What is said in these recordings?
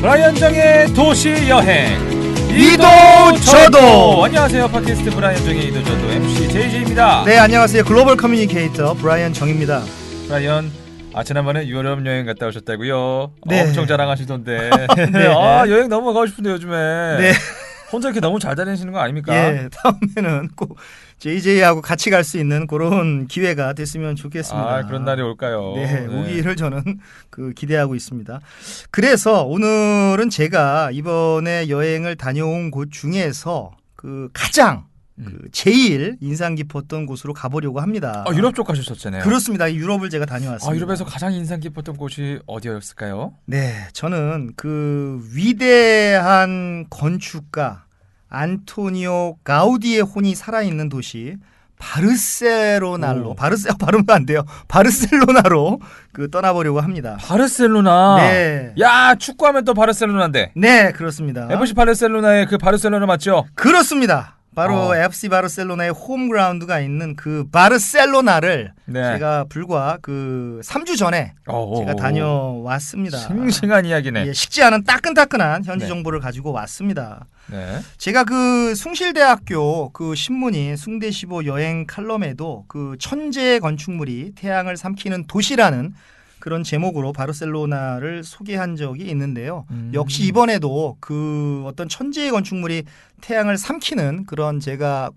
브라이언 정의 도시 여행 이도 저도. 안녕하세요. 팟캐스트 브라이언 정의 이도 저도 MC JJ입니다. 네, 안녕하세요. 글로벌 커뮤니케이터 브라이언 정입니다. 브라이언, 지난번에 유럽 여행 갔다 오셨다고요? 네. 엄청 자랑하시던데. 네. 여행 너무 가고 싶은데 요즘에. 네. 혼자 이렇게 너무 잘 다니시는 거 아닙니까? 예, 다음에는 꼭 JJ하고 같이 갈 수 있는 그런 기회가 됐으면 좋겠습니다. 그런 날이 올까요? 네, 오기를 저는 기대하고 있습니다. 그래서 오늘은 제가 이번에 여행을 다녀온 곳 중에서 가장 제일 인상 깊었던 곳으로 가보려고 합니다. 유럽 쪽 가셨었잖아요. 그렇습니다. 유럽을 제가 다녀왔습니다. 유럽에서 가장 인상 깊었던 곳이 어디였을까요? 네, 저는 위대한 건축가 안토니오 가우디의 혼이 살아있는 도시 바르셀로나로 발음도 안 돼요. 바르셀로나로 떠나보려고 합니다. 바르셀로나. 네. 야, 축구하면 또 바르셀로나인데. 네, 그렇습니다. FC 바르셀로나의 바르셀로나 맞죠? 그렇습니다. 바로 FC 바르셀로나의 홈그라운드가 있는 바르셀로나를 제가 불과 3주 전에 제가 다녀왔습니다. 싱싱한 이야기네. 예, 식지 않은 따끈따끈한 현지 정보를 가지고 왔습니다. 네. 제가 숭실대학교 신문인 숭대시보 여행 칼럼에도 천재 건축물이 태양을 삼키는 도시라는 그런 제목으로 바르셀로나를 소개한 적이 있는데요. 역시 이번에도 어떤 천재의 건축물이 태양을 삼키는 그런 제가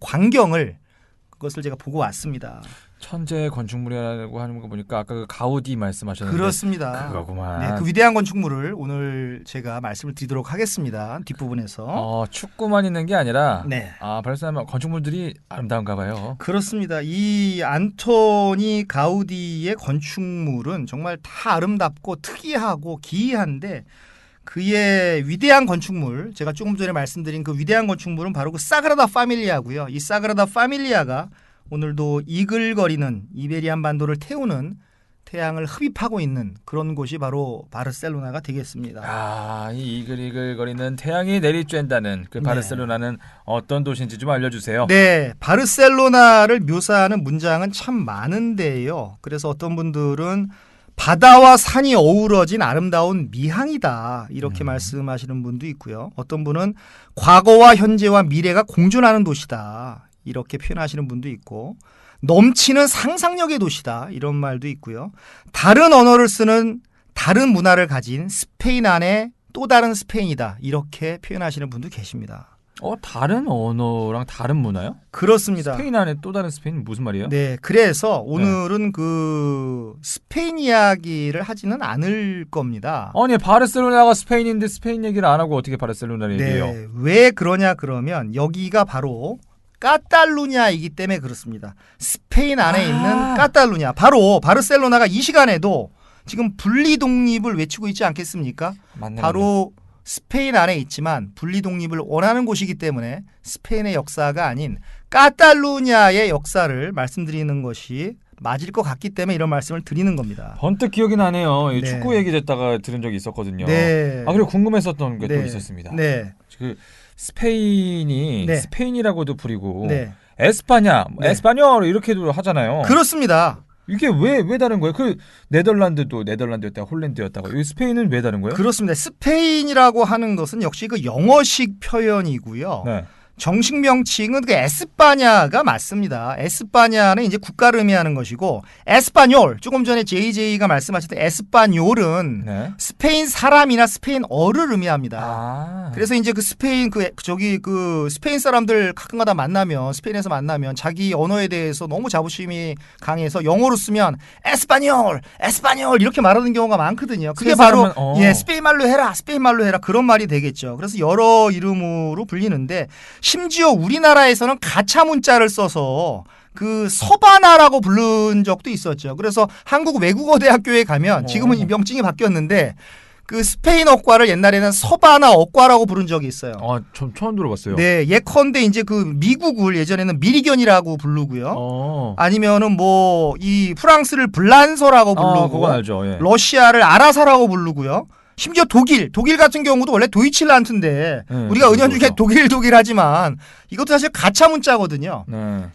그것을 제가 보고 왔습니다. 천재 건축물이라고 하는 거 보니까 아까 가우디 말씀하셨는데 그렇습니다. 그거구만. 네, 위대한 건축물을 오늘 제가 말씀을 드리도록 하겠습니다. 뒷부분에서. 축구만 있는 게 아니라 네. 바르셀로나 건축물들이 아름다운가 봐요. 그렇습니다. 이 안토니 가우디의 건축물은 정말 다 아름답고 특이하고 기이한데 그의 위대한 건축물, 제가 조금 전에 말씀드린 위대한 건축물은 바로 사그라다 파밀리아고요. 이 사그라다 파밀리아가 오늘도 이글거리는 이베리안 반도를 태우는 태양을 흡입하고 있는 그런 곳이 바로 바르셀로나가 되겠습니다. 이 이글이글거리는 태양이 내리쬐다는 바르셀로나는 어떤 도시인지 좀 알려주세요. 네, 바르셀로나를 묘사하는 문장은 참 많은데요. 그래서 어떤 분들은 바다와 산이 어우러진 아름다운 미항이다 이렇게 말씀하시는 분도 있고요. 어떤 분은 과거와 현재와 미래가 공존하는 도시다 이렇게 표현하시는 분도 있고, 넘치는 상상력의 도시다 이런 말도 있고요. 다른 언어를 쓰는 다른 문화를 가진 스페인 안에 또 다른 스페인이다 이렇게 표현하시는 분도 계십니다. 다른 언어랑 다른 문화요? 그렇습니다. 스페인 안에 또 다른 스페인은 무슨 말이에요? 네, 그래서 오늘은 스페인 이야기를 하지는 않을 겁니다. 아니, 바르셀로나가 스페인인데 스페인 얘기를 안 하고 어떻게 바르셀로나 얘기해요? 네, 왜 그러냐 그러면 여기가 바로 카탈루냐이기 때문에 그렇습니다. 스페인 안에 있는 카탈루냐. 바로 바르셀로나가 이 시간에도 지금 분리 독립을 외치고 있지 않겠습니까? 맞네, 바로 스페인 안에 있지만 분리 독립을 원하는 곳이기 때문에 스페인의 역사가 아닌 카탈루냐의 역사를 말씀드리는 것이 맞을 것 같기 때문에 이런 말씀을 드리는 겁니다. 번뜩 기억이 나네요. 네. 축구 얘기 듣다가 들은 적이 있었거든요. 네. 그리고 궁금했었던 게 또 네. 있었습니다. 네. 스페인이 스페인이라고도 부리고 네. 에스파냐, 에스파뇰 이렇게도 하잖아요. 그렇습니다. 이게 왜 다른 거예요? 네덜란드도 네덜란드였다가 홀랜드였다가 이 스페인은 왜 다른 거예요? 그렇습니다. 스페인이라고 하는 것은 역시 영어식 표현이고요. 네. 정식 명칭은 에스파냐가 맞습니다. 에스파냐는 이제 국가를 의미하는 것이고, 에스파뇰, 조금 전에 JJ가 말씀하셨던 에스파뇰은 스페인 사람이나 스페인어를 의미합니다. 그래서 이제 스페인 스페인 사람들 가끔가다 만나면, 스페인에서 만나면 자기 언어에 대해서 너무 자부심이 강해서 영어로 쓰면 에스파뇰 이렇게 말하는 경우가 많거든요. 그게 바로 스페인 말로 해라 그런 말이 되겠죠. 그래서 여러 이름으로 불리는데, 심지어 우리나라에서는 가차 문자를 써서 서바나라고 부른 적도 있었죠. 그래서 한국 외국어대학교에 가면 지금은 이 명칭이 바뀌었는데 스페인어과를 옛날에는 서바나어과라고 부른 적이 있어요. 전 처음 들어봤어요. 네, 예컨대 이제 미국을 예전에는 미리견이라고 부르고요. 아니면은 이 프랑스를 블란서라고 부르고, 그건 알죠. 예. 러시아를 아라사라고 부르고요. 심지어 독일 같은 경우도 원래 도이칠란트인데 우리가 은연중에 독일 하지만 이것도 사실 가차 문자거든요.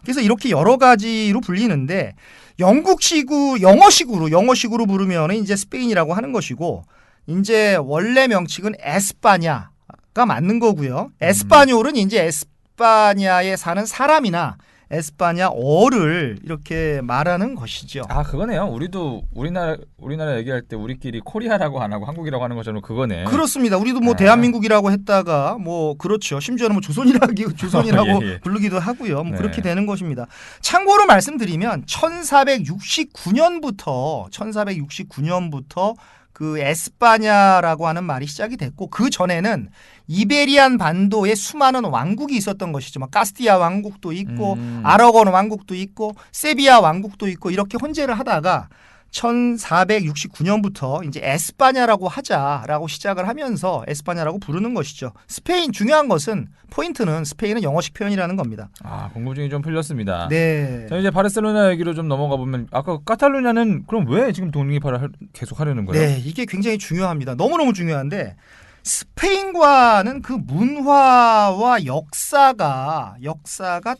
그래서 이렇게 여러 가지로 불리는데 영어식으로 부르면 이제 스페인이라고 하는 것이고, 이제 원래 명칭은 에스파냐가 맞는 거고요. 에스파뇰은 이제 에스파냐에 사는 사람이나 에스파냐어를 이렇게 말하는 것이죠. 아, 그거네요. 우리도 우리나라 얘기할 때 우리끼리 코리아라고 안 하고 한국이라고 하는 것처럼 그거네. 그렇습니다. 우리도 뭐 대한민국이라고 했다가 뭐 그렇죠. 심지어는 뭐 조선이라고 예. 부르기도 하고요. 뭐 네. 그렇게 되는 것입니다. 참고로 말씀드리면 1469년부터 그 에스파냐라고 하는 말이 시작이 됐고 그 전에는 이베리안 반도에 수많은 왕국이 있었던 것이죠. 막 카스티아 왕국도 있고 아라곤 왕국도 있고 세비야 왕국도 있고 이렇게 혼재를 하다가 1469년부터 이제 에스파냐라고 하자라고 시작을 하면서 에스파냐라고 부르는 것이죠. 스페인 중요한 것은 포인트는 스페인은 영어식 표현이라는 겁니다. 아, 궁금증이 좀 풀렸습니다. 네. 자, 이제 바르셀로나 얘기로 좀 넘어가 보면 아까 카탈루냐는 그럼 왜 지금 독립을 계속 하려는 거예요? 네, 이게 굉장히 중요합니다. 너무너무 중요한데 스페인과는 그 문화와 역사가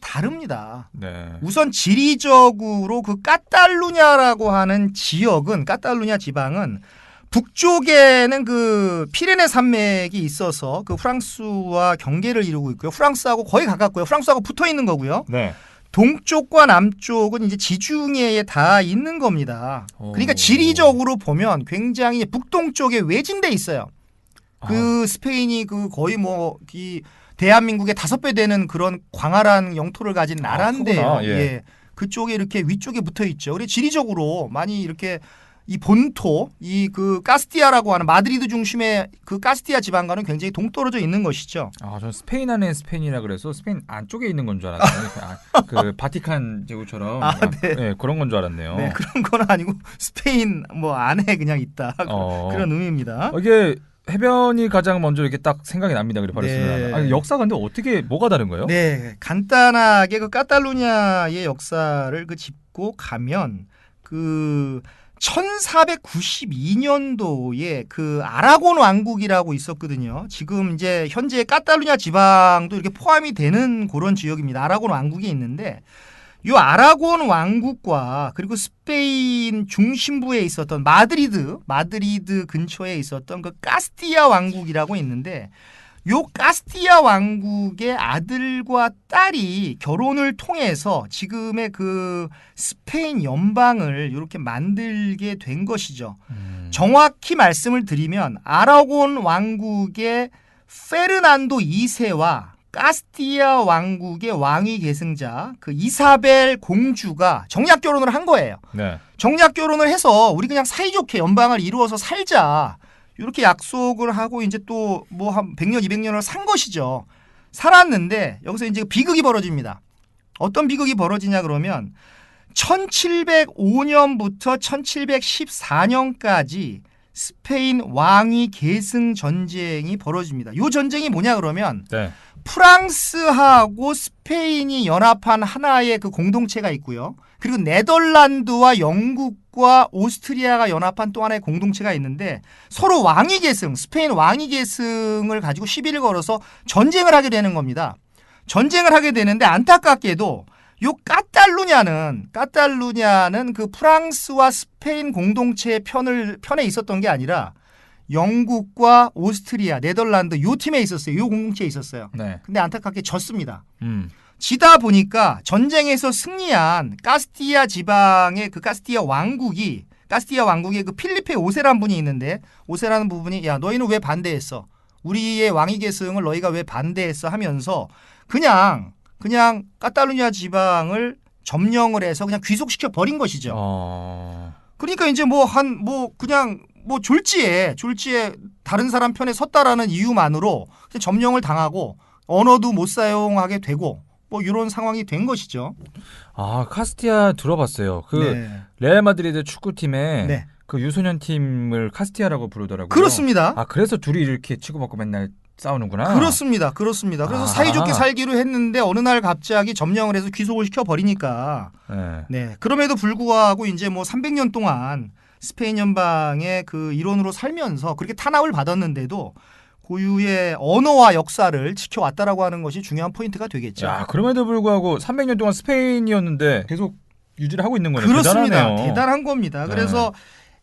다릅니다. 네. 우선 지리적으로 그 카탈루냐라고 하는 지역은 카탈루냐 지방은 북쪽에는 그 피레네 산맥이 있어서 그 프랑스와 경계를 이루고 있고요. 프랑스하고 거의 가깝고요. 프랑스하고 붙어 있는 거고요. 네. 동쪽과 남쪽은 이제 지중해에 다 있는 겁니다. 그러니까 지리적으로 보면 굉장히 북동쪽에 외진돼 있어요. 그 스페인이 그 거의 뭐 이 대한민국의 5배 되는 그런 광활한 영토를 가진 나라인데요. 예. 그쪽에 이렇게 위쪽에 붙어 있죠. 그리고 지리적으로 많이 이렇게 이 본토 이 그 카스티아라고 하는 마드리드 중심의 그 카스티아 지방과는 굉장히 동떨어져 있는 것이죠. 아, 전 스페인 안에 스페인이라 그래서 스페인 안쪽에 있는 건 줄 알았어요. 그 바티칸 제국처럼 네, 그런 건 줄 알았네요. 네, 그런 건 아니고 스페인 뭐 안에 그냥 있다 그런 의미입니다. 이게 해변이 가장 먼저 이렇게 딱 생각이 납니다. 그래 바르셀로나. 네. 아니, 역사가 근데 어떻게 뭐가 다른 거예요? 네, 간단하게 그 카탈루냐의 역사를 그 짚고 가면 그 1492년도에 그 아라곤 왕국이라고 있었거든요. 지금 이제 현재 카탈루냐 지방도 이렇게 포함이 되는 그런 지역입니다. 아라곤 왕국이 있는데 이 아라곤 왕국과 그리고 스페인 중심부에 있었던 마드리드 근처에 있었던 그 카스티아 왕국이라고 있는데 요 카스티아 왕국의 아들과 딸이 결혼을 통해서 지금의 그 스페인 연방을 이렇게 만들게 된 것이죠. 정확히 말씀을 드리면 아라곤 왕국의 페르난도 2세와 카스티아 왕국의 왕위 계승자 그 이사벨 공주가 정략 결혼을 한 거예요. 네. 정략 결혼을 해서 우리 그냥 사이좋게 연방을 이루어서 살자. 이렇게 약속을 하고 이제 또 뭐 한 100년, 200년을 산 것이죠. 살았는데 여기서 이제 비극이 벌어집니다. 어떤 비극이 벌어지냐 그러면 1705년부터 1714년까지 스페인 왕위 계승 전쟁이 벌어집니다. 이 전쟁이 뭐냐 그러면 네. 프랑스하고 스페인이 연합한 하나의 그 공동체가 있고요. 그리고 네덜란드와 영국과 오스트리아가 연합한 또 하나의 공동체가 있는데 서로 왕위 계승, 스페인 왕위 계승을 가지고 시비를 걸어서 전쟁을 하게 되는 겁니다. 전쟁을 하게 되는데 안타깝게도 요 카탈루냐는 그 프랑스와 스페인 공동체의 편에 있었던 게 아니라 영국과 오스트리아, 네덜란드 요 팀에 있었어요. 요 공동체에 있었어요. 네. 근데 안타깝게 졌습니다. 지다 보니까 전쟁에서 승리한 카스티아 지방의 그 카스티아 왕국의 그 필리페 5세라는 분이 있는데 5세라는 부분이 야 너희는 왜 반대했어? 우리의 왕위 계승을 너희가 왜 반대했어? 하면서 그냥 카탈루냐 지방을 점령을 해서 그냥 귀속시켜 버린 것이죠. 그러니까 이제 그냥 졸지에 다른 사람 편에 섰다라는 이유만으로 점령을 당하고 언어도 못 사용하게 되고 뭐 이런 상황이 된 것이죠. 아, 카스티아 들어봤어요. 그 네. 레알 마드리드 축구팀에 네. 그 유소년 팀을 카스티아라고 부르더라고요. 그렇습니다. 아, 그래서 둘이 이렇게 치고받고 맨날 싸우는구나. 그렇습니다. 그래서 사이좋게 살기로 했는데 어느 날 갑자기 점령을 해서 귀속을 시켜 버리니까. 네. 그럼에도 불구하고 이제 뭐 300년 동안 스페인 연방의 그 일원으로 살면서 그렇게 탄압을 받았는데도 고유의 언어와 역사를 지켜왔다라고 하는 것이 중요한 포인트가 되겠죠. 야, 그럼에도 불구하고 300년 동안 스페인이었는데 계속 유지를 하고 있는 거네요. 그렇습니다. 대단하네요. 대단한 겁니다. 그래서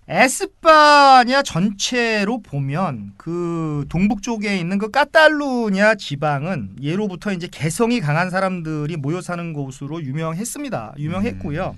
에스파냐 전체로 보면 그 동북 쪽에 있는 그 카탈루냐 지방은 예로부터 이제 개성이 강한 사람들이 모여 사는 곳으로 유명했습니다. 유명했고요.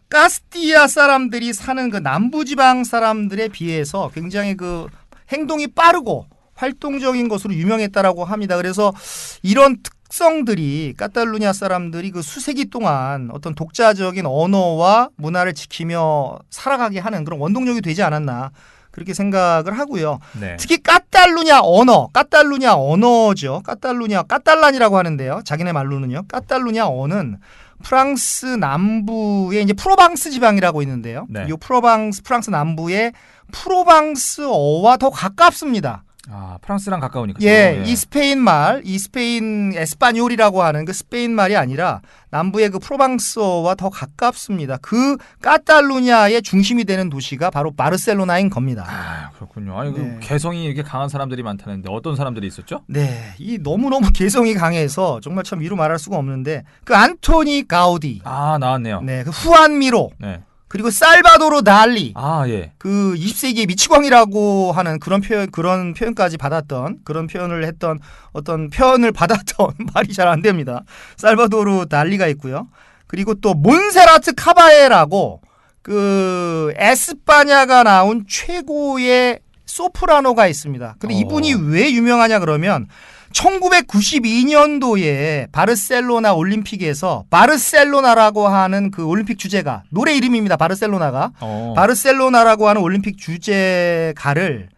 카스티아 사람들이 사는 그 남부 지방 사람들에 비해서 굉장히 그 행동이 빠르고 활동적인 것으로 유명했다라고 합니다. 그래서 이런 특성들이 카탈루냐 사람들이 그 수세기 동안 어떤 독자적인 언어와 문화를 지키며 살아가게 하는 그런 원동력이 되지 않았나 그렇게 생각을 하고요. 네. 특히 카탈루냐 언어죠. 카탈란이라고 하는데요. 자기네 말로는요. 카탈루냐 언어는 프랑스 남부에 이제 프로방스 지방이라고 있는데요. 네. 이 프랑스 남부의 프로방스어와 더 가깝습니다. 아, 프랑스랑 가까우니까. 예, 이 스페인 에스파뇰이라고 하는 그 스페인 말이 아니라 남부의 그 프로방스어와 더 가깝습니다. 그 카탈루냐의 중심이 되는 도시가 바로 바르셀로나인 겁니다. 아, 그렇군요. 아니, 네. 그 개성이 이렇게 강한 사람들이 많다는데 어떤 사람들이 있었죠? 네, 이 너무너무 개성이 강해서 정말 참 이루 말할 수가 없는데 그 안토니 가우디, 아, 나왔네요. 네, 그 후안 미로, 네. 그리고 살바도르 달리, 아, 예. 그 20세기의 미치광이라고 하는 그런 표현까지 받았던 그런 표현을 했던 어떤 표현을 받았던 말이 잘 안 됩니다. 살바도르 달리가 있고요. 그리고 또 몬세라트 카바에라고 그 에스파냐가 나온 최고의 소프라노가 있습니다. 근데 이분이 왜 유명하냐 그러면 1992년도에 바르셀로나 올림픽에서 바르셀로나라고 하는 그 올림픽 주제가 노래 이름입니다. 바르셀로나가. 바르셀로나라고 하는 올림픽 주제가를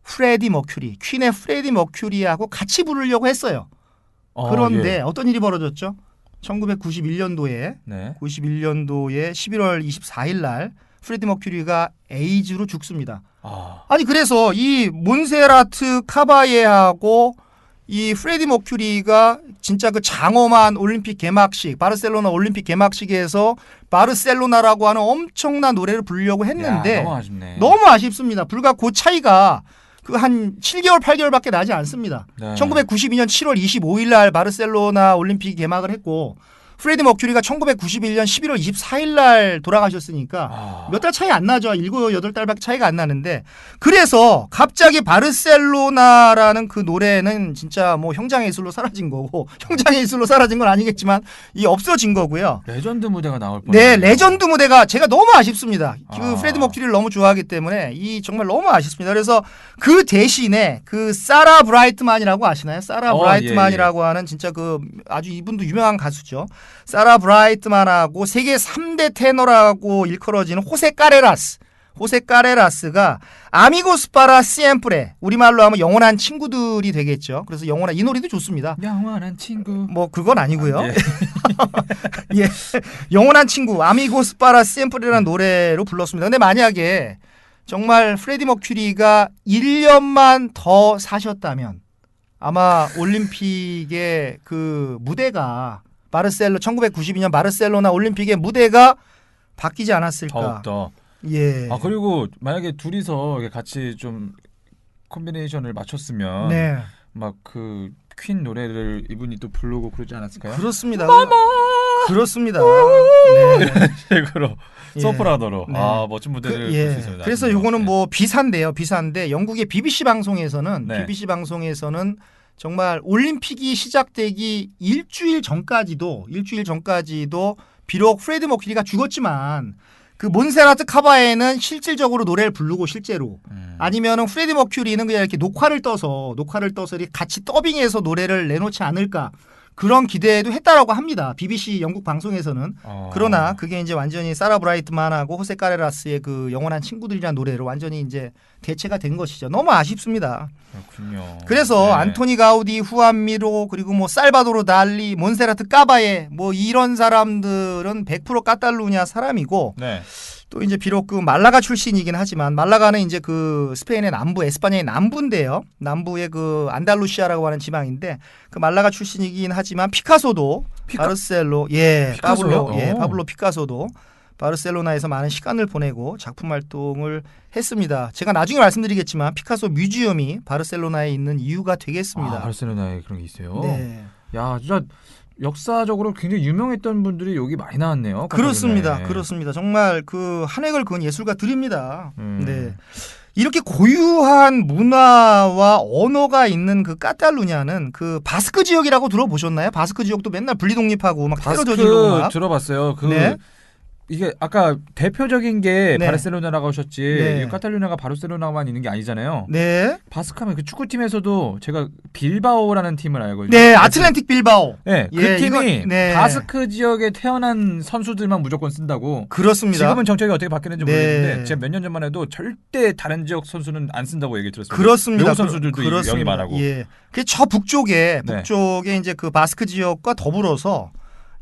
프레디 머큐리, 퀸의 프레디 머큐리하고 같이 부르려고 했어요. 그런데 예. 어떤 일이 벌어졌죠? 1991년도에 네. 91년도에 11월 24일 날 프레디 머큐리가 에이즈로 죽습니다. 아니 그래서 이 몬세라트 카바예하고 이 프레디 머큐리가 진짜 그 장엄한 올림픽 개막식, 바르셀로나 올림픽 개막식에서 바르셀로나라고 하는 엄청난 노래를 부르려고 했는데 야, 너무 아쉽네. 너무 아쉽습니다. 불과 그 차이가 그 한 7개월, 8개월밖에 나지 않습니다. 네. 1992년 7월 25일 날 바르셀로나 올림픽 개막을 했고 프레디 머큐리가 1991년 11월 24일 날 돌아가셨으니까 몇 달 차이 안 나죠. 7, 8달밖에 차이가 안 나는데 그래서 갑자기 바르셀로나라는 그 노래는 진짜 뭐 형장의 예술로 사라진 거고 형장의 예술로 사라진 건 아니겠지만 이 없어진 거고요. 레전드 무대가 나올 뻔. 네, 레전드 무대가 제가 너무 아쉽습니다. 그 프레디 머큐리를 너무 좋아하기 때문에 이 정말 너무 아쉽습니다. 그래서 그 대신에 그 사라 브라이트만이라고 아시나요? 사라 브라이트만이라고 하는 진짜 그 아주 이분도 유명한 가수죠. 사라 브라이트만하고 세계 3대 테너라고 일컬어지는 호세 까레라스가 아미고스 파라 시엠프레 우리말로 하면 영원한 친구들이 되겠죠. 그래서 이 노래도 좋습니다. 영원한 친구. 뭐 그건 아니고요. 예. 예. 영원한 친구 아미고스 파라 시엠프레라는 노래로 불렀습니다. 근데 만약에 정말 프레디 머큐리가 1년만 더 사셨다면 아마 올림픽의 그 무대가 1992년 바르셀로나 올림픽의 무대가 바뀌지 않았을까. 더욱더. 예. 아, 그리고 만약에 둘이서 같이 좀 콤비네이션을 맞췄으면 네. 막 그 퀸 노래를 이분이 또 부르고 그러지 않았을까요? 그렇습니다. 마마! 그렇습니다. 네. 이런 식으로 예. 소프라노로 네. 멋진 무대를 예. 볼 수 있습니다. 그래서 요거는 뭐 비싼데 영국의 BBC 방송에서는 네. 정말 올림픽이 시작되기 일주일 전까지도 비록 프레디 머큐리가 죽었지만 그 몬세라트 카바에는 실질적으로 노래를 부르고 실제로 아니면은 프레디 머큐리는 그냥 이렇게 녹화를 떠서 이렇게 같이 더빙해서 노래를 내놓지 않을까 그런 기대도 했다라고 합니다. BBC 영국 방송에서는. 그러나 그게 이제 완전히 사라 브라이트만하고 호세 까레라스의 그 영원한 친구들이라는 노래로 완전히 이제 대체가 된 것이죠. 너무 아쉽습니다. 그렇군요. 그래서 네. 안토니 가우디, 후안 미로 그리고 뭐 살바도르 달리, 몬세라트 까바예 뭐 이런 사람들은 100% 카탈루냐 사람이고 네. 또 이제 비록 그 말라가 출신이긴 하지만 말라가는 이제 그 스페인의 남부, 에스파냐의 남부인데요. 남부의 그 안달루시아라고 하는 지방인데 그 말라가 출신이긴 하지만 피카소도 바르셀로 피카소요? 파블로 피카소도 바르셀로나에서 많은 시간을 보내고 작품 활동을 했습니다. 제가 나중에 말씀드리겠지만 피카소 뮤지엄이 바르셀로나에 있는 이유가 되겠습니다. 바르셀로나에 그런 게 있어요. 네. 야, 진짜 역사적으로 굉장히 유명했던 분들이 여기 많이 나왔네요. 그렇습니다. 그렇습니다. 정말 그 한 획을 그은 예술가들입니다. 네. 이렇게 고유한 문화와 언어가 있는 그 카탈루냐는 그 바스크 지역이라고 들어보셨나요? 바스크 지역도 맨날 분리독립하고 막 테러 저지르고 막. 들어봤어요. 네. 이게 아까 대표적인 게 네. 바르셀로나라고 하셨지 네. 카탈루냐가 바르셀로나만 있는 게 아니잖아요. 네. 바스크하면 그 축구팀에서도 제가 빌바오라는 팀을 알고 있어요. 네, 아틀란틱 빌바오. 네, 그 팀이 바스크 지역에 태어난 선수들만 무조건 쓴다고. 그렇습니다. 지금은 정책이 어떻게 바뀌는지 모르겠는데 제가 몇 년 전만 해도 절대 다른 지역 선수는 안 쓴다고 얘기 들었습니다. 그렇습니다. 외국 선수들도 영입하라고. 예. 그 저 북쪽에 이제 그 바스크 지역과 더불어서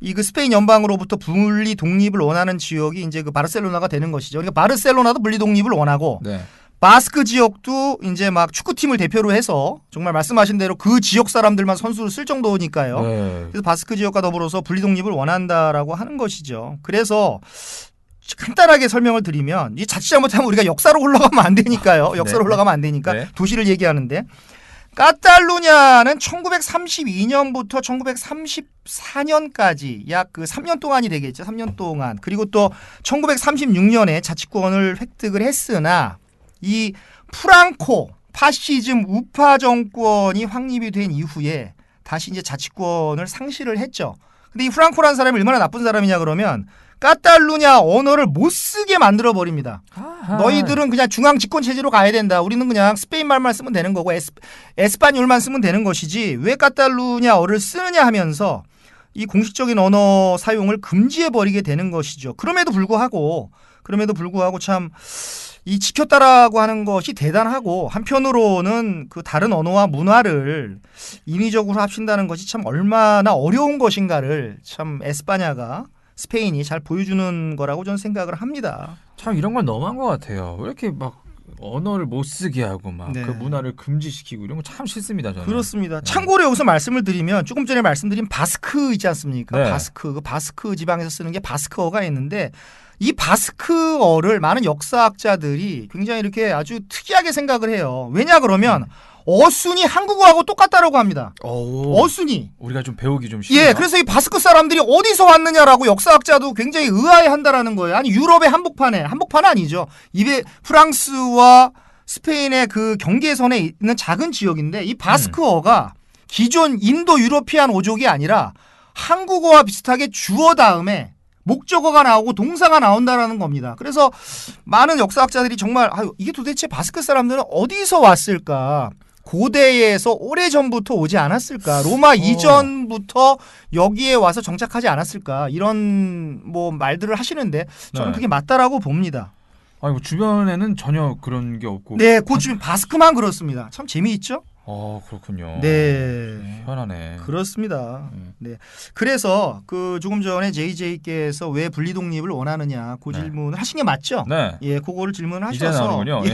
이 그 스페인 연방으로부터 분리 독립을 원하는 지역이 이제 그 바르셀로나가 되는 것이죠. 그러니까 바르셀로나도 분리 독립을 원하고 바스크 지역도 이제 막 축구팀을 대표로 해서 정말 말씀하신 대로 그 지역 사람들만 선수를 쓸 정도니까요. 그래서 바스크 지역과 더불어서 분리 독립을 원한다라고 하는 것이죠. 그래서 간단하게 설명을 드리면 이 자칫 잘못하면 우리가 역사로 올라가면 안 되니까요. 역사로 올라가면 안 되니까 도시를 얘기하는데 카탈루냐는 1932년부터 1934년까지 약 그 3년 동안이 되겠죠. 3년 동안. 그리고 또 1936년에 자치권을 획득을 했으나 이 프랑코 파시즘 우파 정권이 확립이 된 이후에 다시 이제 자치권을 상실을 했죠. 근데 이 프랑코라는 사람이 얼마나 나쁜 사람이냐 그러면 카탈루냐 언어를 못 쓰게 만들어 버립니다. 너희들은 그냥 중앙 집권 체제로 가야 된다. 우리는 그냥 스페인 말만 쓰면 되는 거고 에스파뇰만 쓰면 되는 것이지 왜 카탈루냐어를 쓰느냐 하면서 이 공식적인 언어 사용을 금지해 버리게 되는 것이죠. 그럼에도 불구하고 참 이 지켰다라고 하는 것이 대단하고 한편으로는 그 다른 언어와 문화를 인위적으로 합친다는 것이 참 얼마나 어려운 것인가를 참 에스파냐가 스페인이 잘 보여주는 거라고 저는 생각을 합니다. 참 이런 건 너무한 것 같아요. 왜 이렇게 막 언어를 못 쓰게 하고 막 그 문화를 금지시키고 이런 거 참 싫습니다. 저는. 그렇습니다. 참고로 여기서 말씀을 드리면 조금 전에 말씀드린 바스크 있지 않습니까? 바스크 지방에서 쓰는 게 바스크어가 있는데 이 바스크어를 많은 역사학자들이 굉장히 이렇게 아주 특이하게 생각을 해요. 왜냐 그러면 어순이 한국어하고 똑같다라고 합니다. 어순이. 우리가 좀 배우기 좀 쉽다. 예, 그래서 이 바스크 사람들이 어디서 왔느냐라고 역사학자도 굉장히 의아해한다라는 거예요. 아니 유럽의 한복판은 아니죠. 이게 프랑스와 스페인의 그 경계선에 있는 작은 지역인데 이 바스크어가 기존 인도 유러피안 어족이 아니라 한국어와 비슷하게 주어 다음에 목적어가 나오고 동사가 나온다라는 겁니다. 그래서 많은 역사학자들이 정말 이게 도대체 바스크 사람들은 어디서 왔을까? 고대에서 오래전부터 오지 않았을까? 로마 이전부터 여기에 와서 정착하지 않았을까? 이런 뭐 말들을 하시는데 저는 그게 맞다라고 봅니다. 아니, 주변에는 전혀 그런 게 없고. 네, 그 주변 바스크만 그렇습니다. 참 재미있죠? 그렇군요. 네. 희한하네. 그렇습니다. 네. 그래서 그 조금 전에 JJ께서 왜 분리 독립을 원하느냐 그 질문을 하신 게 맞죠? 네. 예, 그거를 질문을 이제 하셔서. 나오는군요. 예.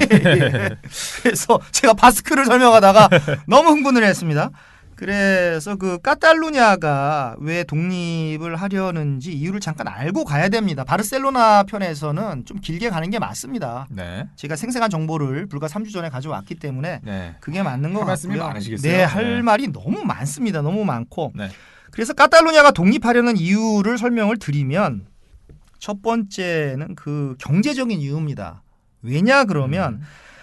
그래서 제가 바스크를 설명하다가 너무 흥분을 했습니다. 그래서 그 카탈루냐가 왜 독립을 하려는지 이유를 잠깐 알고 가야 됩니다. 바르셀로나 편에서는 좀 길게 가는 게 맞습니다. 네. 제가 생생한 정보를 불과 3주 전에 가져왔기 때문에 그게 맞는 것 같고요. 말씀이 많으시겠어요? 네, 할 말이 너무 많습니다. 너무 많고. 그래서 카탈루냐가 독립하려는 이유를 설명을 드리면 첫 번째는 그 경제적인 이유입니다. 왜냐 그러면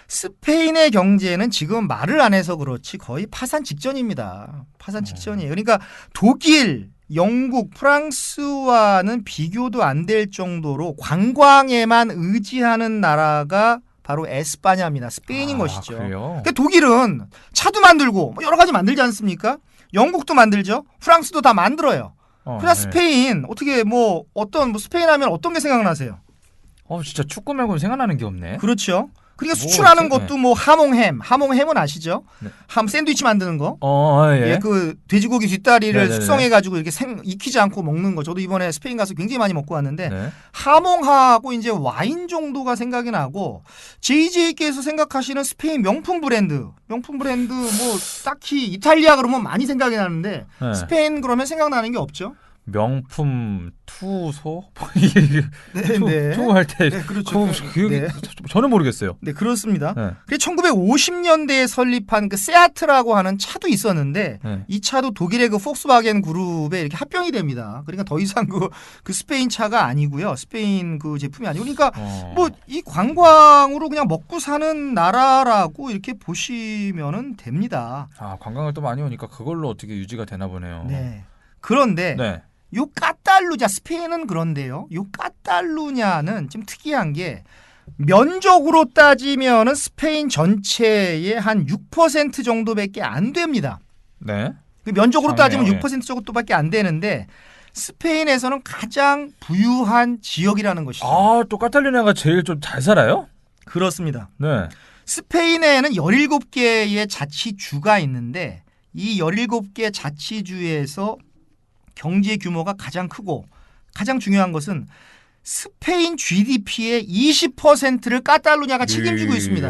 스페인의 경제는 지금 말을 안 해서 그렇지 거의 파산 직전입니다. 파산 직전이에요. 그러니까 독일, 영국, 프랑스와는 비교도 안 될 정도로 관광에만 의지하는 나라가 바로 에스파냐입니다. 스페인인 것이죠. 그러니까 독일은 차도 만들고 뭐 여러 가지 만들지 않습니까? 영국도 만들죠. 프랑스도 다 만들어요. 그러나 스페인 어떻게 뭐 스페인 하면 어떤 게 생각나세요? 진짜 축구 말고는 생각나는 게 없네. 그렇죠. 그러니까 수출하는 것도 뭐 하몽햄은 아시죠? 함 샌드위치 만드는 거. 예, 그 돼지고기 뒷다리를 숙성해가지고 이렇게 익히지 않고 먹는 거. 저도 이번에 스페인 가서 굉장히 많이 먹고 왔는데 하몽하고 이제 와인 정도가 생각이 나고 JJ께서 생각하시는 스페인 명품 브랜드 뭐 딱히 이탈리아 그러면 많이 생각이 나는데 스페인 그러면 생각나는 게 없죠? 명품 투소? 네. 투할 때 네, 그렇죠. 기억이 저는 모르겠어요. 네, 그렇습니다. 네. 그리고 1950년대에 설립한 그 세아트라고 하는 차도 있었는데 네. 이 차도 독일의 그 폭스바겐 그룹에 이렇게 합병이 됩니다. 그러니까 더 이상 그 스페인 차가 아니고요. 스페인 그 제품이 아니고 그러니까 뭐 이 관광으로 그냥 먹고 사는 나라라고 이렇게 보시면은 됩니다. 아, 관광을 또 많이 오니까 그걸로 어떻게 유지가 되나 보네요. 네. 그런데 네. 요 까탈루냐 스페인은 그런데요. 요 까탈루냐는 좀 특이한 게 면적으로 따지면은 스페인 전체의 한 6% 정도밖에 안 됩니다. 네. 그 면적으로 작네요. 따지면 6% 정도밖에 안 되는데 스페인에서는 가장 부유한 지역이라는 것이죠. 아, 또 카탈루냐가 제일 좀 잘 살아요? 그렇습니다. 네. 스페인에는 17개의 자치주가 있는데 이 17개 자치주에서 경제 규모가 가장 크고 가장 중요한 것은 스페인 GDP의 20%를 까탈루냐가 책임지고 있습니다.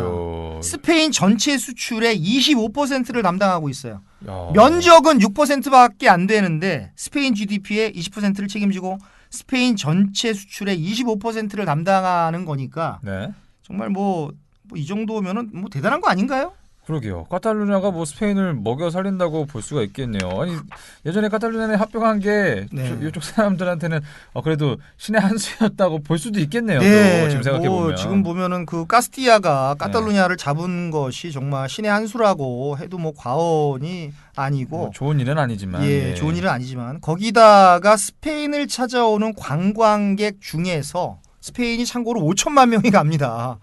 스페인 전체 수출의 25%를 담당하고 있어요. 야. 면적은 6%밖에 안 되는데 스페인 GDP의 20%를 책임지고 스페인 전체 수출의 25%를 담당하는 거니까 네. 정말 뭐 이 정도면은 뭐 대단한 거 아닌가요? 그러게요. 카탈루냐가 뭐 스페인을 먹여 살린다고 볼 수가 있겠네요. 아니 예전에 카탈루냐에 합병한 게 네. 이쪽 사람들한테는 그래도 신의 한 수였다고 볼 수도 있겠네요. 네, 또 지금 생각해 보면. 지금 보면은 그 카스티아가 카탈루냐를 잡은 것이 정말 신의 한 수라고 해도 뭐 과언이 아니고 뭐 좋은 일은 아니지만. 예, 좋은 일은 아니지만 거기다가 스페인을 찾아오는 관광객 중에서 스페인이 참고로 5천만 명이 갑니다.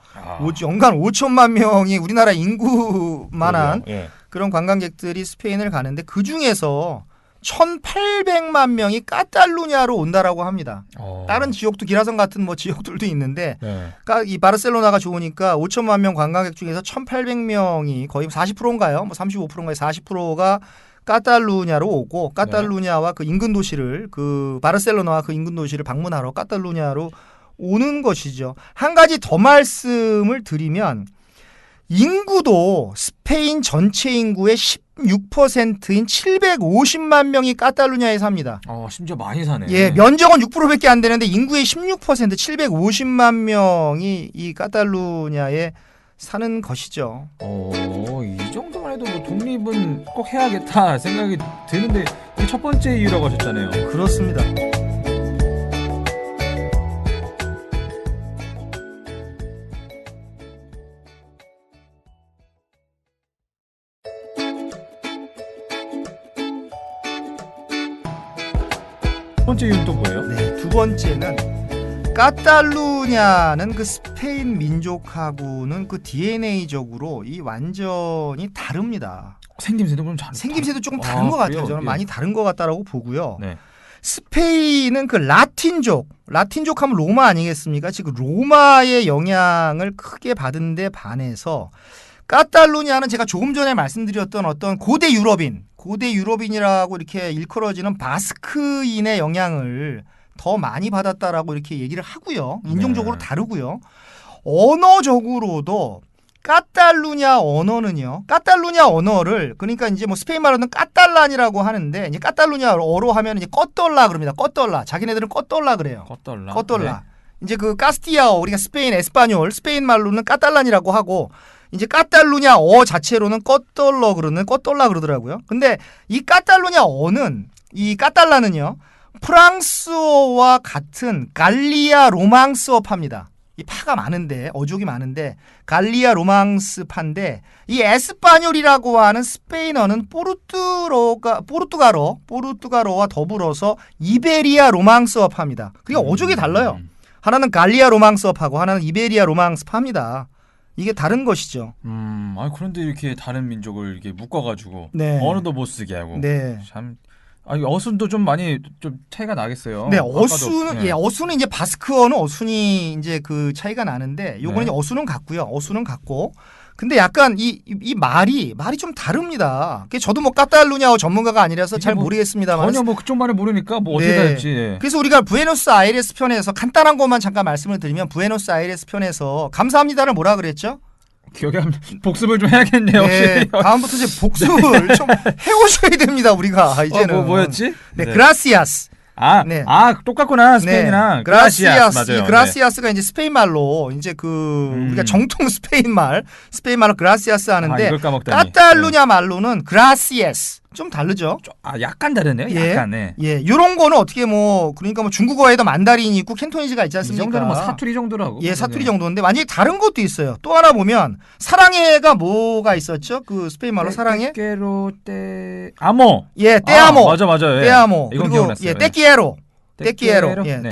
연간 5천만 명이 우리나라 인구만한 예. 그런 관광객들이 스페인을 가는데 그 중에서 1,800만 명이 까탈루냐로 온다라고 합니다. 다른 지역도 기라성 같은 뭐 지역들도 있는데 네. 이 바르셀로나가 좋으니까 5천만 명 관광객 중에서 1,800명이 거의 40%인가요? 뭐 35%인가요? 40%가 까탈루냐로 오고 까탈루냐와 그 인근 도시를 그 바르셀로나와 그 인근 도시를 방문하러 까탈루냐로 오는 것이죠. 한 가지 더 말씀을 드리면 인구도 스페인 전체 인구의 16%인 750만 명이 까탈루냐에 삽니다. 심지어 많이 사네. 예, 면적은 6%밖에 안 되는데 인구의 16% 750만 명이 이 까탈루냐에 사는 것이죠. 이 정도만 해도 뭐 독립은 꼭 해야겠다 생각이 드는데 이게 첫 번째 이유라고 하셨잖아요. 그렇습니다. 두 번째 이유는 또 뭐예요? 네, 두 번째는 까탈루냐는 그 스페인 민족하고는 그 DNA적으로 이 완전히 다릅니다. 생김새도 조금 다른 것 같아요. 저는 예. 많이 다른 것 같다라고 보고요. 네. 스페인은 그 라틴족 하면 로마 아니겠습니까? 지금 로마의 영향을 크게 받은 데 반해서 까탈루냐는 제가 조금 전에 말씀드렸던 어떤 고대 유럽인이라고 이렇게 일컬어지는 바스크인의 영향을 더 많이 받았다라고 이렇게 얘기를 하고요. 인종적으로 다르고요. 언어적으로도 까탈루냐 언어를 그러니까 이제 뭐 스페인 말로는 까탈란이라고 하는데 이제 까탈루냐어로 하면 이제 꺼떨라 그럽니다. 꺼떨라. 자기네들은 꺼떨라 그래요. 꺼떨라. 네. 이제 그 카스티아어 우리가 스페인 에스파뇰 스페인 말로는 까탈란이라고 하고 이제 까탈루냐어 자체로는 꺼떨라 그러더라고요. 근데 이 까탈루냐어는 이 까탈라는요. 프랑스어와 같은 갈리아 로망스어파입니다. 이 파가 많은데 어족이 많은데 갈리아 로망스파인데 이 에스파뇰이라고 하는 스페인어는 포르투갈어와 더불어서 이베리아 로망스어파입니다. 그러니까 어족이 달라요. 하나는 갈리아 로망스어파고 하나는 이베리아 로망스파입니다. 이게 다른 것이죠. 그런데 이렇게 다른 민족을 이렇게 묶어가지고 네. 언어도 못 쓰게 하고 네. 참. 어순도 좀 많이 좀 차이가 나겠어요. 네, 어순은 이제 바스크어는 어순이 이제 그 차이가 나는데 요거는 어순은 같고. 근데 약간 이 말이 좀 다릅니다. 저도 뭐 까탈루냐어 전문가가 아니라서 잘 모르겠습니다만 전혀 뭐 그쪽 말을 모르니까 뭐 어떻게 할지. 네. 그래서 우리가 부에노스아이레스 편에서 간단한 것만 잠깐 말씀을 드리면 부에노스아이레스 편에서 감사합니다를 뭐라 그랬죠? 기억에 복습을 좀 해야겠네요. 네, 다음부터 이제 복습을 좀 해오셔야 됩니다. 우리가 이제는. 뭐였지? 네, 그라시아스. 네. 똑같구나 스페인이랑. 네. 그라시아스. 맞아요. 이 그라시아스가 이제 스페인 말로 이제 우리가 정통 스페인 말로 그라시아스 하는데 이걸 까먹다니. 카탈루냐 말로는 그라시에스. 좀 다르죠? 약간 다르네요. 약간. 예, 요런 거는 어떻게 그러니까 중국어에도 만다린이 있고 캔토니즈가 있지 않습니까? 이 정도는 사투리 정도라고. 예, 사투리 정도인데 완전히 다른 것도 있어요. 또 하나 보면 사랑해가 뭐가 있었죠? 그 스페인 말로 사랑해? 떼quero 아모. 예, 떼아모. 맞아. 예. 떼아모. 이건 그리고 기억났어요. 예, 떼끼에로. 네.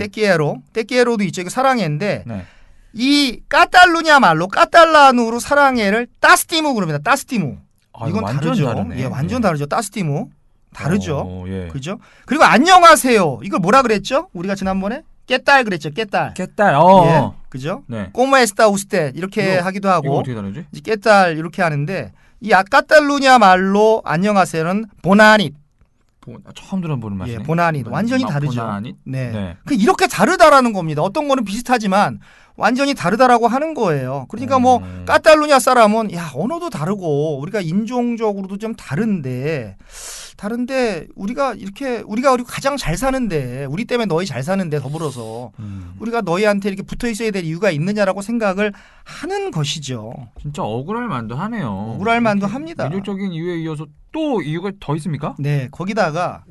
떼끼에로도 있죠. 이거 사랑해인데 이 카탈루냐 말로 카탈란으로 사랑해를 따스티무 그럽니다. 따스티무. 이건 완전 다르죠. 다르네. 예, 완전 다르죠. 따스티무. 다르죠. 예. 그죠? 그리고 안녕하세요. 이걸 뭐라 그랬죠? 우리가 지난번에 깨딸 그랬죠. 깨딸. 예. 그죠? 네. 꼬모 에스타 우스테 이렇게 하기도 하고. 이거 어떻게 다르지? 깨딸 이렇게 하는데 이 카탈루냐 말로 안녕하세요는 보나닛. 처음 들어보는 맛이네. 예, 보나닛. 완전히 다르죠. 보나닛? 네. 이렇게 다르다라는 겁니다. 어떤 거는 비슷하지만 완전히 다르다라고 하는 거예요. 그러니까 카탈루냐 사람은 언어도 다르고 우리가 인종적으로도 좀 다른데 우리가 가장 잘 사는데 우리 때문에 너희 잘 사는데 더불어서 우리가 너희한테 이렇게 붙어 있어야 될 이유가 있느냐라고 생각을 하는 것이죠. 진짜 억울할 만도 하네요. 억울할 만도 합니다. 민족적인 이유에 이어서 또 이유가 더 있습니까? 네, 거기다가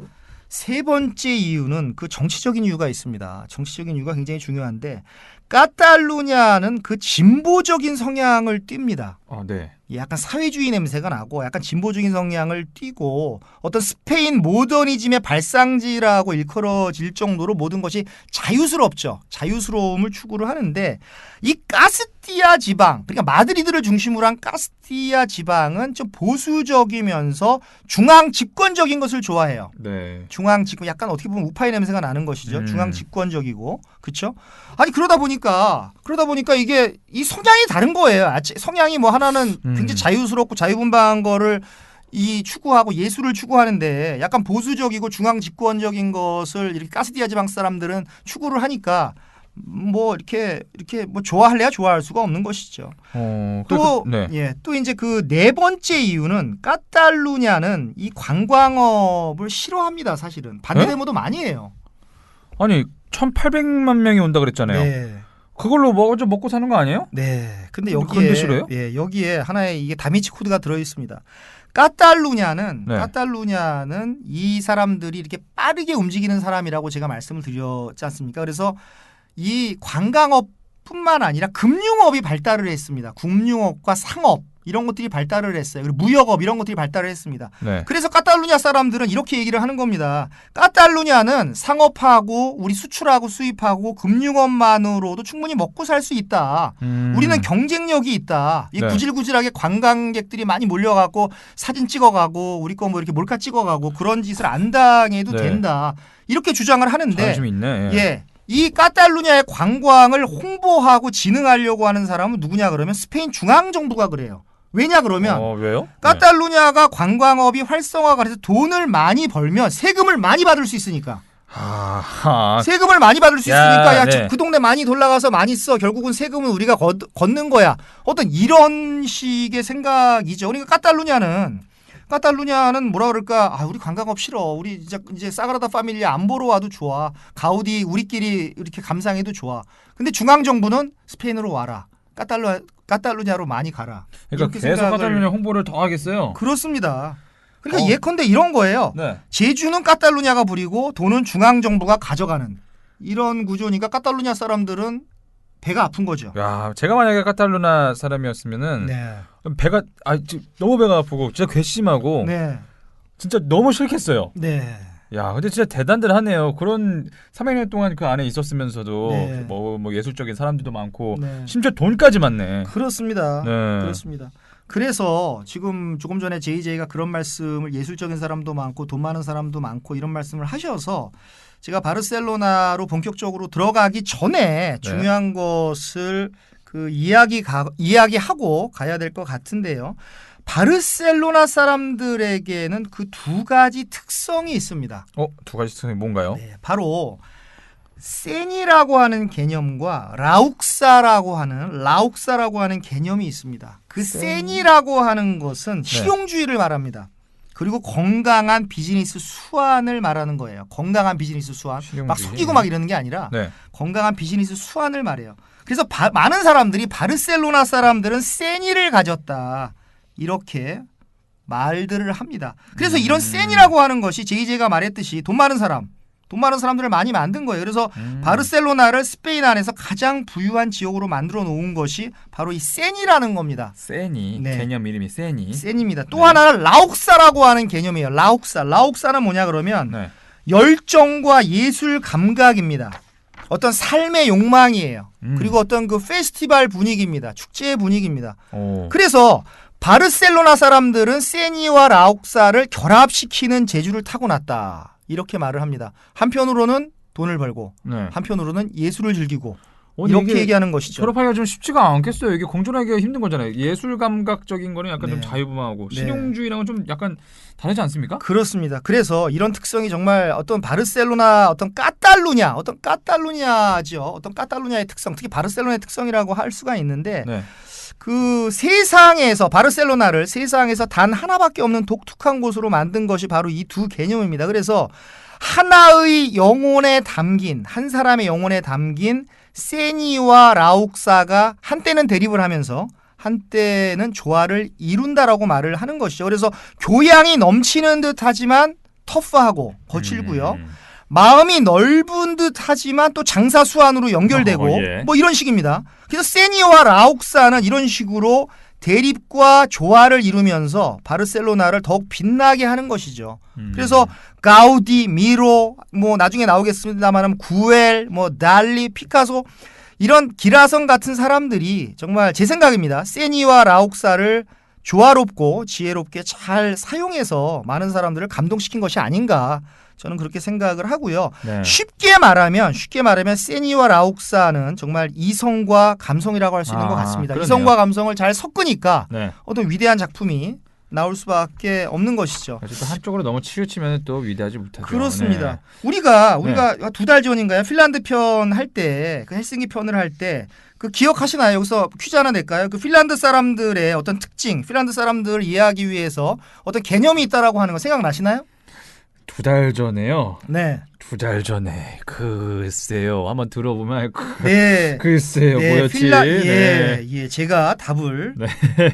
세 번째 이유는 그 정치적인 이유가 있습니다. 정치적인 이유가 굉장히 중요한데 카탈루냐는 그 진보적인 성향을 띱니다. 네. 약간 사회주의 냄새가 나고 약간 진보적인 성향을 띠고 어떤 스페인 모더니즘의 발상지라고 일컬어질 정도로 모든 것이 자유스럽죠. 자유스러움을 추구를 하는데 이 카스티아 지방, 그러니까 마드리드를 중심으로 한 카스티아 지방은 좀 보수적이면서 중앙 집권적인 것을 좋아해요. 네. 중앙 집권, 약간 어떻게 보면 우파의 냄새가 나는 것이죠. 중앙 집권적이고, 그렇죠? 아니 그러다 보니까 이게 이 성향이 다른 거예요. 성향이 하나는 굉장히 자유스럽고 자유분방한 거를 추구하고 예술을 추구하는데 약간 보수적이고 중앙 집권적인 것을 이렇게 카스티아 지방 사람들은 추구를 하니까 이렇게 좋아할래야 좋아할 수가 없는 것이죠. 또 이제 그 네 번째 이유는 카탈루냐는 이 관광업을 싫어합니다. 사실은 반대데모도 많이 해요. 아니 1,800만 명이 온다 그랬잖아요. 네. 그걸로 좀 먹고 사는 거 아니에요? 네. 근데 그런데 싫어요? 예, 여기에 하나의 이게 다미치 코드가 들어 있습니다. 카탈루냐는 이 사람들이 이렇게 빠르게 움직이는 사람이라고 제가 말씀을 드렸지 않습니까? 그래서 이 관광업뿐만 아니라 금융업이 발달을 했습니다. 금융업과 상업 이런 것들이 발달을 했어요. 그리고 무역업 이런 것들이 발달을 했습니다. 네. 그래서 카탈루냐 사람들은 이렇게 얘기를 하는 겁니다. 카탈루냐는 상업하고 우리 수출하고 수입하고 금융업만으로도 충분히 먹고 살 수 있다. 우리는 경쟁력이 있다. 이 구질구질하게 관광객들이 많이 몰려가고 사진 찍어가고 우리 거 이렇게 몰카 찍어가고 그런 짓을 안 당해도 된다. 이렇게 주장을 하는데 자존심 있네. 이 카탈루냐의 관광을 홍보하고 진흥하려고 하는 사람은 누구냐 그러면 스페인 중앙정부가 그래요. 왜냐 그러면 왜요? 카탈루냐가 관광업이 활성화가 돼서 돈을 많이 벌면 세금을 많이 받을 수 있으니까. 세금을 많이 받을 수 있으니까 그 동네 많이 돌아가서 많이 써. 결국은 세금은 우리가 걷는 거야. 어떤 이런 식의 생각이죠. 그러니까 카탈루냐는 뭐라 그럴까? 우리 관광업 싫어. 우리 이제 사그라다 파밀리아 안 보러 와도 좋아. 가우디 우리끼리 이렇게 감상해도 좋아. 근데 중앙 정부는 스페인으로 와라. 카탈루냐로 많이 가라. 그러니까 계속 카탈루냐 홍보를 더 하겠어요. 그렇습니다. 그러니까 예컨대 이런 거예요. 제주는 카탈루냐가 부리고 돈은 중앙 정부가 가져가는 이런 구조니까 카탈루냐 사람들은 배가 아픈 거죠. 야, 제가 만약에 카탈루냐 사람이었으면은 배가 너무 배가 아프고 진짜 괘씸하고 진짜 너무 싫겠어요. 야, 근데 진짜 대단들 하네요. 그런 300년 동안 그 안에 있었으면서도 뭐 예술적인 사람들도 많고 심지어 돈까지 많네. 그렇습니다. 그렇습니다. 그래서 지금 조금 전에 JJ가 그런 말씀을 예술적인 사람도 많고 돈 많은 사람도 많고 이런 말씀을 하셔서 제가 바르셀로나로 본격적으로 들어가기 전에 중요한 것을 이야기하고 가야 될 것 같은데요. 바르셀로나 사람들에게는 그 두 가지 특성이 있습니다. 두 가지 특성이 뭔가요? 바로 센이라고 하는 개념과 라욱사라고 하는 개념이 있습니다. 그 센이라고 하는 것은 실용주의를 말합니다. 그리고 건강한 비즈니스 수완을 말하는 거예요. 건강한 비즈니스 수완. 막 속이고 막 이러는 게 아니라 네. 건강한 비즈니스 수완을 말해요. 그래서 많은 사람들이 바르셀로나 사람들은 세니를 가졌다. 이렇게 말들을 합니다. 그래서 이런 센이라고 하는 것이 JJ가 말했듯이 돈 많은 사람들을 많이 만든 거예요. 그래서 바르셀로나를 스페인 안에서 가장 부유한 지역으로 만들어 놓은 것이 바로 이 센이라는 겁니다. 센이 네. 개념 이름이 센입니다. 또 네. 하나는 라옥사라고 하는 개념이에요. 라옥사는 뭐냐 그러면 네. 열정과 예술 감각입니다. 어떤 삶의 욕망이에요. 그리고 어떤 그 페스티벌 분위기입니다. 축제의 분위기입니다. 그래서 바르셀로나 사람들은 세니와 라옥사를 결합시키는 재주를 타고났다. 이렇게 말을 합니다. 한편으로는 돈을 벌고 네. 한편으로는 예술을 즐기고 이렇게 얘기하는 것이죠. 결합하기가 좀 쉽지가 않겠어요. 이게 공존하기가 힘든 거잖아요. 예술 감각적인 거는 약간 네. 좀 자유분방하고 네. 실용주의랑은 좀 약간 다르지 않습니까? 그렇습니다. 그래서 이런 특성이 정말 어떤 바르셀로나 어떤 까탈루냐죠. 어떤 까탈루냐의 특성, 특히 바르셀로나의 특성이라고 할 수가 있는데 네. 그 바르셀로나를 세상에서 단 하나밖에 없는 독특한 곳으로 만든 것이 바로 이 두 개념입니다. 그래서 하나의 영혼에 담긴 한 사람의 영혼에 담긴 세니와 라옥사가 한때는 대립을 하면서 한때는 조화를 이룬다라고 말을 하는 것이죠. 그래서 교양이 넘치는 듯하지만 터프하고 거칠고요. 마음이 넓은 듯하지만 또 장사수완으로 연결되고 예. 뭐 이런 식입니다. 그래서 세니와 라옥사는 이런 식으로 대립과 조화를 이루면서 바르셀로나를 더욱 빛나게 하는 것이죠. 그래서 가우디, 미로, 뭐 나중에 나오겠습니다만 구엘, 뭐 달리, 피카소 이런 기라성 같은 사람들이 정말 제 생각입니다. 세니와 라옥사를 조화롭고 지혜롭게 잘 사용해서 많은 사람들을 감동시킨 것이 아닌가. 저는 그렇게 생각을 하고요. 네. 쉽게 말하면 세니와 라옥사는 정말 이성과 감성이라고 할 수 있는 것 같습니다. 그러네요. 이성과 감성을 잘 섞으니까 네. 어떤 위대한 작품이 나올 수밖에 없는 것이죠. 또 한쪽으로 너무 치우치면 또 위대하지 못하죠. 그렇습니다. 네. 우리가 네. 2달 전인가요? 핀란드 편 할 때, 그 헬싱키 편을 할 때 그 기억하시나요? 여기서 퀴즈 하나 낼까요? 그 핀란드 사람들의 어떤 특징, 핀란드 사람들을 이해하기 위해서 어떤 개념이 있다라고 하는 거 생각나시나요? 2달 전에요. 네. 2달 전에 글쎄요. 한번 들어보면 알고. 네. 글쎄요. 네. 뭐였지? 예. 제가 답을 네.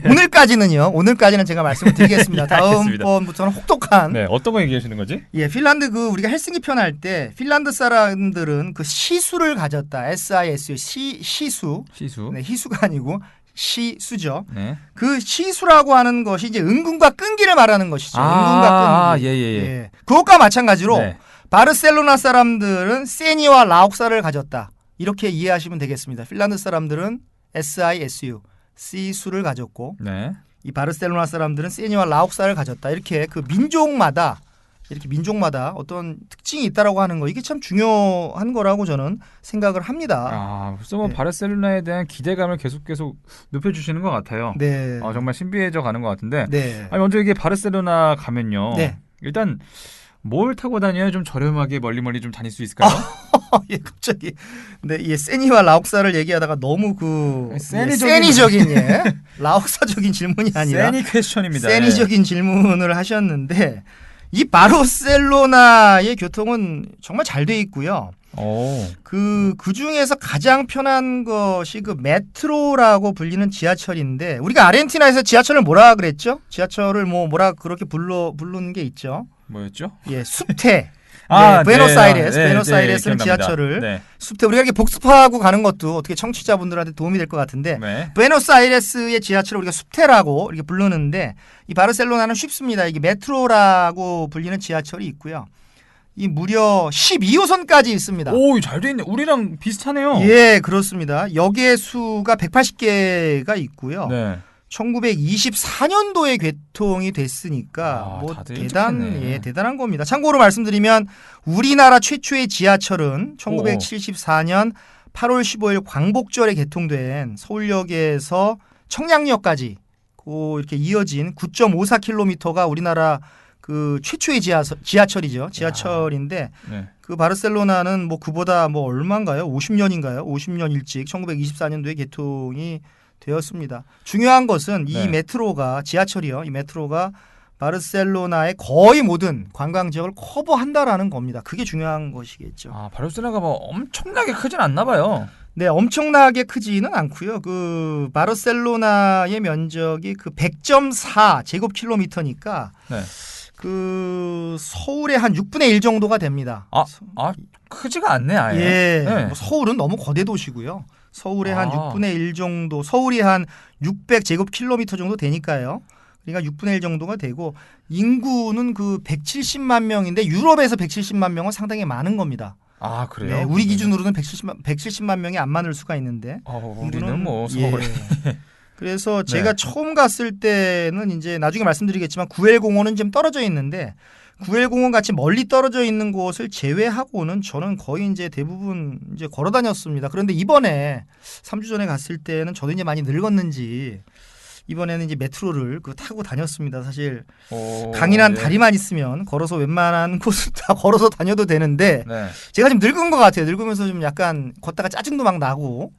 오늘까지는 제가 말씀을 드리겠습니다. 다음번부터는 혹독한. 네. 어떤 거 얘기하시는 거지? 예, 핀란드 우리가 헬싱키 편 할 때 핀란드 사람들은 그 시수를 가졌다. SISU 시수. 네, 희수가 아니고 시수죠. 네. 그 시수라고 하는 것이 이제 은근과 끈기를 말하는 것이죠. 은근과 끈기. 예. 그것과 마찬가지로 네. 바르셀로나 사람들은 세니와 라옥사를 가졌다. 이렇게 이해하시면 되겠습니다. 핀란드 사람들은 SISU, 시수를 가졌고 네. 이 바르셀로나 사람들은 세니와 라옥사를 가졌다. 이렇게 그 민족마다 어떤 특징이 있다라고 하는 거 이게 참 중요한 거라고 저는 생각을 합니다. 그래서 뭐 네. 바르셀로나에 대한 기대감을 계속 높여주시는 것 같아요. 네. 정말 신비해져 가는 것 같은데. 네. 먼저 이게 바르셀로나 가면요. 네. 일단 뭘 타고 다녀야 좀 저렴하게 멀리 좀 다닐 수 있을까요? 예, 갑자기 세니와 라옥사를 얘기하다가 너무 세니적인 라옥사적인 질문이 아니라 세니 퀘스천입니다. 세니적인 질문을 하셨는데. 이 바르셀로나의 교통은 정말 잘 돼 있고요. 그 중에서 가장 편한 것이 그 메트로라고 불리는 지하철인데 우리가 아르헨티나에서 지하철을 뭐라 그랬죠? 지하철을 뭐라 그렇게 부르는 게 있죠. 뭐였죠? 예, 숲태. 부에노스아이레스는 지하철을 숲태 우리가 이렇게 복습하고 가는 것도 어떻게 청취자분들한테 도움이 될 것 같은데 부에노스아이레스의 지하철을 우리가 숲태라고 이렇게 부르는데 이 바르셀로나는 쉽습니다. 이게 메트로라고 불리는 지하철이 있고요. 이 무려 12호선까지 있습니다. 오, 잘 돼 있네. 우리랑 비슷하네요. 예, 그렇습니다. 역의 수가 180개가 있고요. 네. 1924년도에 개통이 됐으니까 대단한 겁니다. 참고로 말씀드리면 우리나라 최초의 지하철은 1974년 8월 15일 광복절에 개통된 서울역에서 청량리역까지 이렇게 이어진 9.54km가 우리나라 그 최초의 지하철이죠. 지하철인데 네. 그 바르셀로나는 그보다 얼마인가요? 50년인가요? 50년 일찍 1924년도에 개통이 되었습니다. 중요한 것은 이 메트로가 지하철이요. 이 메트로가 바르셀로나의 거의 모든 관광 지역을 커버한다라는 겁니다. 그게 중요한 것이겠죠. 아, 바르셀로나가 뭐 엄청나게 크진 않나 봐요. 네, 엄청나게 크지는 않고요. 그 바르셀로나의 면적이 그 100.4 제곱킬로미터니까 네. 그 서울의 한 6분의 1 정도가 됩니다. 크지가 않네, 아예. 예. 네. 뭐 서울은 너무 거대 도시고요. 서울의 한 6분의 1 정도, 서울이 한 600 제곱킬로미터 정도 되니까요. 그러니까 6분의 1 정도가 되고 인구는 그 170만 명인데 유럽에서 170만 명은 상당히 많은 겁니다. 아, 그래요? 네, 우리 기준으로는 170만 명이 안 많을 수가 있는데 우리는 뭐 서울에 그래서 제가 처음 갔을 때는 이제 나중에 말씀드리겠지만 구엘공원은 좀 떨어져 있는데 구엘공원 같이 멀리 떨어져 있는 곳을 제외하고는 저는 거의 이제 대부분 이제 걸어 다녔습니다. 그런데 이번에 3주 전에 갔을 때는 저도 이제 많이 늙었는지 이번에는 이제 메트로를 타고 다녔습니다. 사실 강인한 다리만 있으면 걸어서 웬만한 곳을 다 걸어서 다녀도 되는데 제가 좀 늙은 것 같아요. 늙으면서 좀 약간 걷다가 짜증도 막 나고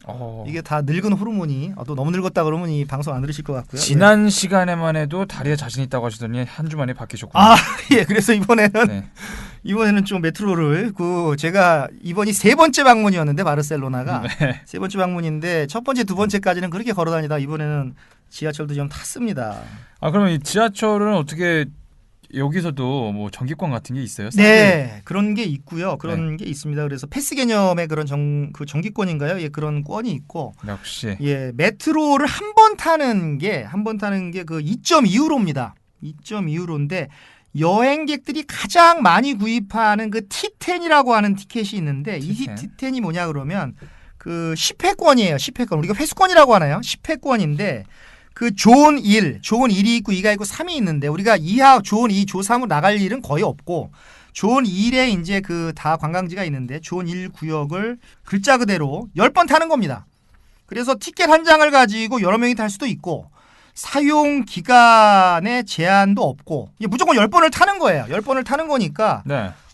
이게 다 늙은 호르몬이 또 너무 늙었다 그러면 이 방송 안 들으실 것 같고요. 지난 시간에만 해도 다리에 자신 있다고 하시더니 한 주 만에 바뀌셨군요. 예. 그래서 이번에는 좀 메트로를 제가 이번이 3번째 방문이었는데 바르셀로나가 3번째 방문인데 첫 번째, 두 번째까지는 그렇게 걸어 다니다 이번에는 지하철도 좀 탔습니다. 그러면 이 지하철은 어떻게 여기서도 뭐 정기권 같은 게 있어요? 네, 그런 게 있고요. 그런 게 있습니다. 그래서 패스 개념의 그런 정기권인가요? 예, 그런 권이 있고. 역시. 예, 메트로를 한 번 타는 게 그 2.2유로입니다. 2.2유로인데 여행객들이 가장 많이 구입하는 그 T10이라고 하는 티켓이 있는데 이 T10이 뭐냐 그러면 그 10회권이에요. 10회권. 우리가 회수권이라고 하나요? 10회권인데 그 존 1, 존 1이 있고 2가 있고 3이 있는데 우리가 이하 존 2, 존 3으로 나갈 일은 거의 없고 존 1에 이제 그 다 관광지가 있는데 존 1 구역을 글자 그대로 10번 타는 겁니다. 그래서 티켓 한 장을 가지고 여러 명이 탈 수도 있고 사용 기간에 제한도 없고 무조건 10번을 타는 거예요. 10번을 타는 거니까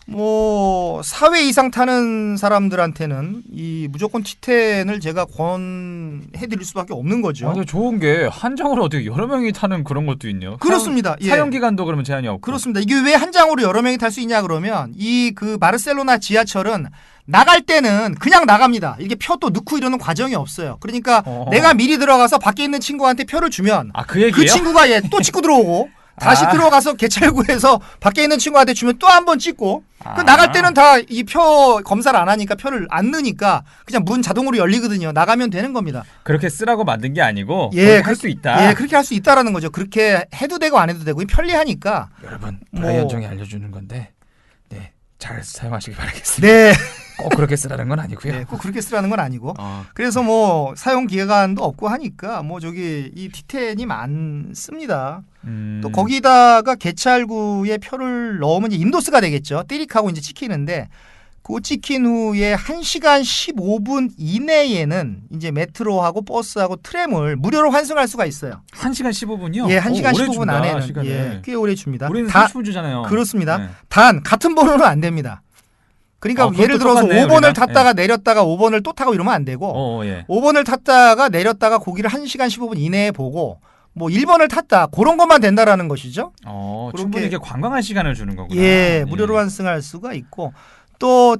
뭐 4회 이상 타는 사람들한테는 이 무조건 T10을 제가 권해드릴 수밖에 없는 거죠. 근데 좋은 게 한 장으로 어떻게 여러 명이 타는 그런 것도 있네요. 그렇습니다. 사용 기간도 그러면 제한이 없고. 그렇습니다. 이게 왜 한 장으로 여러 명이 탈 수 있냐 그러면 이 그 바르셀로나 지하철은 나갈 때는 그냥 나갑니다. 이렇게 표도 넣고 이러는 과정이 없어요. 그러니까 내가 미리 들어가서 밖에 있는 친구한테 표를 주면 그 친구가 또 찍고 들어오고 다시 들어가서 개찰구에서 밖에 있는 친구한테 주면 또 한 번 찍고 나갈 때는 다 이 표 검사를 안 하니까 표를 안 넣으니까 그냥 문 자동으로 열리거든요. 나가면 되는 겁니다. 그렇게 쓰라고 만든 게 아니고 그렇게 할 수 있다. 예, 그렇게 할 수 있다라는 거죠. 그렇게 해도 되고 안 해도 되고 편리하니까. 여러분, 브라이언 정이 알려주는 건데 잘 사용하시기 바라겠습니다. 네. 꼭 그렇게 쓰라는 건 아니고요. 네, 꼭 그렇게 쓰라는 건 아니고. 그래서 뭐 사용 기간도 없고 하니까 뭐 이 T10이 많습니다. 또 거기다가 개찰구에 표를 넣으면 이제 인도스가 되겠죠. 띠릭하고 이제 찍히는데 그 찍힌 후에 1시간 15분 이내에는 이제 메트로하고 버스하고 트램을 무료로 환승할 수가 있어요. 1시간 15분이요? 예, 1시간 15분 안에는 꽤 오래 줍니다. 우리는 30분 주잖아요. 그렇습니다. 단 같은 번호는 안 됩니다. 그러니까 예를 들어서 똑같네요, 5번을 탔다가 내렸다가 5번을 또 타고 이러면 안 되고 5번을 탔다가 내렸다가 거기를 1시간 15분 이내에 보고 뭐 1번을 탔다 그런 것만 된다라는 것이죠. 충분히 이게 관광할 시간을 주는 거구나. 예, 무료로 환승할 수가 있고 또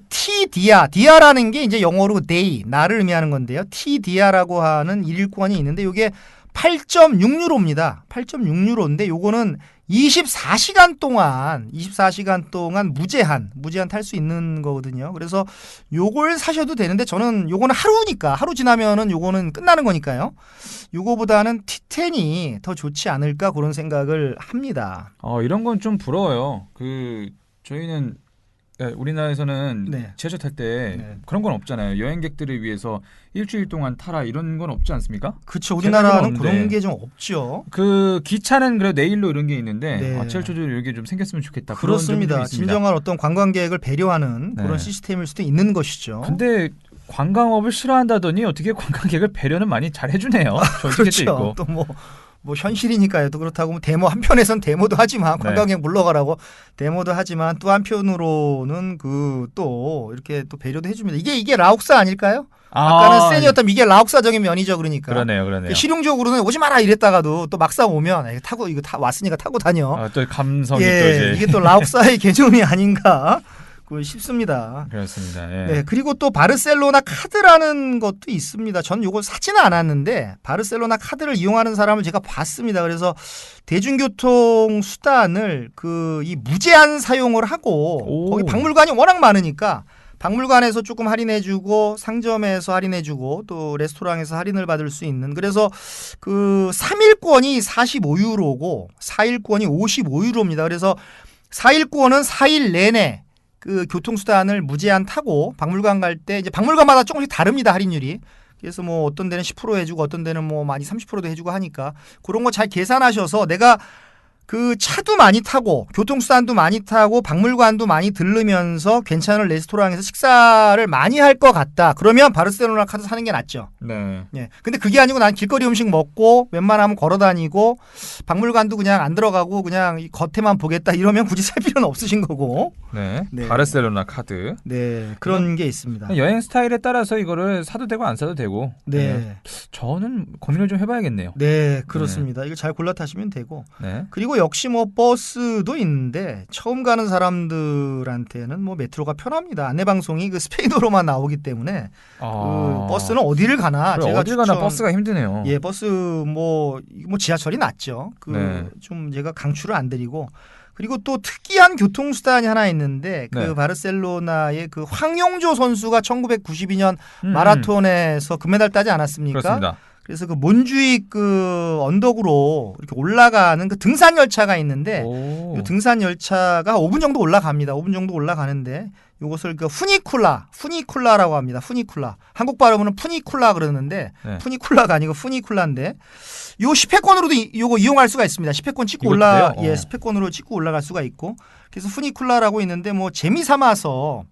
디아라는 게 이제 영어로 day, 날을 의미하는 건데요. 디아라고 하는 일권이 있는데 이게 8.6유로입니다. 8.6유로인데 요거는 24시간 동안 무제한 탈 수 있는 거거든요. 그래서 요걸 사셔도 되는데 저는 요거는 하루니까 하루 지나면은 요거는 끝나는 거니까요. 요거보다는 T10이 더 좋지 않을까 그런 생각을 합니다. 이런 건 좀 부러워요. 저희는 우리나라에서는 지하철 탈 때 그런 건 없잖아요. 여행객들을 위해서 일주일 동안 타라 이런 건 없지 않습니까? 그렇죠. 우리나라는 그런 게 좀 없죠. 그 기차는 그래도 내일로 이런 게 있는데 지하철도 이렇게 좀 생겼으면 좋겠다. 그렇습니다. 진정한 어떤 관광객을 배려하는 그런 시스템일 수도 있는 것이죠. 근데 관광업을 싫어한다더니 어떻게 관광객을 배려는 많이 잘 해주네요. 그렇죠. 또 뭐 현실이니까요. 또 그렇다고 뭐 데모 한편에선 데모도 하지만 관광객 물러가라고 데모도 하지만 또 한편으로는 그 또 이렇게 또 배려도 해줍니다. 이게 라옥사 아닐까요? 아까는 센이었다면 이게 라옥사적인 면이죠. 그러니까. 그러네요. 실용적으로는 오지 마라 이랬다가도 또 막상 오면 타고 이거 왔으니까 타고 다녀. 또 감성이 또 이제 이게 또 라옥사의 개념이 아닌가 싶습니다. 그렇습니다. 예. 네, 그리고 또 바르셀로나 카드라는 것도 있습니다. 전 이거 사지는 않았는데 바르셀로나 카드를 이용하는 사람을 제가 봤습니다. 그래서 대중교통 수단을 이 무제한 사용을 하고 거기 박물관이 워낙 많으니까 박물관에서 조금 할인해주고 상점에서 할인해주고 또 레스토랑에서 할인을 받을 수 있는 그래서 그 3일권이 45유로고 4일권이 55유로입니다. 그래서 4일권은 4일 내내 그 교통수단을 무제한 타고 박물관 갈 때 이제 박물관마다 조금씩 다릅니다. 할인율이. 그래서 뭐 어떤 데는 10% 해주고 어떤 데는 뭐 많이 30%도 해주고 하니까 그런 거 잘 계산하셔서 내가 그 차도 많이 타고 교통수단도 많이 타고 박물관도 많이 들르면서 괜찮은 레스토랑에서 식사를 많이 할 것 같다. 그러면 바르셀로나 카드 사는 게 낫죠. 네. 예. 근데 그게 아니고 난 길거리 음식 먹고 웬만하면 걸어 다니고 박물관도 그냥 안 들어가고 그냥 겉에만 보겠다 이러면 굳이 살 필요는 없으신 거고. 네. 바르셀로나 카드. 네. 그런 게 있습니다. 여행 스타일에 따라서 이거를 사도 되고 안 사도 되고. 네. 저는 고민을 좀 해봐야겠네요. 네, 그렇습니다. 이거 잘 골라 타시면 되고. 네. 그리고 역시 뭐 버스도 있는데 처음 가는 사람들한테는 뭐 메트로가 편합니다. 안내 방송이 그 스페인어로만 나오기 때문에 그 버스는 어디를 가나 제가 어딜 가나 버스가 힘드네요. 예, 버스 뭐 지하철이 낫죠. 좀 제가 강추를 안 드리고 그리고 또 특이한 교통수단이 하나 있는데 그 바르셀로나의 그 황용조 선수가 1992년 마라톤에서 금메달 따지 않았습니까? 그렇습니다. 그래서 그 몬주익 그 언덕으로 이렇게 올라가는 그 등산 열차가 있는데 이 등산 열차가 5분 정도 올라갑니다. 5분 정도 올라가는데 이것을 그 푸니쿨라라고 합니다. 푸니쿨라. 한국 발음으로는 푸니쿨라 그러는데 푸니쿨라가 아니고 푸니쿨라인데 요 10회권으로도 요거 이용할 수가 있습니다. 10회권 찍고 10회권으로 찍고 올라갈 수가 있고 그래서 푸니쿨라라고 있는데 뭐 재미삼아서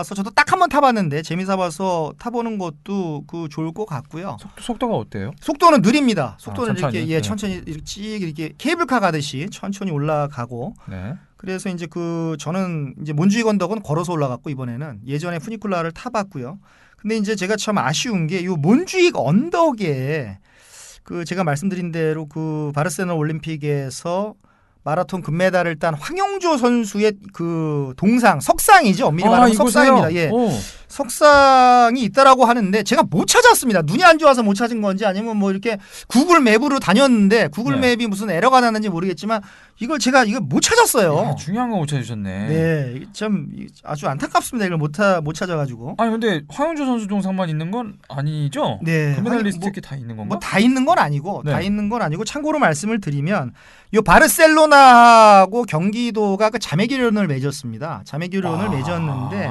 저도 딱 한 번 타봤는데 재미삼아서 타보는 것도 그 좋을 것 같고요. 속도가 어때요? 속도는 느립니다. 속도는 천천히? 이렇게 천천히 이렇게 찌 이렇게 케이블카 가듯이 천천히 올라가고. 네. 그래서 이제 저는 이제 몬주익 언덕은 걸어서 올라갔고 이번에는 예전에 푸니쿨라를 타봤고요. 근데 이제 제가 참 아쉬운 게 이 몬주익 언덕에 그 제가 말씀드린 대로 그 바르셀로나 올림픽에서 마라톤 금메달을 딴 황용조 선수의 그 동상, 석상이죠. 엄밀히 말하면 석상입니다. 예. 석상이 있다라고 하는데 제가 못 찾았습니다. 눈이 안 좋아서 못 찾은 건지 아니면 뭐 이렇게 구글 맵으로 다녔는데 구글 맵이 무슨 에러가 났는지 모르겠지만 이걸 못 찾았어요. 중요한 거 못 찾으셨네. 네, 참 아주 안타깝습니다. 이걸 못 찾아가지고. 아니 근데 황용조 선수 동상만 있는 건 아니죠? 네, 금메달 리스트에 다 있는 건가? 뭐 다 있는 건 아니고 다 있는 건 아니고 참고로 말씀을 드리면 요 바르셀로나하고 경기도가 그 자매교련을 맺었습니다. 자매교련을 맺었는데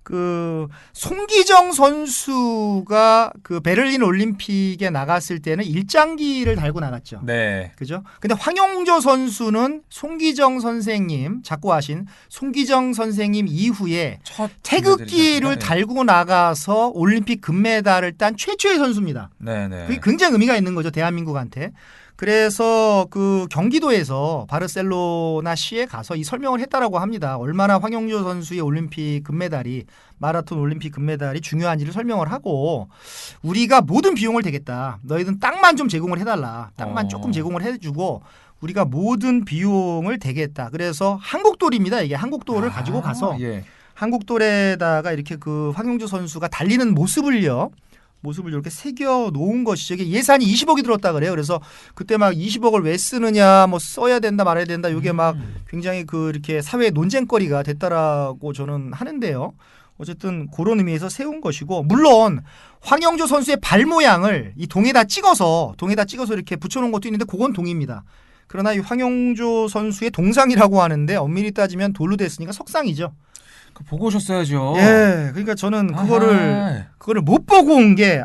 그 송기정 선수가 그 베를린 올림픽에 나갔을 때는 일장기를 달고 나갔죠. 네. 그죠? 근데 황용조 선수는 송기정 선생님 작고하신 송기정 선생님 이후에 태극기를 달고 나가서 올림픽 금메달을 딴 최초의 선수입니다. 네. 그게 굉장히 의미가 있는 거죠, 대한민국한테. 그래서 그 경기도에서 바르셀로나 시에 가서 이 설명을 했다라고 합니다. 얼마나 황용조 선수의 올림픽 금메달이 마라톤 올림픽 금메달이 중요한지를 설명을 하고 우리가 모든 비용을 대겠다. 너희들은 땅만 좀 제공을 해달라. 땅만 조금 제공을 해주고 우리가 모든 비용을 대겠다. 그래서 한국돌입니다. 이게 한국돌을 가지고 가서 한국돌에다가 이렇게 그 황용조 선수가 달리는 모습을 이렇게 새겨 놓은 것이죠. 이게 예산이 20억이 들었다 그래요. 그래서 그때 막 20억을 왜 쓰느냐, 뭐 써야 된다 말아야 된다. 이게 막 굉장히 이렇게 사회 논쟁거리가 됐다라고 저는 하는데요. 어쨌든 그런 의미에서 세운 것이고 물론 황영조 선수의 발 모양을 이 동에다 찍어서 이렇게 붙여놓은 것도 있는데 그건 동입니다. 그러나 이 황영조 선수의 동상이라고 하는데 엄밀히 따지면 돌로 됐으니까 석상이죠. 보고 오셨어야죠. 예, 그러니까 저는 그거를 못 보고 온 게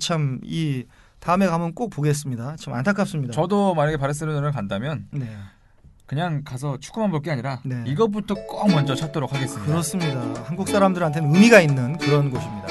참 이 다음에 가면 꼭 보겠습니다. 참 안타깝습니다. 저도 만약에 바르셀로나를 간다면 그냥 가서 축구만 볼 게 아니라 이것부터 꼭 먼저 찾도록 하겠습니다. 그렇습니다. 한국 사람들한테는 의미가 있는 그런 곳입니다.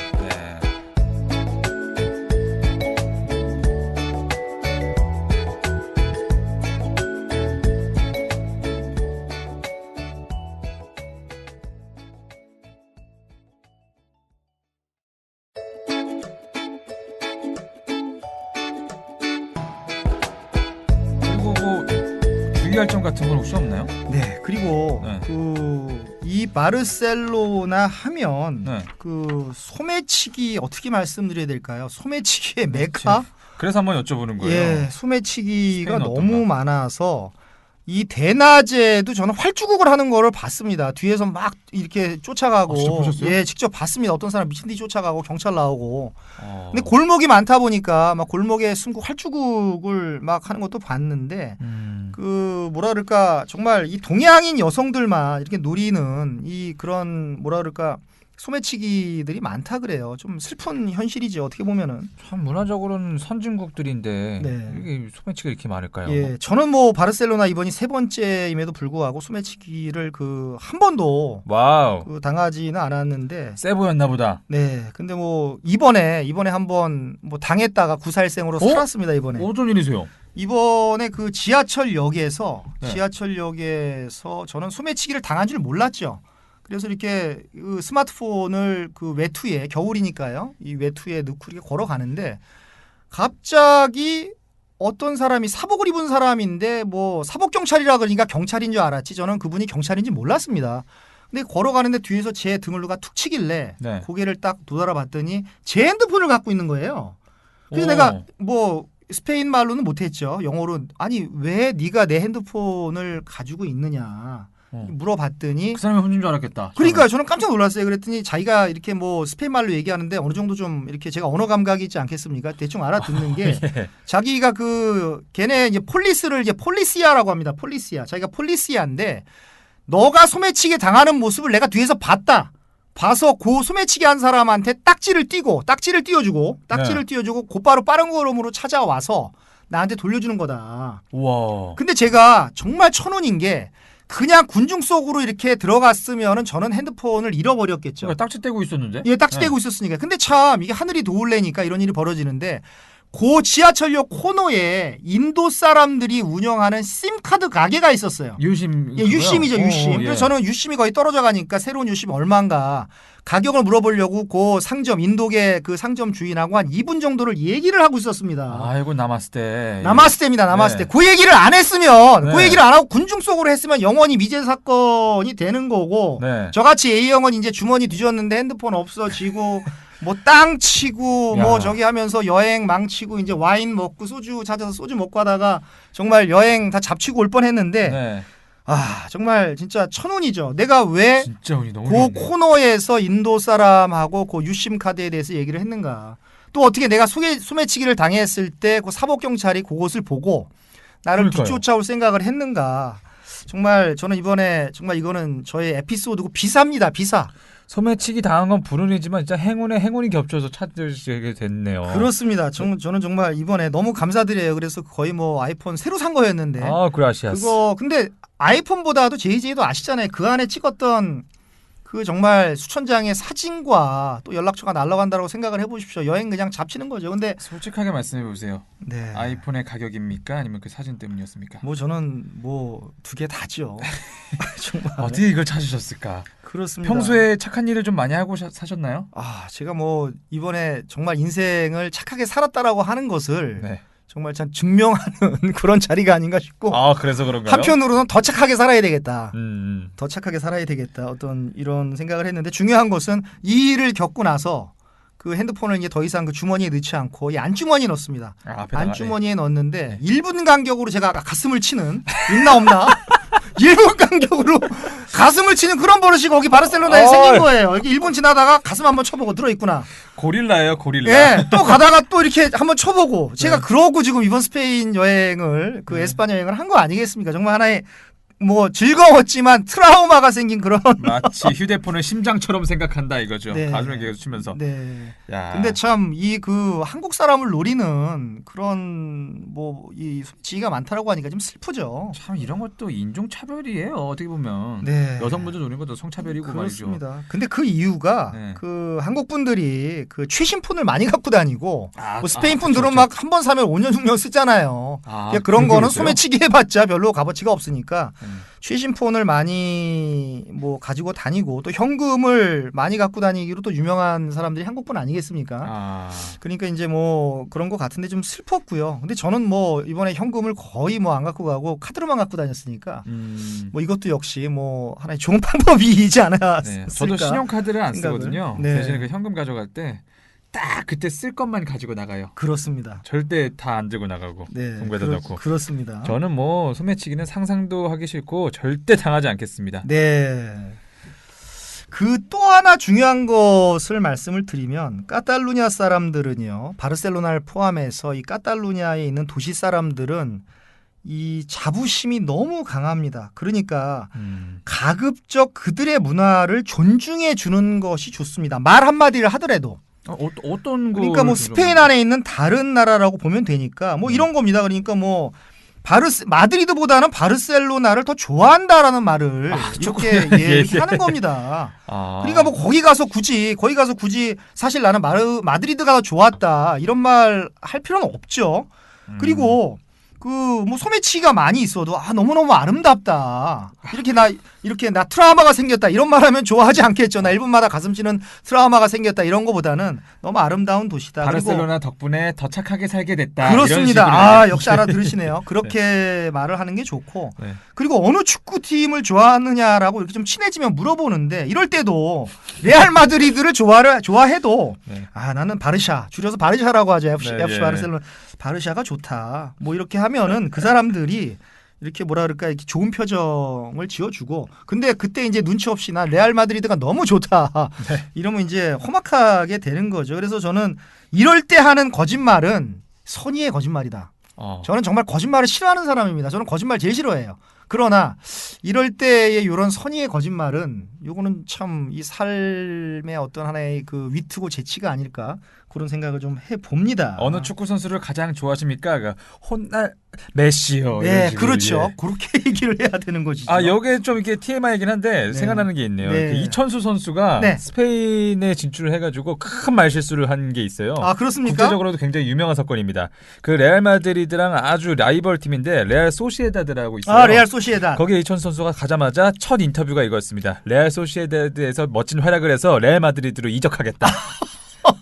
의기결정 같은 건 혹시 없나요? 네. 그리고 네. 이 바르셀로나 하면 네. 소매치기 어떻게 말씀드려야 될까요? 소매치기의 메카? 그래서 한번 여쭤보는 거예요. 예, 소매치기가 너무 많아서 이 대낮에도 저는 활주국을 하는 거를 봤습니다. 뒤에서 막 이렇게 쫓아가고. 직접 보셨어요? 예, 직접 봤습니다. 어떤 사람 미친 듯이 쫓아가고 경찰 나오고. 근데 골목이 많다 보니까 막 골목에 숨고 활주국을 막 하는 것도 봤는데 뭐라 그럴까 정말 이 동양인 여성들만 이렇게 노리는 이 그런 뭐라 그럴까 소매치기들이 많다 그래요. 좀 슬픈 현실이죠. 어떻게 보면은. 참 문화적으로는 선진국들인데 네. 이게 소매치기가 이렇게 많을까요? 예, 저는 바르셀로나 이번이 3번째임에도 불구하고 소매치기를 한 번도 와우. 당하지는 않았는데 세 보였나 보다. 네, 근데 이번에 한번 당했다가 구살생으로 살았습니다. 이번에. 어떤 일이세요? 이번에 지하철역에서 저는 소매치기를 당한 줄 몰랐죠. 그래서 이렇게 스마트폰을 외투에 겨울이니까요. 이 외투에 넣고 이렇게 걸어가는데 갑자기 어떤 사람이 사복을 입은 사람인데 사복 경찰이라 그러니까 경찰인 줄 알았지. 저는 그분이 경찰인지 몰랐습니다. 근데 걸어가는데 뒤에서 제 등을 누가 툭 치길래 네. 고개를 딱 돌아봤더니 제 핸드폰을 갖고 있는 거예요. 그래서 내가 스페인 말로는 못했죠. 영어로 아니 왜 네가 내 핸드폰을 가지고 있느냐. 물어봤더니 그 사람이 혼인 줄 알았겠다. 그러니까 저는 깜짝 놀랐어요. 그랬더니 자기가 이렇게 스페인 말로 얘기하는데 어느 정도 좀 이렇게 제가 언어 감각이 있지 않겠습니까? 대충 알아듣는 게 예. 자기가 걔네 이제 폴리스를 폴리시아라고 합니다. 폴리시아. 자기가 폴리시아인데 너가 소매치기 당하는 모습을 내가 뒤에서 봤다. 봐서 소매치기 한 사람한테 딱지를 띄워주고 곧바로 빠른 걸음으로 찾아와서 나한테 돌려주는 거다. 우와. 근데 제가 정말 천운인 게 그냥 군중 속으로 이렇게 들어갔으면은 저는 핸드폰을 잃어버렸겠죠. 그러니까 딱지 떼고 있었는데? 예, 딱지 떼고 있었으니까. 근데 참 이게 하늘이 도울래니까 이런 일이 벌어지는데 지하철역 코너에 인도 사람들이 운영하는 심카드 가게가 있었어요. 유심. 예, 유심이죠, 유심. 그래서 저는 유심이 거의 떨어져 가니까 새로운 유심 얼마인가 가격을 물어보려고 상점 인도계 상점 주인하고 한 2분 정도를 얘기를 하고 있었습니다. 아이고 나마스테. 나마스테입니다. 나마스테. 그 얘기를 안 했으면 그 얘기를 안 하고 군중 속으로 했으면 영원히 미제 사건이 되는 거고 저같이 A형은 이제 주머니 뒤졌는데 핸드폰 없어지고 땅 치고 저기 하면서 여행 망치고 이제 와인 먹고 소주 찾아서 소주 먹고 하다가 정말 여행 다 잡치고 올 뻔했는데 정말 진짜 천운이죠. 내가 왜 코너에서 인도 사람하고 유심 카드에 대해서 얘기를 했는가. 또 어떻게 내가 소매치기를 당했을 때 사복 경찰이 그것을 보고 나를 뒤쫓아올 생각을 했는가. 정말 저는 이번에 정말 이거는 저의 에피소드고 비사입니다. 비사. 소매치기 당한 건 불운이지만 진짜 행운이 겹쳐서 찾으시게 됐네요. 그렇습니다. 저는 정말 이번에 너무 감사드려요. 그래서 거의 아이폰 새로 산 거였는데. 그라시아스. 근데 아이폰보다도 JJ도 아시잖아요. 그 안에 찍었던 정말 수천 장의 사진과 또 연락처가 날아간다고 생각을 해보십시오. 여행 그냥 잡치는 거죠. 근데 솔직하게 말씀해 보세요. 네. 아이폰의 가격입니까? 아니면 그 사진 때문이었습니까? 저는 두 개 다죠. 정말. 어떻게 이걸 찾으셨을까? 그렇습니다. 평소에 착한 일을 좀 많이 하고 사셨나요? 제가 이번에 정말 인생을 착하게 살았다라고 하는 것을 정말 참 증명하는 그런 자리가 아닌가 싶고. 그래서 그런가요? 한편으로는 더 착하게 살아야 되겠다. 더 착하게 살아야 되겠다. 어떤 이런 생각을 했는데 중요한 것은 이 일을 겪고 나서 핸드폰을 이제 더 이상 주머니에 넣지 않고 이 안주머니에 넣습니다. 안주머니에 넣었는데 1분 간격으로 제가 가슴을 치는 있나 없나? 1분 간격으로 가슴을 치는 그런 버릇이 거기 바르셀로나에 생긴 거예요. 이렇게 1분 지나다가 가슴 한번 쳐보고 들어있구나. 고릴라예요, 고릴라. 예, 또 가다가 또 이렇게 한번 쳐보고 제가 그러고 지금 이번 스페인 여행을 에스파냐 여행을 한 거 아니겠습니까? 정말 하나의 즐거웠지만 트라우마가 생긴 그런 마치 휴대폰을 심장처럼 생각한다 이거죠. 가슴에 계속 치면서. 근데 참 한국 사람을 노리는 그런 이 지위가 많다라고 하니까 좀 슬프죠. 참 이런 것도 인종 차별이에요. 어떻게 보면 여성분들 노리는 것도 성차별이고 그렇습니다. 말이죠. 근데 그 이유가 한국 분들이 최신 폰을 많이 갖고 다니고 스페인 분들은 막 한 번 사면 5년 6년 쓰잖아요. 그런 거는 소매치기 해봤자 별로 값어치가 없으니까. 최신 폰을 많이 뭐 가지고 다니고 또 현금을 많이 갖고 다니기로 또 유명한 사람들이 한국분 아니겠습니까? 그러니까 이제 뭐 그런 것 같은데 좀 슬펐고요. 근데 저는 뭐 이번에 현금을 거의 뭐 안 갖고 가고 카드로만 갖고 다녔으니까 뭐 이것도 역시 뭐 하나의 좋은 방법이지 않았을까? 네, 저도 신용카드를 안 쓰거든요. 네. 대신에 그 현금 가져갈 때 딱 그때 쓸 것만 가지고 나가요. 그렇습니다. 절대 다 안 들고 나가고 공부에다 넣고. 그렇습니다. 저는 뭐 소매치기는 상상도 하기 싫고 절대 당하지 않겠습니다. 네. 그 또 하나 중요한 것을 말씀을 드리면 카탈루냐 사람들은요. 바르셀로나를 포함해서 이 카탈루냐에 있는 도시 사람들은 이 자부심이 너무 강합니다. 그러니까 가급적 그들의 문화를 존중해 주는 것이 좋습니다. 말 한마디를 하더라도. 어떤 그러니까 뭐 스페인 안에 있는 다른 나라라고 보면 되니까 뭐 이런 겁니다. 그러니까 뭐 마드리드보다는 바르셀로나를 더 좋아한다라는 말을 이렇게 하는 겁니다. 그러니까 뭐 거기 가서 굳이 사실 나는 마드리드가 더 좋았다 이런 말 할 필요는 없죠. 그리고 그 뭐 소매치기가 많이 있어도 너무너무 아름답다. 이렇게 나 트라우마가 생겼다. 이런 말 하면 좋아하지 않겠죠. 나 1분마다 가슴 찌는 트라우마가 생겼다. 이런 거보다는 너무 아름다운 도시다. 바르셀로나 덕분에 더 착하게 살게 됐다. 그렇습니다. 역시 알아들으시네요. 그렇게 말을 하는 게 좋고. 네. 그리고 어느 축구팀을 좋아하느냐라고 이렇게 좀 친해지면 물어보는데 이럴 때도 레알 마드리드를 좋아해도 나는 바르샤, 줄여서 바르샤라고 하죠. FC 바르셀로나. 바르샤가 좋다. 뭐 이렇게 하면은 그 사람들이 이렇게 뭐라 그럴까 이렇게 좋은 표정을 지어주고 근데 그때 이제 눈치 없이 나 레알 마드리드가 너무 좋다. 이러면 이제 험악하게 되는 거죠. 그래서 저는 이럴 때 하는 거짓말은 선의의 거짓말이다. 저는 정말 거짓말을 싫어하는 사람입니다. 저는 거짓말 제일 싫어해요. 그러나 이럴 때의 이런 선의의 거짓말은 요거는 참 이 삶의 어떤 하나의 그 위트고 재치가 아닐까 그런 생각을 좀 해봅니다. 어느 축구 선수를 가장 좋아하십니까? 혼날 메시요. 네, 그렇죠. 그렇게 얘기를 해야 되는 것이죠. 여기에 좀 이게 TMI이긴 한데 생각나는 게 있네요. 그 이천수 선수가 스페인에 진출을 해가지고 큰 말실수를 한 게 있어요. 그렇습니까? 국제적으로도 굉장히 유명한 사건입니다. 그 레알 마드리드랑 아주 라이벌 팀인데 레알 소시에다드라고 있어요. 레알 소시에다드. 거기에 이천수 선수가 가자마자 첫 인터뷰가 이거였습니다. 레알 소시에다드에서 멋진 활약을 해서 레알 마드리드로 이적하겠다.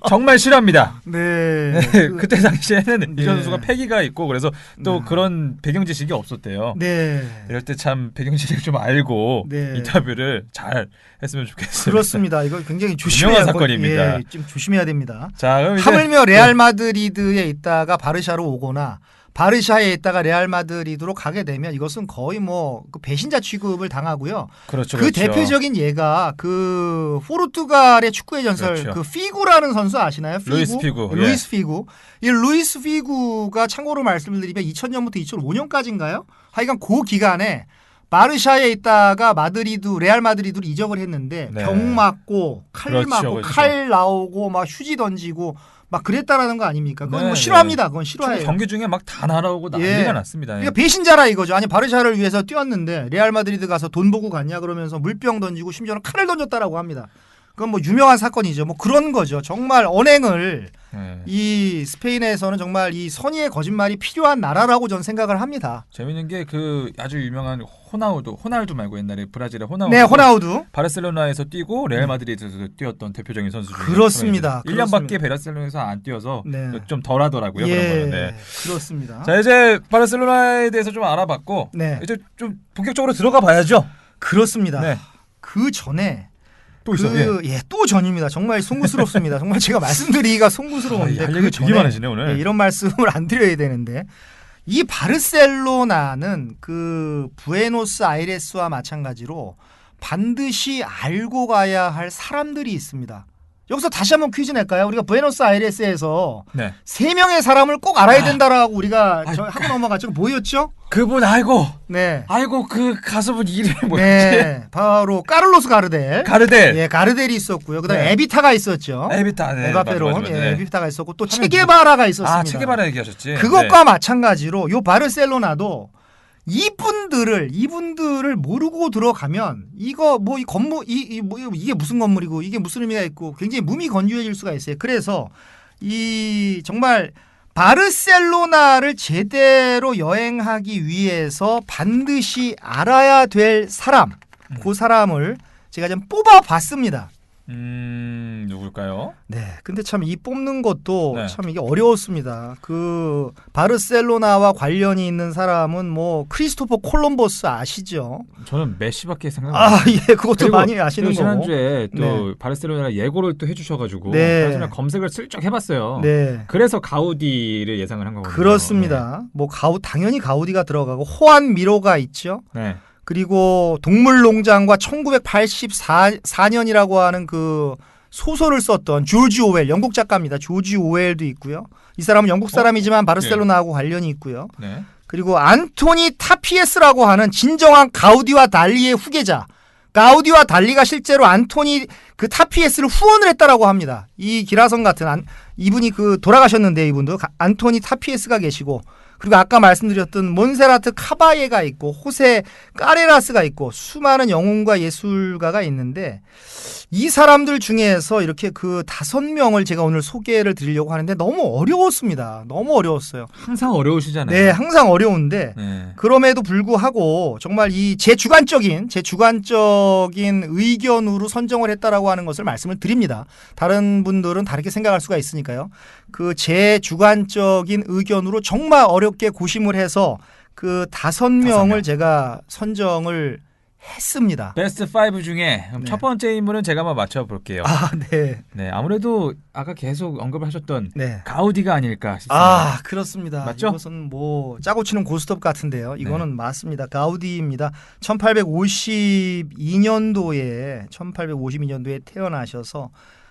정말 싫어합니다. 네. 그때 당시에는 이 선수가 패기가 있고 그래서 또 그런 배경 지식이 없었대요. 이럴 때 참 배경 지식을 좀 알고 인터뷰를 잘 했으면 좋겠습니다. 그렇습니다. 이거 굉장히 조심해야 사건입니다. 좀 조심해야 됩니다. 자, 그럼 하물며 레알 마드리드에 있다가 바르샤로 오거나 바르샤에 있다가 레알 마드리드로 가게 되면 이것은 거의 뭐 그 배신자 취급을 당하고요. 그렇죠. 그 대표적인 예가 그 포르투갈의 축구의 전설 그 피구라는 선수 아시나요? 루이스 피구. 루이스 피구. 이 루이스 피구가 참고로 말씀을 드리면 2000년부터 2005년까지인가요? 하여간 그 기간에 바르샤에 있다가 레알 마드리드로 이적을 했는데 병 맞고 칼 맞고 칼 나오고 막 휴지 던지고 막 그랬다라는 거 아닙니까? 그건 뭐 싫어합니다. 그건 싫어해요. 경기 중에 막 다 날아오고 난리가 났습니다. 그러니까 배신자라 이거죠. 아니 바르샤를 위해서 뛰었는데 레알 마드리드 가서 돈 보고 갔냐 그러면서 물병 던지고 심지어는 칼을 던졌다라고 합니다. 그건 뭐 유명한 사건이죠. 뭐 그런 거죠. 정말 언행을 이 스페인에서는 정말 이 선의의 거짓말이 필요한 나라라고 저는 생각을 합니다. 재밌는 게 그 아주 유명한 호날두 말고 옛날에 브라질의 호날두. 네, 호날두. 바르셀로나에서 뛰고 레알 마드리드에서 뛰었던 대표적인 선수 중에 그렇습니다. 1년밖에 바르셀로나에서 안 뛰어서 좀 덜하더라고요. 그런 거는. 그렇습니다. 자, 이제 바르셀로나에 대해서 좀 알아봤고 이제 좀 본격적으로 들어가 봐야죠. 그렇습니다. 그 전에 또 있어요. 또 전입니다. 정말 송구스럽습니다. 정말 제가 말씀드리기가 송구스러운데 할 얘기 되게 많으시네 오늘. 이런 말씀을 안 드려야 되는데 이 바르셀로나는 그 부에노스아이레스와 마찬가지로 반드시 알고 가야 할 사람들이 있습니다. 여기서 다시 한번 퀴즈 낼까요? 우리가 부에노스아이레스에서 3명의 사람을 꼭 알아야 된다라고 우리가 하고 넘어갔죠. 뭐였죠? 그분 알고 그 가수분 이름이 뭐였지? 바로 카를로스 가르델. 가르델이 있었고요. 그다음에 에비타가 있었죠. 에바페론. 에비타가 있었고 또 체게바라가 있었습니다. 체게바라 얘기하셨지. 그것과 마찬가지로 요 바르셀로나도 이분들을 모르고 들어가면 이거 뭐 이 건물 이게 무슨 건물이고 이게 무슨 의미가 있고 굉장히 무미건조해질 수가 있어요. 그래서 이 정말 바르셀로나를 제대로 여행하기 위해서 반드시 알아야 될 사람, 그 사람을 제가 좀 뽑아봤습니다. 누굴까요? 네, 근데 참 이 뽑는 것도 참 이게 어려웠습니다. 그 바르셀로나와 관련이 있는 사람은 뭐 크리스토퍼 콜럼버스 아시죠? 저는 메시밖에 생각 안 나요. 예, 그것도 많이 아시는 거고. 지난주에 또 바르셀로나 예고를 또 해주셔가지고 사실 검색을 슬쩍 해봤어요. 그래서 가우디를 예상을 한 거거든요. 그렇습니다. 뭐 당연히 가우디가 들어가고 호안 미로가 있죠. 그리고 동물농장과 1984년이라고 하는 그 소설을 썼던 조지 오웰, 영국 작가입니다. 조지 오웰도 있고요. 이 사람은 영국 사람이지만 바르셀로나하고 관련이 있고요. 그리고 안토니 타피에스라고 하는 진정한 가우디와 달리의 후계자. 가우디와 달리가 실제로 안토니 그 타피에스를 후원을 했다라고 합니다. 이 기라성 같은 이분이 그 돌아가셨는데 이분도 안토니 타피에스가 계시고 그리고 아까 말씀드렸던 몬세라트 카바예가 있고 호세 까레라스가 있고 수많은 영웅과 예술가가 있는데 이 사람들 중에서 이렇게 그 5명을 제가 오늘 소개를 드리려고 하는데 너무 어려웠습니다. 너무 어려웠어요. 항상 어려우시잖아요. 네, 항상 어려운데 그럼에도 불구하고 정말 이 제 주관적인 의견으로 선정을 했다라고 하는 것을 말씀을 드립니다. 다른 분들은 다르게 생각할 수가 있으니까요. 그 제 주관적인 의견으로 정말 어렵게 고심을 해서 그 5명을 제가 선정을 했습니다. 베스트 5 중에 첫 번째 인물은 제가 한번 맞춰볼게요. 네, 아무래도 아까 계속 언급을 하셨던 가우디가 아닐까 싶습니다. 그렇습니다. 맞죠? 이것은 뭐 짜고 치는 고스톱 같은데요. 이거는 맞습니다. 가우디입니다. 1852년도에 태어나셔서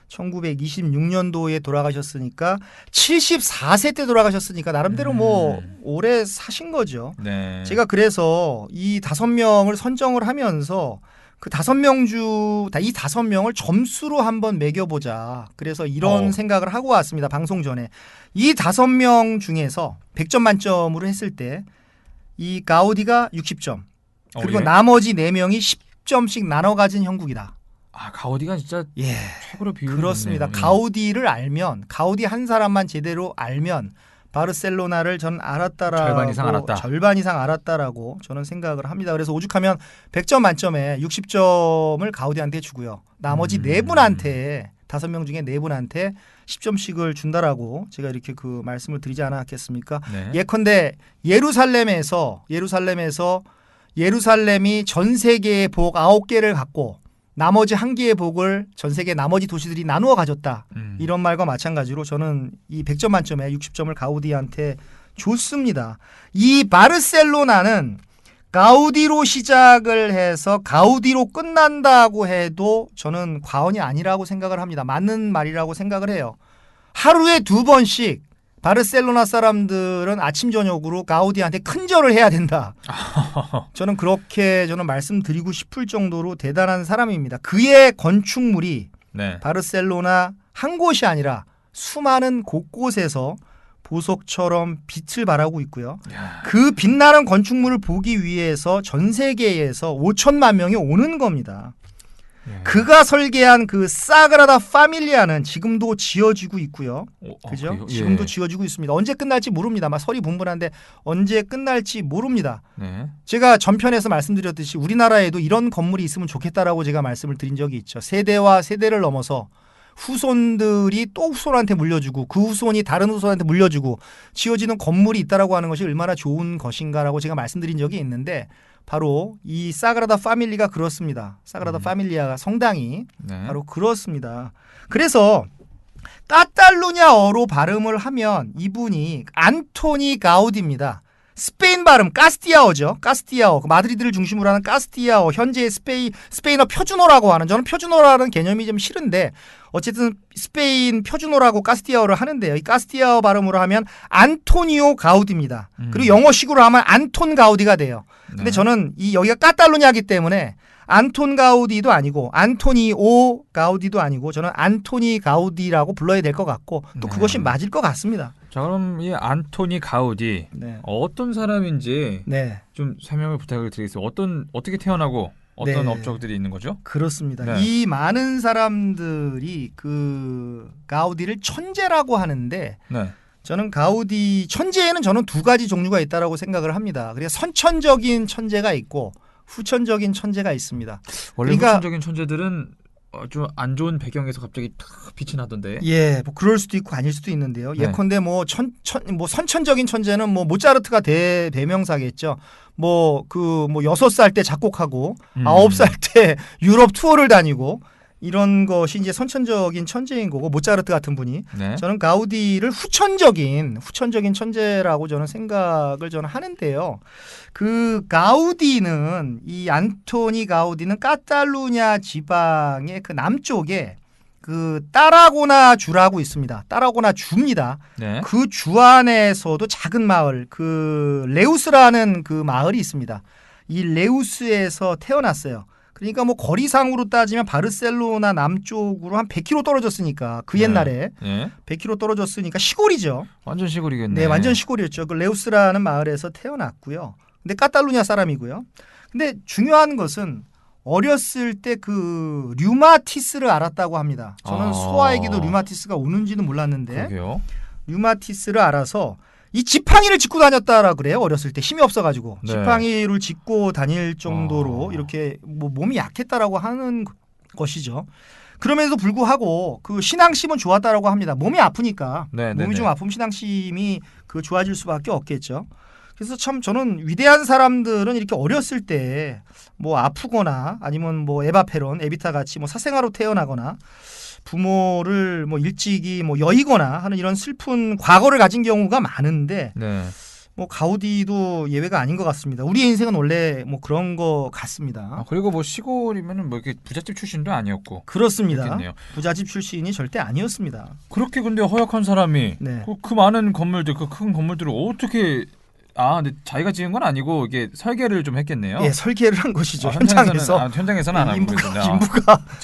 1926년도에 돌아가셨으니까 74세 때 돌아가셨으니까 나름대로 뭐 오래 사신 거죠. 제가 그래서 이 5명을 선정을 하면서 그 5명을 점수로 한번 매겨보자. 그래서 이런 생각을 하고 왔습니다. 방송 전에. 이 5명 중에서 100점 만점으로 했을 때 이 가우디가 60점 그리고 나머지 4명이 10점씩 나눠 가진 형국이다. 가우디가 진짜 최고로 비율이 그렇습니다. 가우디를 알면 가우디 한 사람만 제대로 알면 바르셀로나를 저는 알았다라고 절반 이상 알았다라고 저는 생각을 합니다. 그래서 오죽하면 100점 만점에 60점을 가우디한테 주고요. 나머지 4분한테 5명 중에 4분한테 10점씩을 준다라고 제가 이렇게 그 말씀을 드리지 않았겠습니까? 예컨대 예루살렘이 전 세계의 복 9개를 갖고 나머지 1개의 복을 전 세계 나머지 도시들이 나누어 가졌다. 이런 말과 마찬가지로 저는 이 100점 만점에 60점을 가우디한테 줬습니다. 이 바르셀로나는 가우디로 시작을 해서 가우디로 끝난다고 해도 저는 과언이 아니라고 생각을 합니다. 맞는 말이라고 생각을 해요. 하루에 2번씩 바르셀로나 사람들은 아침 저녁으로 가우디한테 큰절을 해야 된다. 저는 그렇게 말씀드리고 싶을 정도로 대단한 사람입니다. 그의 건축물이 바르셀로나 한 곳이 아니라 수많은 곳곳에서 보석처럼 빛을 발하고 있고요. 그 빛나는 건축물을 보기 위해서 전 세계에서 5천만 명이 오는 겁니다. 그가 설계한 그 사그라다 파밀리아는 지금도 지어지고 있고요. 그죠? 지금도 지어지고 있습니다. 언제 끝날지 모릅니다. 설이 분분한데 언제 끝날지 모릅니다. 제가 전편에서 말씀드렸듯이 우리나라에도 이런 건물이 있으면 좋겠다라고 제가 말씀을 드린 적이 있죠. 세대와 세대를 넘어서 후손들이 또 후손한테 물려주고 그 후손이 다른 후손한테 물려주고 지어지는 건물이 있다라고 하는 것이 얼마나 좋은 것인가라고 제가 말씀드린 적이 있는데 바로 이 사그라다 파밀리가 그렇습니다. 사그라다 파밀리아가 성당이 바로 그렇습니다. 그래서 카탈루냐어로 발음을 하면 이분이 안토니 가우디입니다. 스페인 발음 카스티아어죠. 카스티아어. 마드리드를 중심으로 하는 카스티아어. 현재 스페인어 표준어라고 하는, 저는 표준어라는 개념이 좀 싫은데 어쨌든 스페인 표준어라고 카스티아어를 하는데요. 이 카스티아어 발음으로 하면 안토니오 가우디입니다. 그리고 영어식으로 하면 안톤 가우디가 돼요. 근데 저는 여기가 카탈루냐이기 때문에 안톤 가우디도 아니고 안토니오 가우디도 아니고 저는 안토니 가우디라고 불러야 될 것 같고 또 그것이 맞을 것 같습니다. 자, 그럼 이 안토니 가우디 어떤 사람인지 좀 설명을 부탁을 드리겠습니다. 어떻게 태어나고 어떤 업적들이 있는 거죠? 그렇습니다. 이 많은 사람들이 그 가우디를 천재라고 하는데 저는 가우디 천재에는 저는 두 가지 종류가 있다라고 생각을 합니다. 그래서 선천적인 천재가 있고 후천적인 천재가 있습니다. 원래 그러니까 후천적인 천재들은 좀 안 좋은 배경에서 갑자기 빛이 나던데. 예, 뭐 그럴 수도 있고 아닐 수도 있는데요. 네. 예컨대 뭐 선천적인 천재는 뭐 모차르트가 대명사겠죠. 뭐 6살 때 작곡하고 9살 때 유럽 투어를 다니고 이런 것이 이제 선천적인 천재인 거고 모차르트 같은 분이 네. 저는 가우디를 후천적인 천재라고 저는 생각을 하는데요. 그 가우디는 이 안토니 가우디는 카탈루냐 지방의 그 남쪽에 그 따라고나 주라고 있습니다. 따라고나 주입니다. 네. 그 주 안에서도 작은 마을 그 레우스라는 그 마을이 있습니다. 이 레우스에서 태어났어요. 그러니까 뭐 거리상으로 따지면 바르셀로나 남쪽으로 한 100km 떨어졌으니까 그 옛날에 네. 100km 떨어졌으니까 시골이죠. 완전 시골이겠네. 네, 완전 시골이었죠. 그 레우스라는 마을에서 태어났고요. 근데 카탈루냐 사람이고요. 근데 중요한 것은 어렸을 때 그 류마티스를 알았다고 합니다. 저는 소아에게도 류마티스가 오는지는 몰랐는데 그러게요. 류마티스를 알아서 이 지팡이를 짚고 다녔다라 그래요. 어렸을 때 힘이 없어가지고 네. 지팡이를 짚고 다닐 정도로 이렇게 뭐 몸이 약했다라고 하는 것이죠. 그럼에도 불구하고 그 신앙심은 좋았다라고 합니다. 몸이 아프니까 몸이 좀 아프면 신앙심이 그 좋아질 수밖에 없겠죠. 그래서 참 저는 위대한 사람들은 이렇게 어렸을 때 뭐 아프거나 아니면 뭐 에비타 같이 뭐 사생아로 태어나거나 부모를 뭐 일찍이 뭐 여의거나 하는 이런 슬픈 과거를 가진 경우가 많은데 네. 뭐 가우디도 예외가 아닌 것 같습니다. 우리의 인생은 원래 뭐 그런 것 같습니다. 그리고 뭐 시골이면은 뭐 이렇게 부잣집 출신도 아니었고 그렇습니다. 그렇겠네요. 부잣집 출신이 절대 아니었습니다. 그렇게 근데 허약한 사람이 네. 그 많은 건물들 그 큰 건물들을 어떻게 근데 자기가 지은 건 아니고 이게 설계를 좀 했겠네요. 예, 설계를 한 것이죠. 현장에서. 현장에서는 안 하고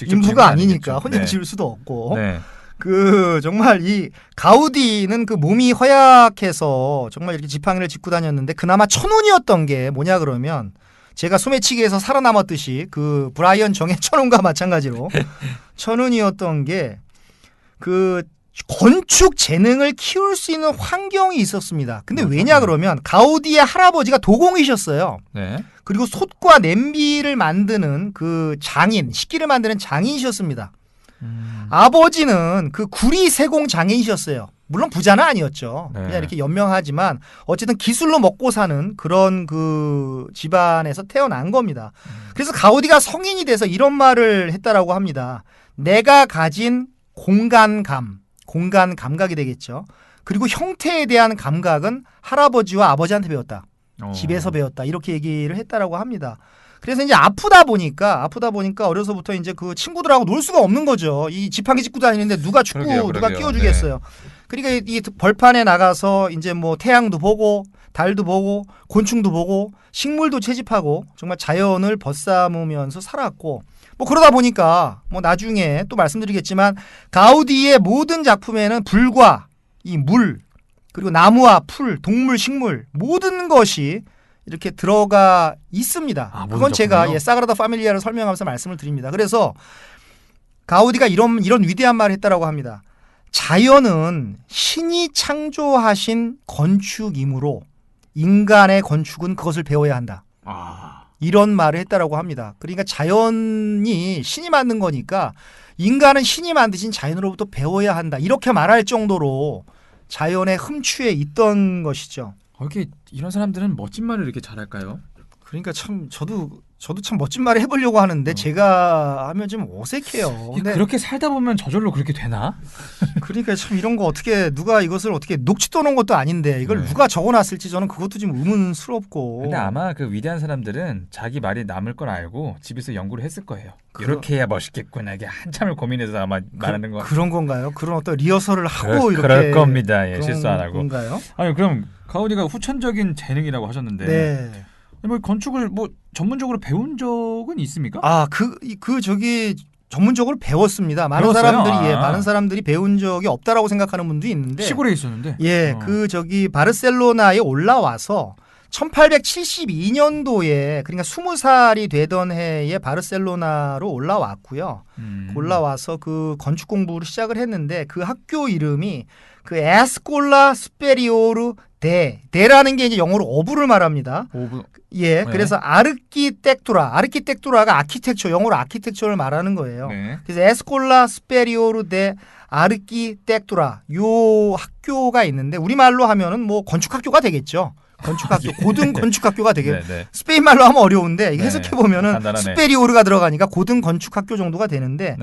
인부가 아니니까 혼자 네. 지을 수도 없고. 네. 그 정말 이 가우디는 그 몸이 허약해서 정말 이렇게 지팡이를 짚고 다녔는데 그나마 천운이었던 게 뭐냐 그러면 제가 소매치기에서 살아남았듯이 그 브라이언 정의 천운과 마찬가지로 천운이었던 게 그 건축 재능을 키울 수 있는 환경이 있었습니다. 근데 왜냐 그러면 가우디의 할아버지가 도공이셨어요. 네. 그리고 솥과 냄비를 만드는 그 식기를 만드는 장인이셨습니다. 아버지는 그 구리 세공 장인이셨어요. 물론 부자는 아니었죠. 네. 그냥 이렇게 연명하지만 어쨌든 기술로 먹고 사는 그런 그 집안에서 태어난 겁니다. 그래서 가우디가 성인이 돼서 이런 말을 했다라고 합니다. 내가 가진 공간 감각이 되겠죠. 그리고 형태에 대한 감각은 할아버지와 아버지한테 배웠다. 집에서 배웠다. 이렇게 얘기를 했다라고 합니다. 그래서 이제 아프다 보니까 어려서부터 이제 그 친구들하고 놀 수가 없는 거죠. 이 지팡이 짚고 다니는데 누가 누가 끼워주겠어요. 네. 그러니까 이 벌판에 나가서 이제 뭐 태양도 보고 달도 보고 곤충도 보고 식물도 채집하고 정말 자연을 벗삼으면서 살았고 뭐 그러다 보니까 뭐 나중에 또 말씀드리겠지만 가우디의 모든 작품에는 불과 이 물 그리고 나무와 풀, 동물, 식물 모든 것이 이렇게 들어가 있습니다. 그건 제가 사그라다 파밀리아를 설명하면서 말씀을 드립니다. 그래서 가우디가 이런 위대한 말을 했다라고 합니다. 자연은 신이 창조하신 건축이므로 인간의 건축은 그것을 배워야 한다. 이런 말을 했다라고 합니다. 그러니까 자연이 신이 만든 거니까 인간은 신이 만드신 자연으로부터 배워야 한다. 이렇게 말할 정도로 자연에 흠취해 있던 것이죠. 이렇게 이런 사람들은 멋진 말을 이렇게 잘할까요? 그러니까 참 저도 참 멋진 말을 해보려고 하는데 제가 하면 좀 어색해요. 근데 그렇게 살다 보면 저절로 그렇게 되나? 그러니까 참 이런 거 어떻게 누가 이것을 어떻게 녹취도 놓은 것도 아닌데 이걸 누가 적어놨을지 저는 그것도 좀 의문스럽고. 근데 아마 그 위대한 사람들은 자기 말이 남을 걸 알고 집에서 연구를 했을 거예요. 이렇게 해야 멋있겠구나. 이게 한참을 고민해서 아마 말하는 거. 그런 건가요? 그런 어떤 리허설을 하고 이렇게. 그럴 겁니다. 예, 실수 안 하고. 건가요? 아니 그럼 가우디가 후천적인 재능이라고 하셨는데. 네. 뭐 건축을 뭐 전문적으로 배운 적은 있습니까? 저기 전문적으로 배웠습니다. 많은 사람들이 배운 적이 없다라고 생각하는 분도 있는데 시골에 있었는데. 그 저기 바르셀로나에 올라와서 1872년도에 그러니까 20살이 되던 해에 바르셀로나로 올라왔고요. 올라와서 그 건축 공부를 시작을 했는데 그 학교 이름이 그 에스콜라 수페리오르 데라는 게 이제 영어로 어부를 말합니다. 어부. 예, 네. 그래서 아르키텍투라가 아키텍처, 영어로 아키텍처를 말하는 거예요. 네. 그래서 에스콜라 수페리오르 데 아르키텍투라 요 학교가 있는데 우리말로 하면은 뭐 건축학교가 되겠죠. 건축학교, 고등 건축학교가 되게 스페인 말로 하면 어려운데 이게 해석해 보면은 수페리오르가 들어가니까 고등 건축학교 정도가 되는데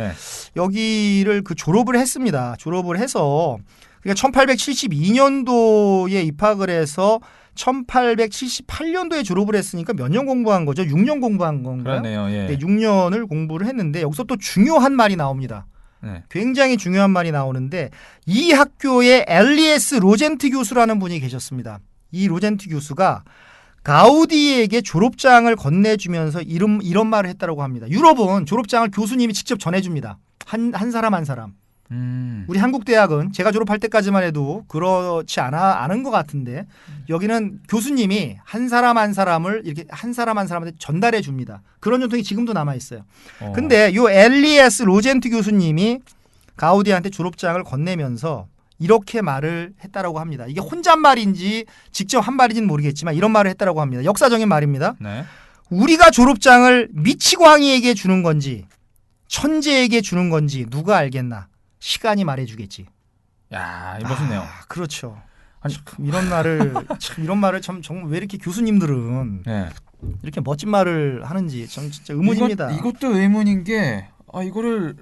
여기를 그 졸업을 했습니다. 졸업을 해서 그러니까 1872년도에 입학을 해서 1878년도에 졸업을 했으니까 몇 년 공부한 거죠? 6년 공부한 건가요? 그러네요. 예. 네, 6년을 공부를 했는데 여기서 또 중요한 말이 나옵니다. 네. 굉장히 중요한 말이 나오는데 이 학교에 엘리에스 로젠트 교수라는 분이 계셨습니다. 이 로젠트 교수가 가우디에게 졸업장을 건네주면서 이런 말을 했다고 합니다. 유럽은 졸업장을 교수님이 직접 전해줍니다. 한 사람 한 사람. 우리 한국 대학은 제가 졸업할 때까지만 해도 그렇지 않은 것 같은데 여기는 교수님이 한 사람 한 사람을 이렇게 한 사람 한 사람한테 전달해 줍니다. 그런 전통이 지금도 남아 있어요. 근데 요 엘리에스 로젠트 교수님이 가우디한테 졸업장을 건네면서 이렇게 말을 했다라고 합니다. 이게 혼잣말인지 직접 한 말인지는 모르겠지만 이런 말을 했다라고 합니다. 역사적인 말입니다. 네. 우리가 졸업장을 미치광이에게 주는 건지 천재에게 주는 건지 누가 알겠나? 시간이 말해주겠지. 야, 멋있네요. 그렇죠. 아니, 이런 말을 참 정말 왜 이렇게 교수님들은 이렇게 멋진 말을 하는지 참 진짜 의문입니다. 이것도 의문인 게 이거를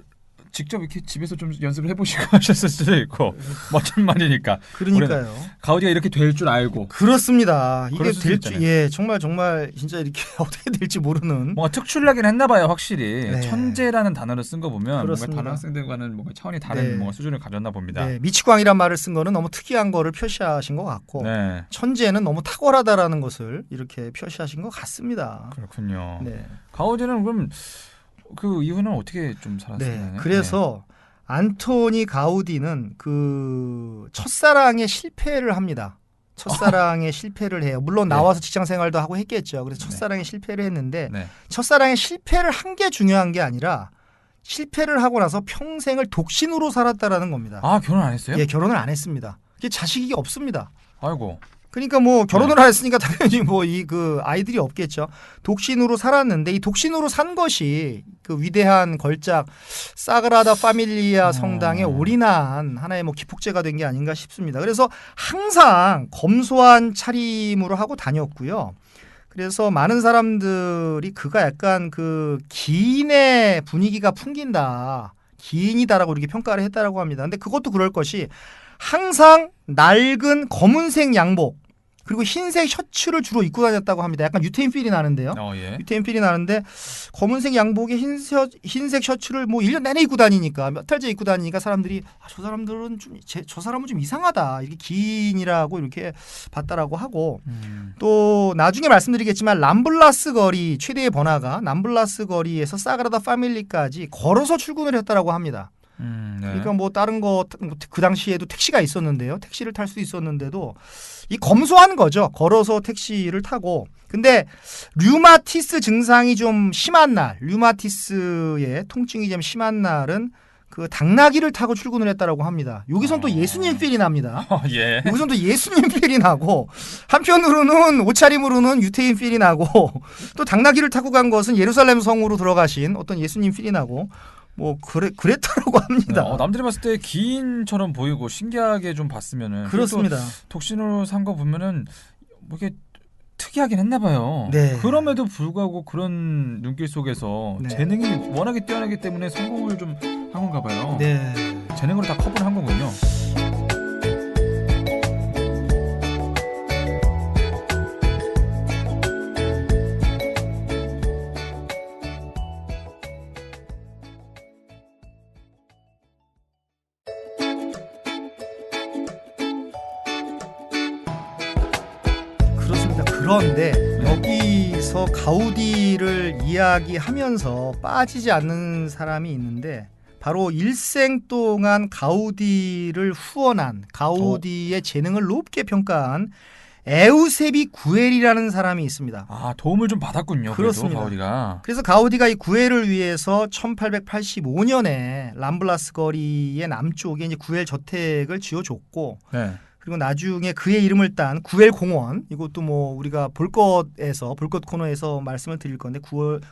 직접 이렇게 집에서 좀 연습을 해보시고 하셨을 수도 있고 멋진 말이니까. 그러니까요. 가우디가 이렇게 될 줄 알고. 그렇습니다. 이게 될지 정말 진짜 이렇게 어떻게 될지 모르는. 뭔가 특출나긴 했나봐요, 확실히. 네. 천재라는 단어를 쓴 거 보면 그렇습니다. 뭔가 다른 학생들과는 뭔가 차원이 다른 뭔가 수준을 가졌나 봅니다. 네. 미치광이란 말을 쓴 거는 너무 특이한 거를 표시하신 것 같고 천재는 너무 탁월하다라는 것을 이렇게 표시하신 것 같습니다. 그렇군요. 네. 가우디는 그럼 그 이후는 어떻게 좀 살았을까요? 그래서 안토니 가우디는 그 첫사랑에 실패를 합니다. 첫사랑에 실패를 해요. 물론 나와서 직장 생활도 하고 했겠죠. 그래서 첫사랑에 실패를 했는데 첫사랑에 실패를 한 게 중요한 게 아니라 실패를 하고 나서 평생을 독신으로 살았다라는 겁니다. 결혼 안 했어요? 예, 결혼을 안 했습니다. 자식이 없습니다. 아이고. 그러니까 뭐 결혼을 했으니까 당연히 뭐 그 아이들이 없겠죠. 독신으로 살았는데 이 독신으로 산 것이 그 위대한 걸작 사그라다 파밀리아 성당에 올인한 하나의 뭐 기폭제가 된 게 아닌가 싶습니다. 그래서 항상 검소한 차림으로 하고 다녔고요. 그래서 많은 사람들이 그가 약간 그 기인의 분위기가 풍긴다, 기인이다라고 이렇게 평가를 했다라고 합니다. 근데 그것도 그럴 것이 항상 흰 검은색 양복 그리고 흰색 셔츠를 주로 입고 다녔다고 합니다. 약간 유태인 필이 나는데요. 유태인 필이 나는데 검은색 양복에 흰색 셔츠를 뭐 1년 내내 입고 다니니까 몇 달째 입고 다니니까 사람들이 저 사람들은 저 사람은 좀 이상하다. 이렇게 기인이라고 이렇게 봤다라고 하고 또 나중에 말씀드리겠지만 람블라스 거리 최대의 번화가 람블라스 거리에서 사그라다 파밀리까지 걸어서 출근을 했다라고 합니다. 그러니까 뭐 다른 거 그 당시에도 택시가 있었는데요. 택시를 탈 수 있었는데도 이 검소한 거죠. 걸어서 택시를 타고. 근데 류마티스 증상이 좀 심한 날, 류마티스의 통증이 좀 심한 날은 그 당나귀를 타고 출근을 했다라고 합니다. 여기선 또 예수님 필이 납니다. 여기선 또 예수님 필이 나고 한편으로는 옷차림으로는 유태인 필이 나고 또 당나귀를 타고 간 것은 예루살렘 성으로 들어가신 어떤 예수님 필이 나고 뭐 그랬다라고 합니다. 남들이 봤을 때 기인처럼 보이고 신기하게 좀 봤으면은 그렇습니다. 독신으로 산 거 보면은 뭐 이게 특이하긴 했나 봐요. 그럼에도 불구하고 그런 눈길 속에서 재능이 워낙에 뛰어나기 때문에 성공을 좀 한 건가 봐요. 재능으로 다 커버를 한 거군요. 그런데 여기서 가우디를 이야기하면서 빠지지 않는 사람이 있는데 바로 일생 동안 가우디를 후원한 가우디의 재능을 높게 평가한 에우세비 구엘이라는 사람이 있습니다. 아, 도움을 좀 받았군요. 그렇습니다. 가우디가. 그래서 가우디가 이 구엘을 위해서 1885년에 람블라스 거리의 남쪽에 이제 구엘 저택을 지어줬고, 네. 그리고 나중에 그의 이름을 딴 구엘 공원, 이것도 뭐 우리가 볼것 코너에서 말씀을 드릴 건데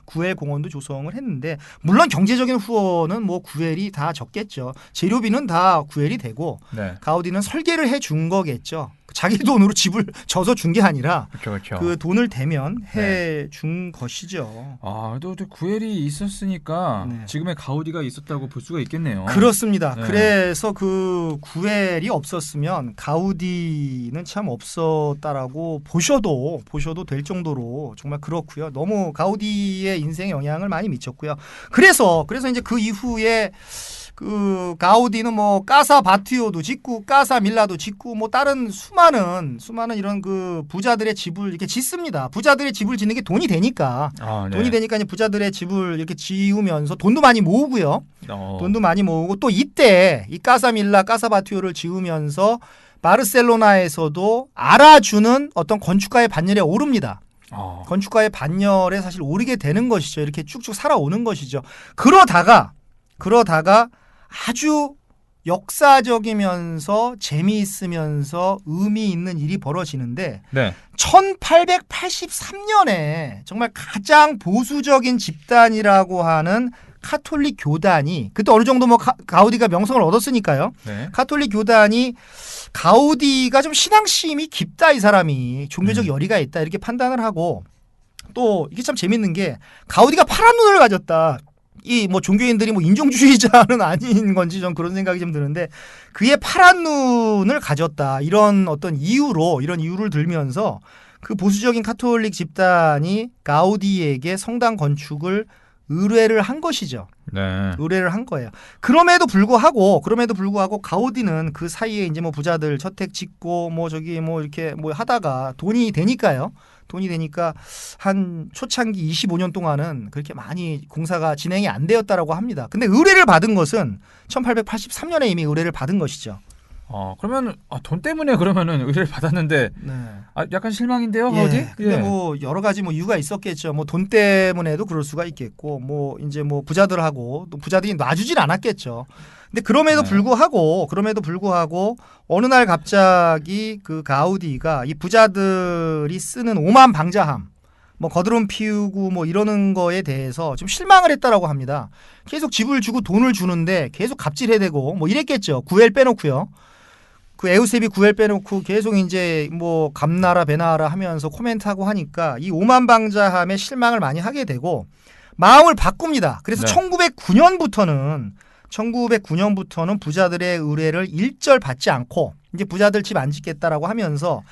구엘 공원도 조성을 했는데, 물론 경제적인 후원은 뭐 구엘이 다 졌겠죠. 재료비는 다 구엘이 되고, 네. 가우디는 설계를 해준 거겠죠. 자기 돈으로 집을 져서 준 게 아니라 그렇죠. 그 돈을 대면 해준 것이죠. 아, 또 구엘이 있었으니까 네. 지금의 가우디가 있었다고 볼 수가 있겠네요. 그렇습니다. 네. 그래서 그 구엘이 없었으면 가우디는 참 없었다라고 보셔도 될 정도로 정말 그렇고요. 너무 가우디의 인생에 영향을 많이 미쳤고요. 그래서 이제 그 이후에 그 가우디는 뭐 까사 바티오도 짓고 까사 밀라도 짓고 뭐 다른 수많은 이런 그 부자들의 집을 이렇게 짓습니다. 부자들의 집을 짓는 게 돈이 되니까. 네. 돈이 되니까 이제 부자들의 집을 이렇게 지으면서 돈도 많이 모으고요. 돈도 많이 모으고 또 이때 이 까사 밀라, 까사 바티오를 지으면서 바르셀로나에서도 알아주는 어떤 건축가의 반열에 오릅니다. 건축가의 반열에 사실 오르게 되는 것이죠. 이렇게 쭉쭉 살아오는 것이죠. 그러다가 아주 역사적이면서 재미있으면서 의미 있는 일이 벌어지는데 네. 1883년에 정말 가장 보수적인 집단이라고 하는 카톨릭 교단이, 그때 어느 정도 뭐 가우디가 명성을 얻었으니까요. 네. 카톨릭 교단이 가우디가 좀 신앙심이 깊다, 이 사람이 종교적 열의가 있다 이렇게 판단을 하고, 또 이게 참 재밌는 게 가우디가 파란 눈을 가졌다. 이 뭐 종교인들이 뭐 인종주의자는 아닌 건지 좀 그런 생각이 좀 드는데, 그의 파란 눈을 가졌다 이런 어떤 이유를 들면서 그 보수적인 카톨릭 집단이 가우디에게 성당 건축을 의뢰를 한 것이죠. 네. 의뢰를 한 거예요. 그럼에도 불구하고 가우디는 그 사이에 이제 뭐 부자들 저택 짓고 뭐 저기 뭐 이렇게 뭐 하다가 돈이 되니까 한 초창기 25년 동안은 그렇게 많이 공사가 진행이 안 되었다라고 합니다. 근데 의뢰를 받은 것은 1883년에 이미 의뢰를 받은 것이죠. 그러면 돈 때문에 그러면은 의뢰를 받았는데 네. 약간 실망인데요, 가우디? 근데 뭐 여러 가지 뭐 이유가 있었겠죠. 뭐 돈 때문에도 그럴 수가 있겠고, 뭐 이제 뭐 부자들하고 또 부자들이 놔주질 않았겠죠. 근데 그럼에도 불구하고 어느 날 갑자기 그 가우디가 이 부자들이 쓰는 오만 방자함, 뭐 거드름 피우고 뭐 이러는 거에 대해서 좀 실망을 했다라고 합니다. 계속 집을 주고 돈을 주는데 계속 갑질해대고 뭐 이랬겠죠. 구엘 빼놓고요. 그 에우세비 구엘 빼놓고 계속 이제 뭐 감나라 배나라 하면서 코멘트하고 하니까 이 오만방자함에 실망을 많이 하게 되고 마음을 바꿉니다. 그래서 1909년부터는 부자들의 의뢰를 일절 받지 않고 이제 부자들 집 안 짓겠다라고 하면서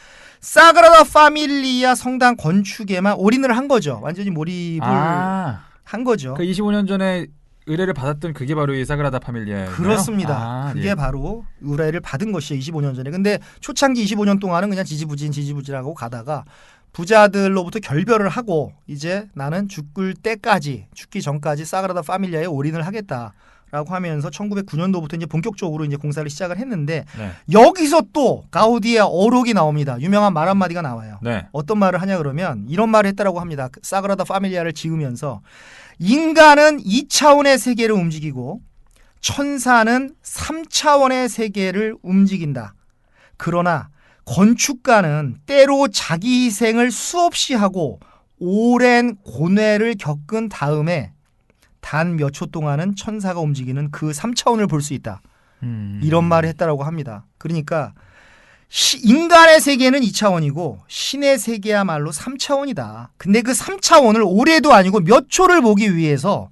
사그라다 파밀리아 성당 건축에만 올인을 한 거죠. 완전히 몰입을 한 거죠. 그 25년 전에 의뢰를 받았던 그게 바로 이 사그라다 파밀리아예요. 그렇습니다. 그게 바로 의뢰를 받은 것이죠. 25년 전에. 근데 초창기 25년 동안은 그냥 지지부진하고 가다가 부자들로부터 결별을 하고 이제 나는 죽기 전까지 사그라다 파밀리아에 올인을 하겠다라고 하면서 1909년도부터 이제 본격적으로 이제 공사를 시작을 했는데 여기서 또 가우디의 어록이 나옵니다. 유명한 말 한마디가 나와요. 어떤 말을 하냐 그러면 이런 말을 했다라고 합니다. 사그라다 파밀리아를 지으면서 인간은 2차원의 세계를 움직이고 천사는 3차원의 세계를 움직인다. 그러나 건축가는 때로 자기 희생을 수없이 하고 오랜 고뇌를 겪은 다음에 단 몇 초 동안은 천사가 움직이는 그 3차원을 볼 수 있다. 이런 말을 했다라고 합니다. 그러니까 인간의 세계는 2차원이고 신의 세계야말로 3차원이다. 근데 그 3차원을 오래도 아니고 몇 초를 보기 위해서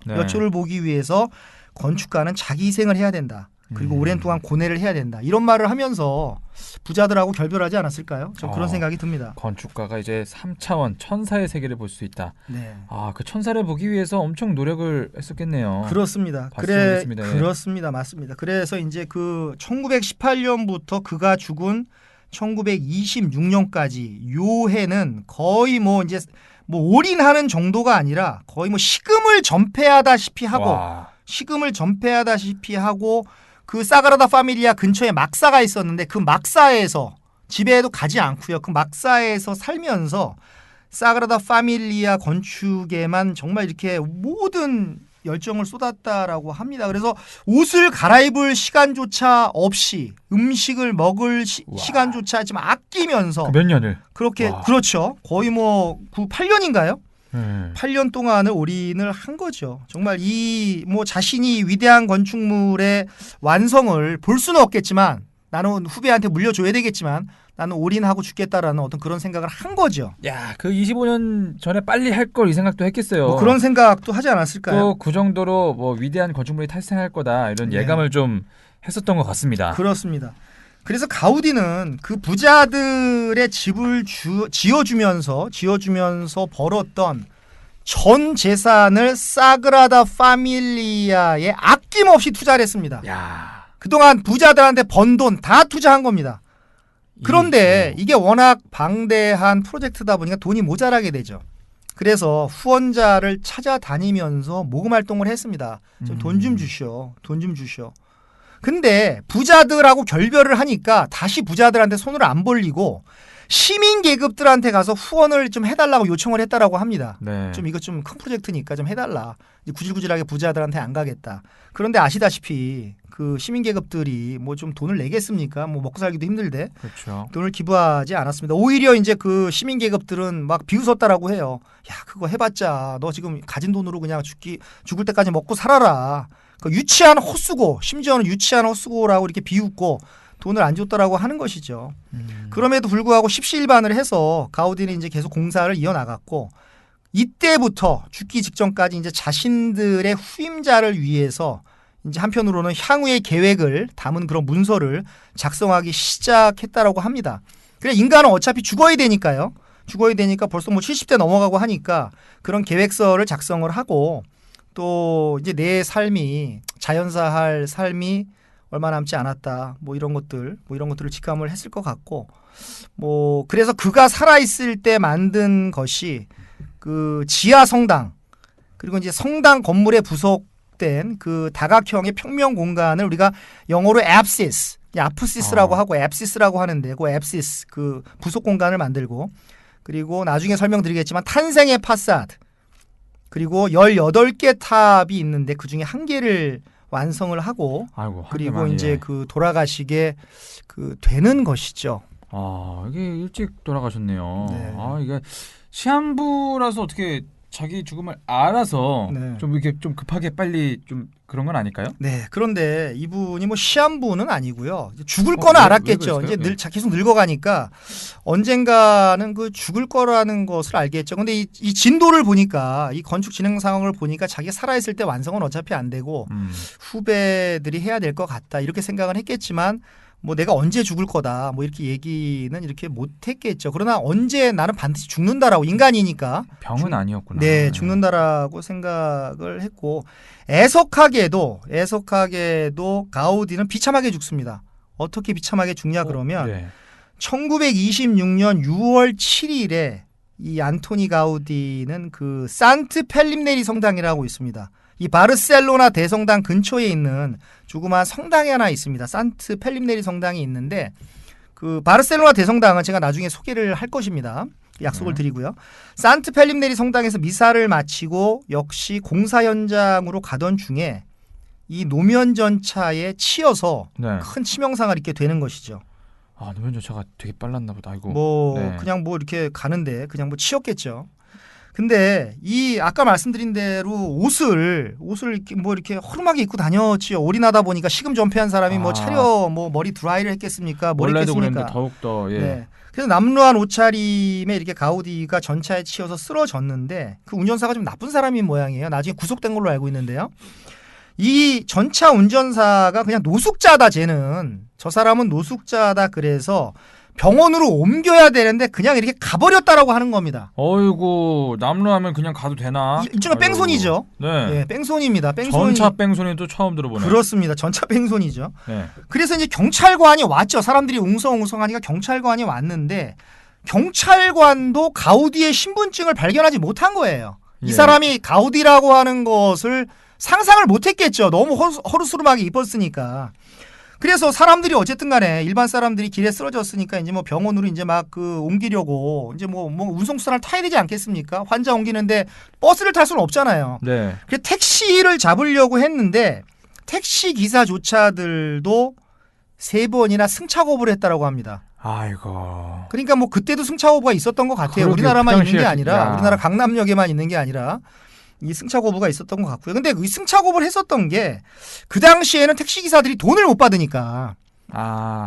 건축가는 자기 희생을 해야 된다. 그리고 오랜 동안 고뇌를 해야 된다. 이런 말을 하면서 부자들하고 결별하지 않았을까요? 저 그런 생각이 듭니다. 건축가가 이제 3차원 천사의 세계를 볼 수 있다. 그 천사를 보기 위해서 엄청 노력을 했었겠네요. 그렇습니다. 그렇습니다. 맞습니다. 그래서 이제 그 1918년부터 그가 죽은 1926년까지 요 해는 거의 뭐 이제 뭐 올인하는 정도가 아니라 거의 뭐 식음을 전폐하다시피 하고 그 사그라다 파밀리아 근처에 막사가 있었는데 그 막사에서 집에도 가지 않고요. 그 막사에서 살면서 사그라다 파밀리아 건축에만 정말 이렇게 모든 열정을 쏟았다라고 합니다. 그래서 옷을 갈아입을 시간조차 없이 음식을 먹을 시간조차 좀 아끼면서 몇 년을 그렇게 그렇죠. 거의 뭐 8년인가요? 8년 동안을 올인을 한 거죠. 정말 이 뭐 자신이 위대한 건축물의 완성을 볼 수는 없겠지만 나는 후배한테 물려줘야 되겠지만 나는 올인하고 죽겠다라는 어떤 그런 생각을 한 거죠. 야, 그 25년 전에 빨리 할 걸 이 생각도 했겠어요. 뭐 그런 생각도 하지 않았을까요? 또 그 정도로 뭐 위대한 건축물이 탈생할 거다 이런 예감을 좀 했었던 것 같습니다. 그렇습니다. 그래서 가우디는 그 부자들의 집을 지어주면서 벌었던 전 재산을 사그라다 파밀리아에 아낌없이 투자를 했습니다. 야. 그동안 부자들한테 번 돈 다 투자한 겁니다. 그런데 이게 워낙 방대한 프로젝트다 보니까 돈이 모자라게 되죠. 그래서 후원자를 찾아다니면서 모금 활동을 했습니다. 돈 좀 주시오. 돈 좀 주시오. 근데 부자들하고 결별을 하니까 다시 부자들한테 손을 안 벌리고 시민 계급들한테 가서 후원을 좀 해달라고 요청을 했다라고 합니다. 네. 좀 이거 좀 큰 프로젝트니까 좀 해달라. 이제 구질구질하게 부자들한테 안 가겠다. 그런데 아시다시피 그 시민 계급들이 뭐 좀 돈을 내겠습니까? 뭐 먹고 살기도 힘들대. 그렇죠. 돈을 기부하지 않았습니다. 오히려 이제 그 시민 계급들은 막 비웃었다라고 해요. 야, 그거 해봤자 너 지금 가진 돈으로 그냥 죽을 때까지 먹고 살아라. 그 유치한 헛수고, 심지어는 유치한 헛수고라고 이렇게 비웃고 돈을 안 줬다라고 하는 것이죠. 그럼에도 불구하고 십시일반을 해서 가우디는 이제 계속 공사를 이어나갔고 이때부터 죽기 직전까지 이제 자신들의 후임자를 위해서 이제 한편으로는 향후의 계획을 담은 그런 문서를 작성하기 시작했다라고 합니다. 그래 인간은 어차피 죽어야 되니까요. 죽어야 되니까 벌써 뭐 70대 넘어가고 하니까 그런 계획서를 작성을 하고 또 이제 내 삶이 자연사할 삶이 얼마 남지 않았다. 뭐 이런 것들을 직감을 했을 것 같고 뭐 그래서 그가 살아 있을 때 만든 것이 그 지하 성당 그리고 이제 성당 건물에 부속된 그 다각형의 평면 공간을 우리가 영어로 앱시스, 아프시스라고 하고 앱시스라고 하는데 그 앱시스 그 부속 공간을 만들고 그리고 나중에 설명드리겠지만 탄생의 파사드 그리고 18개 탑이 있는데 그중에 1개를 완성을 하고 그리고 이제 그 돌아가시게 그 되는 것이죠. 아, 이게 일찍 돌아가셨네요. 네. 아, 이게 시한부라서 어떻게 자기 죽음을 알아서 네. 좀 이렇게 좀 급하게 빨리 좀 그런 건 아닐까요? 네. 그런데 이분이 뭐 시한부는 아니고요. 죽을 거는 알았겠죠. 이제 계속 늙어가니까 언젠가는 그 죽을 거라는 것을 알겠죠. 근데 이 진도를 보니까 이 건축 진행 상황을 보니까 자기가 살아있을 때 완성은 어차피 안 되고 후배들이 해야 될 것 같다. 이렇게 생각을 했겠지만 뭐 내가 언제 죽을 거다 뭐 이렇게 얘기는 이렇게 못했겠죠. 그러나 언제 나는 반드시 죽는다라고 인간이니까 병은 아니었구나. 네, 죽는다라고 생각을 했고 애석하게도 가우디는 비참하게 죽습니다. 어떻게 비참하게 죽냐 그러면 네. 1926년 6월 7일에 이 안토니 가우디는 그 산트 펠림네리 성당이라고 있습니다. 이 바르셀로나 대성당 근처에 있는 조그마한 성당이 하나 있습니다. 산트 펠림네리 성당이 있는데 그 바르셀로나 대성당은 제가 나중에 소개를 할 것입니다. 약속을 드리고요. 산트 펠림네리 성당에서 미사를 마치고 역시 공사 현장으로 가던 중에 이 노면 전차에 치여서 큰 치명상을 입게 되는 것이죠. 아, 노면 전차가 되게 빨랐나 보다. 아이고. 뭐 그냥 뭐 이렇게 가는데 그냥 뭐 치였겠죠. 근데 이 아까 말씀드린 대로 옷을 이렇게 허름하게 입고 다녔지요. 올인하다 보니까 시금 전폐한 사람이 뭐 차려 뭐 머리 드라이를 했겠습니까? 뭘 했겠습니까? 더욱 더 예. 네. 그래서 남루한 옷차림에 이렇게 가우디가 전차에 치여서 쓰러졌는데 그 운전사가 좀 나쁜 사람인 모양이에요. 나중에 구속된 걸로 알고 있는데요. 이 전차 운전사가 그냥 노숙자다 쟤는. 저 사람은 노숙자다 그래서 병원으로 옮겨야 되는데 그냥 이렇게 가버렸다라고 하는 겁니다. 어이구 남루하면 그냥 가도 되나? 일종의 뺑소니죠. 네. 네, 뺑소니입니다. 전차 뺑소니도 처음 들어보네요. 그렇습니다. 전차 뺑소니죠. 네. 그래서 이제 경찰관이 왔죠. 사람들이 웅성웅성하니까 경찰관이 왔는데 경찰관도 가우디의 신분증을 발견하지 못한 거예요. 이 사람이 가우디라고 하는 것을 상상을 못했겠죠. 너무 허르스름하게 입었으니까. 그래서 사람들이 어쨌든 간에 일반 사람들이 길에 쓰러졌으니까 이제 뭐 병원으로 이제 막 그 옮기려고 이제 뭐 운송수단을 타야 되지 않겠습니까? 환자 옮기는데 버스를 탈 수는 없잖아요. 네. 그래서 택시를 잡으려고 했는데 택시 기사조차들도 3번이나 승차 거부를 했다라고 합니다. 아이고. 그러니까 뭐 그때도 승차 거부가 있었던 것 같아요. 우리나라만 있는 게 아니라 우리나라 강남역에만 있는 게 아니라 이 승차 거부가 있었던 것 같고요. 근데 이 승차 거부를 했었던 게 그 당시에는 택시 기사들이 돈을 못 받으니까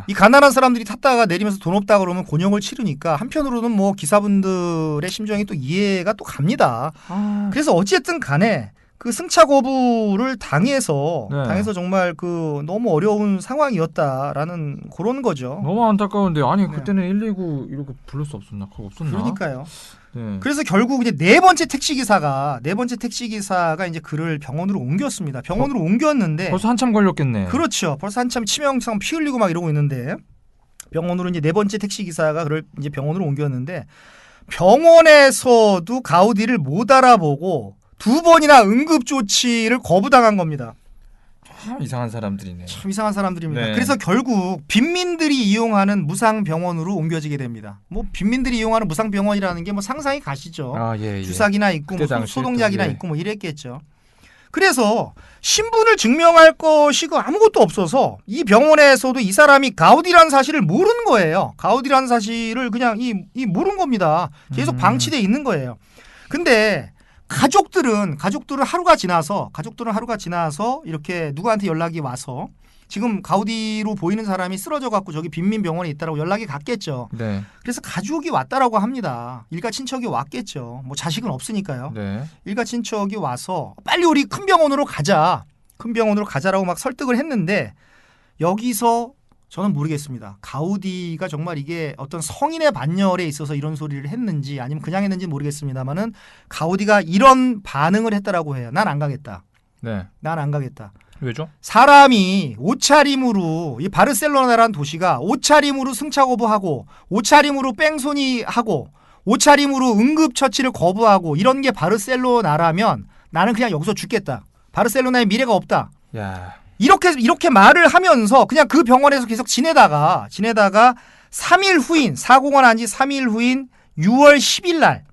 이 가난한 사람들이 탔다가 내리면서 돈 없다 그러면 곤욕을 치르니까 한편으로는 뭐 기사분들의 심정이 또 이해가 또 갑니다. 그래서 어쨌든 간에 그 승차 거부를 당해서 정말 그 너무 어려운 상황이었다라는 그런 거죠. 너무 안타까운데 아니 그때는 119 이렇게 부를 수 없었나? 그거 없었나? 그러니까요. 네. 그래서 결국 이제 네 번째 택시 기사가 이제 그를 병원으로 옮겼습니다. 병원으로 옮겼는데 벌써 한참 걸렸겠네. 그렇죠. 벌써 한참 치명상 피 흘리고 막 이러고 있는데 병원으로 이제 네 번째 택시 기사가 그를 이제 병원으로 옮겼는데 병원에서도 가우디를 못 알아보고 2번이나 응급 조치를 거부당한 겁니다. 참 이상한 사람들이네. 참 이상한 사람들입니다. 그래서 결국 빈민들이 이용하는 무상병원으로 옮겨지게 됩니다. 뭐 빈민들이 이용하는 무상병원이라는 게 뭐 상상이 가시죠. 주사기나 있고 뭐 소독약이나 있고 뭐 이랬겠죠. 그래서 신분을 증명할 것이 아무것도 없어서 이 병원에서도 이 사람이 가우디라는 사실을 모르는 거예요. 가우디라는 사실을 그냥 모르는 겁니다. 계속 방치돼 있는 거예요. 근데 가족들은 하루가 지나서 이렇게 누구한테 연락이 와서 지금 가우디로 보이는 사람이 쓰러져 갖고 저기 빈민병원에 있다라고 연락이 갔겠죠. 네. 그래서 가족이 왔다라고 합니다. 일가 친척이 왔겠죠. 뭐 자식은 없으니까요. 네. 일가 친척이 와서 빨리 우리 큰 병원으로 가자라고 막 설득을 했는데 여기서 저는 모르겠습니다. 가우디가 정말 이게 어떤 성인의 반열에 있어서 이런 소리를 했는지 아니면 그냥 했는지 모르겠습니다만은 가우디가 이런 반응을 했다라고 해요. 난 안 가겠다. 네. 난 안 가겠다. 왜죠? 사람이 옷차림으로 이 바르셀로나라는 도시가 옷차림으로 승차 거부하고 옷차림으로 뺑소니하고 옷차림으로 응급처치를 거부하고 이런 게 바르셀로나라면 나는 그냥 여기서 죽겠다. 바르셀로나의 미래가 없다. 야. 이렇게 말을 하면서 그냥 그 병원에서 계속 지내다가 3일 후인 사고가 난 지 3일 후인 6월 10일 날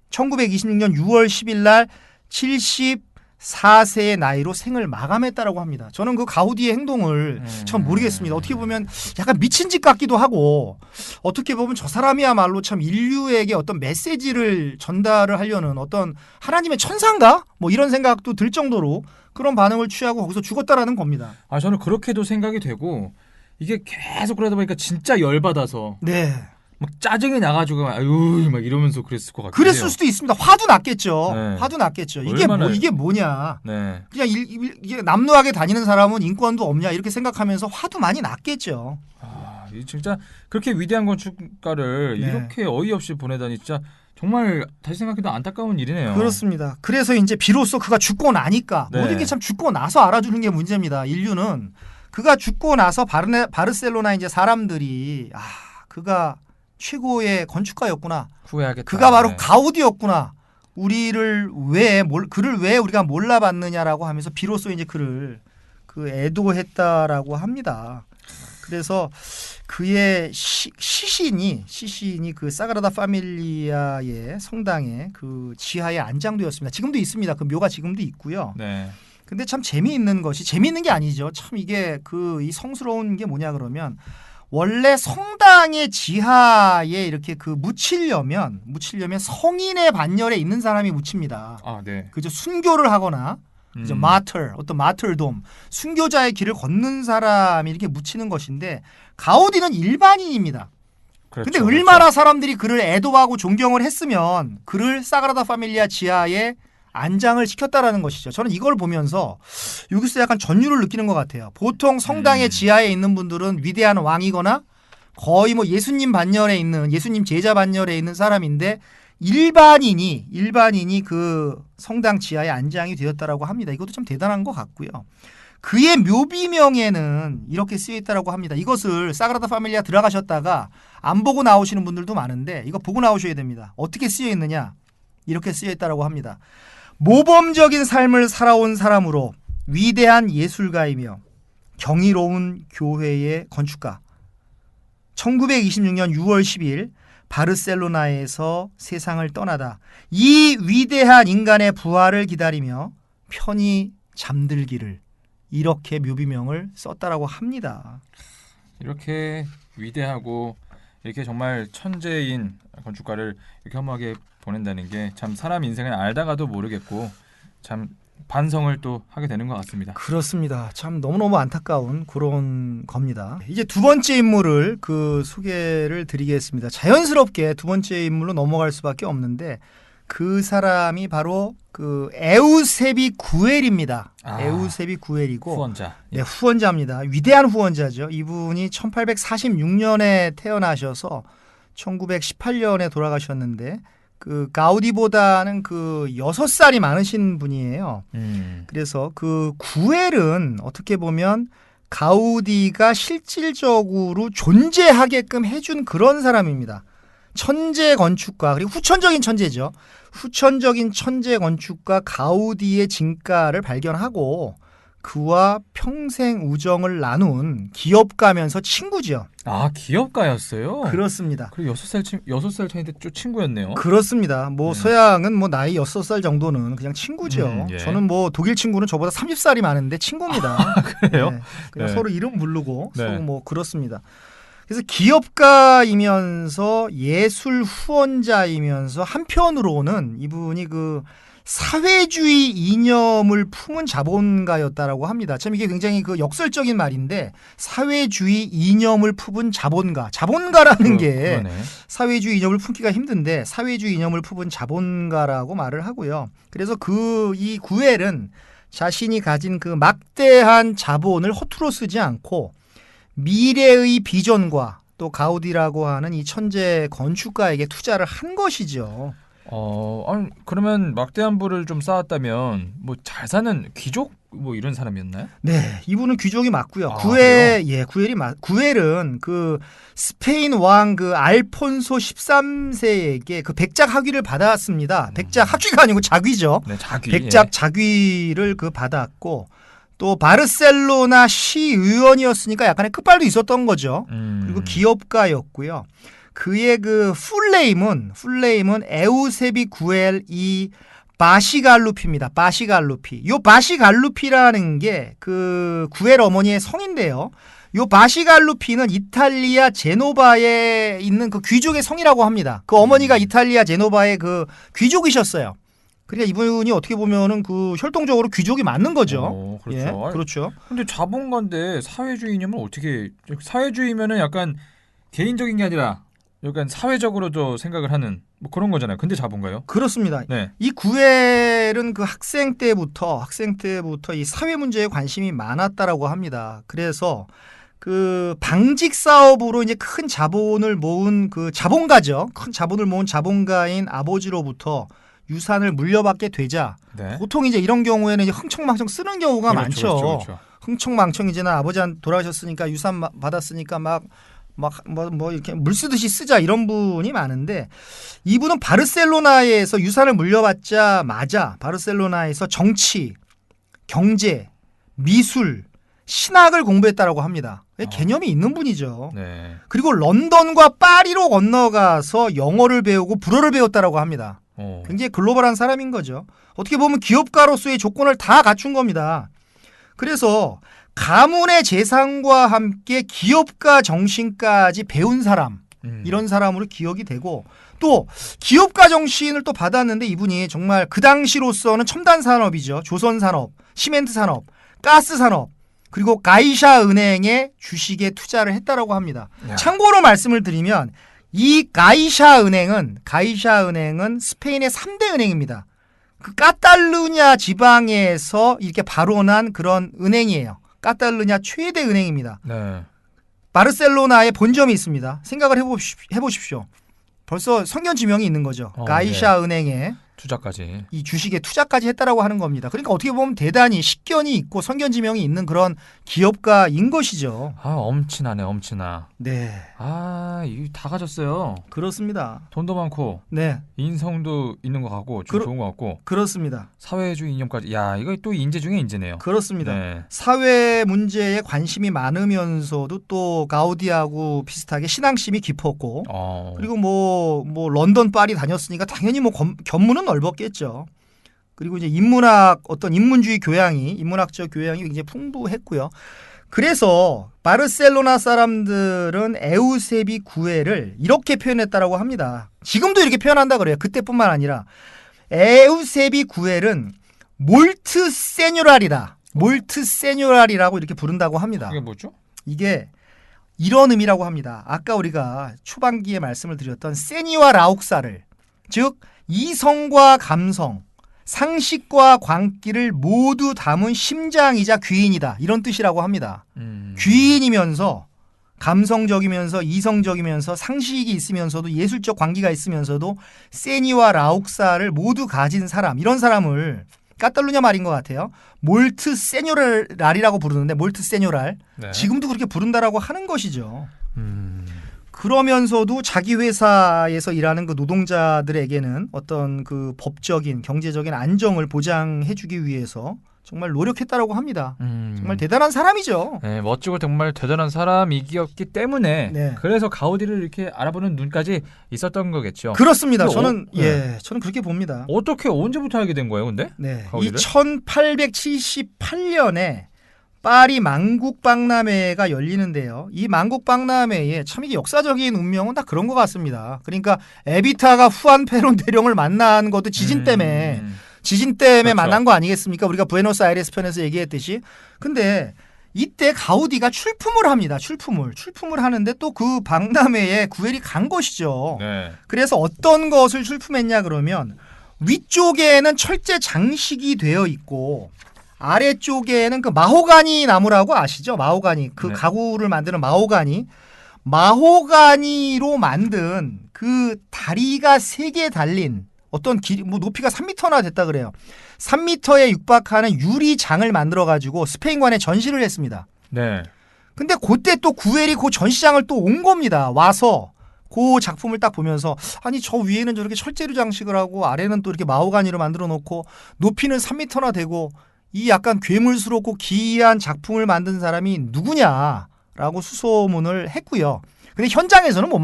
1926년 6월 10일 날 74세의 나이로 생을 마감했다라고 합니다. 저는 그 가우디의 행동을 참 모르겠습니다. 어떻게 보면 약간 미친 짓 같기도 하고 어떻게 보면 저 사람이야말로 참 인류에게 어떤 메시지를 전달을 하려는 어떤 하나님의 천사인가? 뭐 이런 생각도 들 정도로 그런 반응을 취하고 거기서 죽었다라는 겁니다. 저는 그렇게도 생각이 되고 이게 계속 그러다 보니까 진짜 열받아서 막 짜증이 나가지고 아유 막 이러면서 그랬을 것 같아요. 그랬을 수도 있습니다. 화도 났겠죠. 화도 났겠죠. 이게 뭐냐. 그냥 이게 남루하게 다니는 사람은 인권도 없냐 이렇게 생각하면서 화도 많이 났겠죠. 진짜 그렇게 위대한 건축가를 이렇게 어이없이 보내다니 진짜 정말 다시 생각해도 안타까운 일이네요. 그렇습니다. 그래서 이제 비로소 그가 죽고 나니까 모든 게 참 죽고 나서 알아주는 게 문제입니다. 인류는 그가 죽고 나서 바르셀로나 이제 사람들이 그가 최고의 건축가였구나. 후회하겠다. 그가 바로 가우디였구나. 그를 왜 우리가 몰라봤느냐라고 하면서 비로소 이제 그를 애도했다라고 합니다. 그래서 그의 시신이 그 사그라다 파밀리아의 성당의 그 지하에 안장되었습니다. 지금도 있습니다. 그 묘가 지금도 있고요. 네. 근데 참 재미있는 게 아니죠. 참 이게 이 성스러운 게 뭐냐 그러면 원래 성당의 지하에 이렇게 묻히려면 성인의 반열에 있는 사람이 묻힙니다. 네. 그죠? 순교를 하거나 그죠? 어떤 마터돔, 순교자의 길을 걷는 사람이 이렇게 묻히는 것인데 가우디는 일반인입니다. 근데 얼마나 사람들이 그를 애도하고 존경을 했으면 그를 사그라다 파밀리아 지하에 안장을 시켰다라는 것이죠. 저는 이걸 보면서 여기서 약간 전율을 느끼는 것 같아요. 보통 성당의 지하에 있는 분들은 위대한 왕이거나 거의 뭐 예수님 제자 반열에 있는 사람인데 일반인이 그 성당 지하에 안장이 되었다라고 합니다. 이것도 참 대단한 것 같고요. 그의 묘비명에는 이렇게 쓰여 있다라고 합니다. 이것을 사그라다 파밀리아 들어가셨다가 안 보고 나오시는 분들도 많은데 이거 보고 나오셔야 됩니다. 어떻게 쓰여 있느냐? 이렇게 쓰여 있다라고 합니다. 모범적인 삶을 살아온 사람으로 위대한 예술가이며 경이로운 교회의 건축가. 1926년 6월 10일 바르셀로나에서 세상을 떠나다 이 위대한 인간의 부활을 기다리며 편히 잠들기를 이렇게 묘비명을 썼다라고 합니다. 이렇게 위대하고 이렇게 정말 천재인 건축가를 이렇게 험하게 보낸다는 게 참 사람 인생을 알다가도 모르겠고 참 반성을 또 하게 되는 것 같습니다. 그렇습니다. 참 너무너무 안타까운 그런 겁니다. 이제 두 번째 인물을 소개를 드리겠습니다. 자연스럽게 두 번째 인물로 넘어갈 수밖에 없는데 그 사람이 바로 에우세비 구엘입니다. 에우세비 구엘이고 후원자. 네, 후원자입니다. 위대한 후원자죠. 이분이 1846년에 태어나셔서 1918년에 돌아가셨는데 가우디보다는 6살이 많으신 분이에요. 그래서 구엘은 어떻게 보면 가우디가 실질적으로 존재하게끔 해준 그런 사람입니다. 천재 건축가, 그리고 후천적인 천재죠. 후천적인 천재 건축가 가우디의 진가를 발견하고 그와 평생 우정을 나눈 기업가면서 친구죠. 아, 기업가였어요? 그렇습니다. 그리고 6살 차이인데 좀 친구였네요. 그렇습니다. 서양은 나이 6살 정도는 그냥 친구죠. 예. 저는 독일 친구는 저보다 30살이 많은데 친구입니다. 아, 그래요? 네. 그냥 네. 서로 이름 부르고 네. 서로 그렇습니다. 그래서 기업가이면서 예술 후원자이면서 한편으로는 이분이 사회주의 이념을 품은 자본가였다라고 합니다. 참 이게 굉장히 역설적인 말인데 사회주의 이념을 품은 자본가라는 게 그러네. 사회주의 이념을 품기가 힘든데 사회주의 이념을 품은 자본가라고 말을 하고요. 그래서 이 구엘은 자신이 가진 막대한 자본을 허투루 쓰지 않고 미래의 비전과 또 가우디라고 하는 이 천재 건축가에게 투자를 한 것이죠. 아니, 그러면 막대한 부를 좀 쌓았다면 잘 사는 귀족 이런 사람이었나요? 네, 이분은 귀족이 맞고요. 구엘은 스페인 왕 알폰소 13세에게 백작 학위를 받았습니다. 백작 학위가 아니고 자귀죠. 네, 자귀. 백작 자귀를 받았고 또 바르셀로나 시의원이었으니까 약간의 끝발도 있었던 거죠. 그리고 기업가였고요. 그의 풀네임은 에우세비 구엘 이 바시갈루피입니다. 바시갈루피. 요 바시갈루피라는 게 구엘 어머니의 성인데요. 요 바시갈루피는 이탈리아 제노바에 있는 귀족의 성이라고 합니다. 어머니가 이탈리아 제노바의 귀족이셨어요. 그러니까 이분이 어떻게 보면은 혈통적으로 귀족이 맞는 거죠. 그렇죠. 예, 그렇죠. 근데 자본가인데 사회주의 이념은 어떻게 사회주의면은 약간 개인적인 게 아니라 약간 사회적으로도 생각을 하는 그런 거잖아요. 근데 자본가요? 그렇습니다. 네. 이 구엘은 학생 때부터 이 사회 문제에 관심이 많았다라고 합니다. 그래서 방직 사업으로 이제 큰 자본을 모은 자본가죠. 큰 자본을 모은 자본가인 아버지로부터 유산을 물려받게 되자 네. 보통 이제 이런 경우에는 이제 흥청망청 쓰는 경우가 많죠. 그렇죠. 흥청망청 이제는 아버지한테 돌아가셨으니까 유산 받았으니까 이렇게 물 쓰듯이 쓰자 이런 분이 많은데 이분은 바르셀로나에서 유산을 물려받자마자 바르셀로나에서 정치, 경제, 미술, 신학을 공부했다라고 합니다. 개념이 있는 분이죠. 네. 그리고 런던과 파리로 건너가서 영어를 배우고 불어를 배웠다라고 합니다. 굉장히 글로벌한 사람인 거죠. 어떻게 보면 기업가로서의 조건을 다 갖춘 겁니다. 그래서 가문의 재산과 함께 기업가 정신까지 배운 사람, 이런 사람으로 기억이 되고 또 기업가 정신을 또 받았는데 이분이 정말 그 당시로서는 첨단 산업이죠. 조선 산업, 시멘트 산업, 가스 산업, 그리고 가이샤 은행의 주식에 투자를 했다라고 합니다. 야. 참고로 말씀을 드리면 이 가이샤 은행은 스페인의 3대 은행입니다. 까탈루냐 지방에서 이렇게 발원한 그런 은행이에요. 까탈루냐 최대 은행입니다. 네. 바르셀로나에 본점이 있습니다. 생각을 해보십시오. 벌써 성견 지명이 있는 거죠. 가이샤 네. 은행에 투자까지 이 주식에 투자까지 했다라고 하는 겁니다. 그러니까 어떻게 보면 대단히 식견이 있고 성견 지명이 있는 그런 기업가인 것이죠. 엄친하네, 엄친아. 네. 이거 다 가졌어요. 그렇습니다. 돈도 많고, 네. 인성도 있는 것 같고, 좋은 것 같고. 그렇습니다. 사회주의 이념까지. 야, 이거 또 인재 중에 인재네요. 그렇습니다. 네. 사회 문제에 관심이 많으면서도 또 가우디하고 비슷하게 신앙심이 깊었고, 그리고 뭐 런던 파리 다녔으니까 당연히 뭐 견문은 넓었겠죠. 그리고 이제 어떤 인문학적 교양이 굉장히 풍부했고요. 그래서 바르셀로나 사람들은 에우세비 구에를 이렇게 표현했다라고 합니다. 지금도 이렇게 표현한다 그래요. 그때뿐만 아니라 에우세비 구엘은 몰트 세뇨랄이다. 몰트 세뇨랄이라고 이렇게 부른다고 합니다. 이게 뭐죠? 이게 이런 의미라고 합니다. 아까 우리가 초반기에 말씀을 드렸던 세니와 라옥사를, 즉 이성과 감성, 상식과 광기를 모두 담은 심장이자 귀인이다. 이런 뜻이라고 합니다. 귀인이면서 감성적이면서 이성적이면서 상식이 있으면서도 예술적 광기가 있으면서도 세니와 라옥사를 모두 가진 사람, 이런 사람을 카탈루냐 말인 것 같아요. 몰트 세뇨랄이라고 부르는데, 몰트 세뇨랄. 네. 지금도 그렇게 부른다라고 하는 것이죠. 그러면서도 자기 회사에서 일하는 그 노동자들에게는 어떤 그 법적인 경제적인 안정을 보장해주기 위해서 정말 노력했다라고 합니다. 정말 대단한 사람이죠. 네, 멋지고 정말 대단한 사람이었기 때문에 네. 그래서 가우디를 이렇게 알아보는 눈까지 있었던 거겠죠. 그렇습니다. 저는 저는 그렇게 봅니다. 어떻게 언제부터 알게 된 거예요, 근데? 네, 가우디를? 1878년에 파리 만국박람회가 열리는데요. 이 만국박람회에 참 이게 역사적인 운명은 다 그런 것 같습니다. 그러니까 에비타가 후안 페론 대령을 만난 것도 지진 때문에 그렇죠. 만난 거 아니겠습니까? 우리가 부에노스아이레스 편에서 얘기했듯이. 근데 이때 가우디가 출품을 합니다. 출품을 하는데 또 그 박람회에 구엘이 간 것이죠. 네. 그래서 어떤 것을 출품했냐 그러면 위쪽에는 철제 장식이 되어 있고 아래쪽에는 그 마호가니 나무라고 아시죠? 마호가니. 그 네. 가구를 만드는 마호가니로 만든 그 다리가 3개 달린 어떤 높이가 3m나 됐다 그래요. 3m에 육박하는 유리장을 만들어가지고 스페인관에 전시를 했습니다. 네. 근데 그때 또 구엘이 그 전시장을 또 온 겁니다. 와서 그 작품을 딱 보면서 아니 저 위에는 저렇게 철제로 장식을 하고 아래는 또 이렇게 마호가니로 만들어 놓고 높이는 3m나 되고 이 약간 괴물스럽고 기이한 작품을 만든 사람이 누구냐라고 수소문을 했고요. 근데 현장에서는 못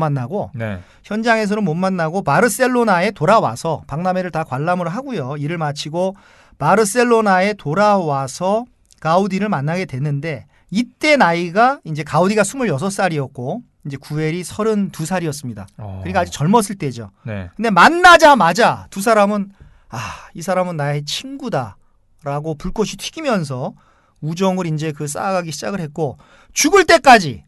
만나고 바르셀로나에 돌아와서 박람회를 다 관람을 하고요. 일을 마치고 바르셀로나에 돌아와서 가우디를 만나게 됐는데 이때 나이가 이제 가우디가 26살이었고 이제 구엘이 32살이었습니다. 그러니까 아주 젊었을 때죠. 네. 근데 만나자마자 두 사람은 이 사람은 나의 친구다. 라고 불꽃이 튀기면서 우정을 이제 쌓아가기 시작을 했고 죽을 때까지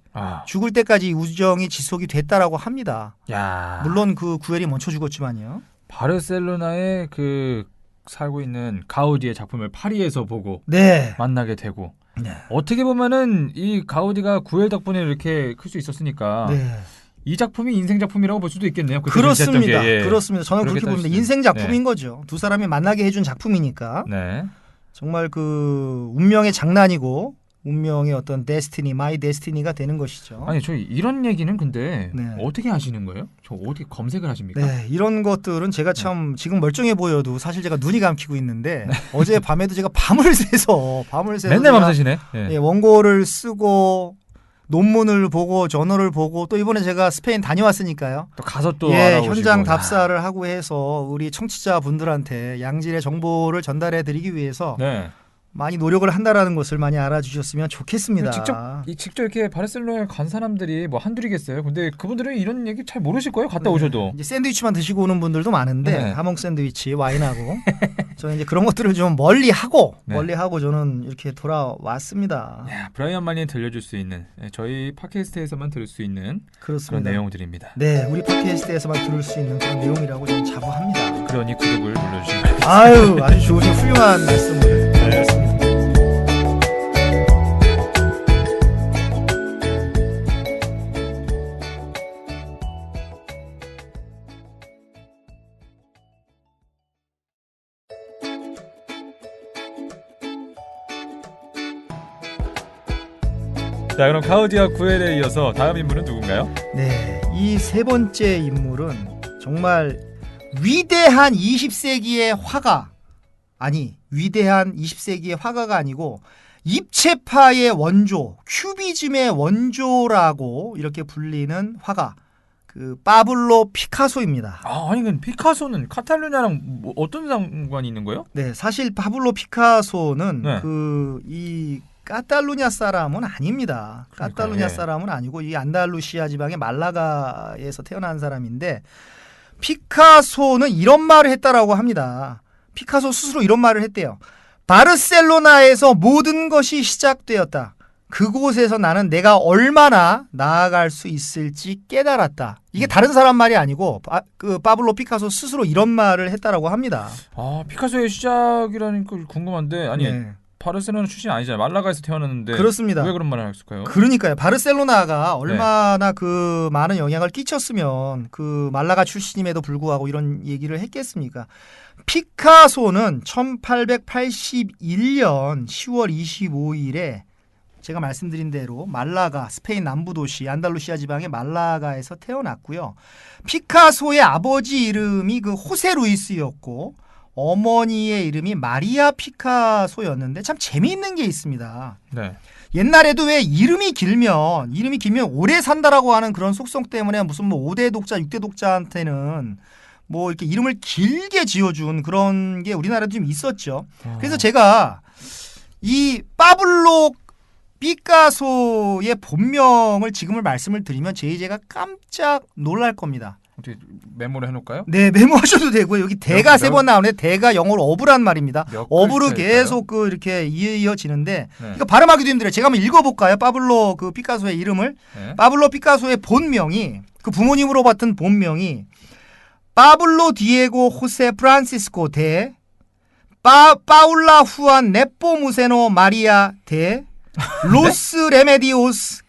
우정이 지속이 됐다라고 합니다. 야. 물론 그 구엘이 먼저 죽었지만요. 바르셀로나에 그 살고 있는 가우디의 작품을 파리에서 보고 만나게 되고 어떻게 보면은 이 가우디가 구엘 덕분에 이렇게 클 수 있었으니까 이 작품이 인생 작품이라고 볼 수도 있겠네요. 그렇습니다. 그렇습니다. 저는 그렇게 봅니다. 인생 작품인 거죠. 두 사람이 만나게 해준 작품이니까. 네. 정말 그 운명의 장난이고 운명의 어떤 마이 데스티니가 되는 것이죠. 아니 저 이런 얘기는 근데 어떻게 하시는 거예요? 저 어떻게 검색을 하십니까? 네, 이런 것들은 제가 참 지금 멀쩡해 보여도 사실 제가 눈이 감기고 있는데 어제 밤에도 제가 밤을 새서 맨날 밤새시네. 원고를 쓰고 논문을 보고 저널을 보고 또 이번에 제가 스페인 다녀왔으니까요. 또 가서 또 현장 답사를 하고 해서 우리 청취자분들한테 양질의 정보를 전달해 드리기 위해서 많이 노력을 한다라는 것을 많이 알아주셨으면 좋겠습니다. 직접 이렇게 바르셀로나에 간 사람들이 뭐 한둘이겠어요. 근데 그분들은 이런 얘기 잘 모르실 거예요. 갔다 오셔도. 이제 샌드위치만 드시고 오는 분들도 많은데 하몽 샌드위치, 와인하고 저는 이제 그런 것들을 좀 멀리하고 저는 이렇게 돌아왔습니다. 브라이언 만이 들려줄 수 있는 저희 팟캐스트에서만 들을 수 있는 그렇습니다. 그런 내용들입니다. 네, 우리 팟캐스트에서만 들을 수 있는 그런 내용이라고 저는 자부합니다. 그러니 구독을 눌러주시면 됩니다. 아주 좋으신 훌륭한 말씀을 잘하셨습니다. 자, 그럼 가우디와 구엘에 이어서 다음 인물은 누군가요? 네, 이 세 번째 인물은 정말 위대한 20세기의 화가 위대한 20세기의 화가가 아니고 입체파의 원조, 큐비즘의 원조라고 이렇게 불리는 화가 그 파블로 피카소입니다. 아니 근데 피카소는 카탈루냐랑 뭐 어떤 상관이 있는 거예요? 네, 사실 파블로 피카소는 이 카탈루냐 사람은 아닙니다. 카탈루냐 사람은 아니고 이 안달루시아 지방의 말라가에서 태어난 사람인데 피카소는 이런 말을 했다라고 합니다. 피카소 스스로 이런 말을 했대요. 바르셀로나에서 모든 것이 시작되었다. 그곳에서 나는 내가 얼마나 나아갈 수 있을지 깨달았다. 이게 다른 사람 말이 아니고 그 파블로 피카소 스스로 이런 말을 했다라고 합니다. 피카소의 시작이라니까 궁금한데 바르셀로나 출신이 아니잖아요. 말라가에서 태어났는데 그렇습니다. 왜 그런 말을 했을까요? 그러니까요. 바르셀로나가 얼마나 그 많은 영향을 끼쳤으면 그 말라가 출신임에도 불구하고 이런 얘기를 했겠습니까? 피카소는 1881년 10월 25일에 제가 말씀드린 대로 말라가, 스페인 남부 도시 안달루시아 지방의 말라가에서 태어났고요. 피카소의 아버지 이름이 그 호세 루이스였고 어머니의 이름이 마리아 피카소였는데 참 재미있는 게 있습니다. 네. 옛날에도 왜 이름이 길면 오래 산다라고 하는 그런 속성 때문에 무슨 뭐 5대 독자, 6대 독자한테는 뭐 이렇게 이름을 길게 지어준 그런 게 우리나라도 좀 있었죠. 그래서 제가 이 파블로 피카소의 본명을 지금을 말씀을 드리면 JJ가 깜짝 놀랄 겁니다. 어떻게 메모를 해놓을까요? 네, 메모하셔도 되고요. 여기 대가 세 번 나오는데 대가 영어로 어부란 말입니다. 어부로 계속 그 이렇게 이어지는데 이거 발음하기도 힘들어요. 제가 한번 읽어볼까요? 파블로 그 피카소의 이름을. 파블로 피카소의 본명이 그 부모님으로 받은 본명이 파블로 디에고 호세 프란시스코 데 파울라 후안 네포무세노 마리아 데 로스 레메디오스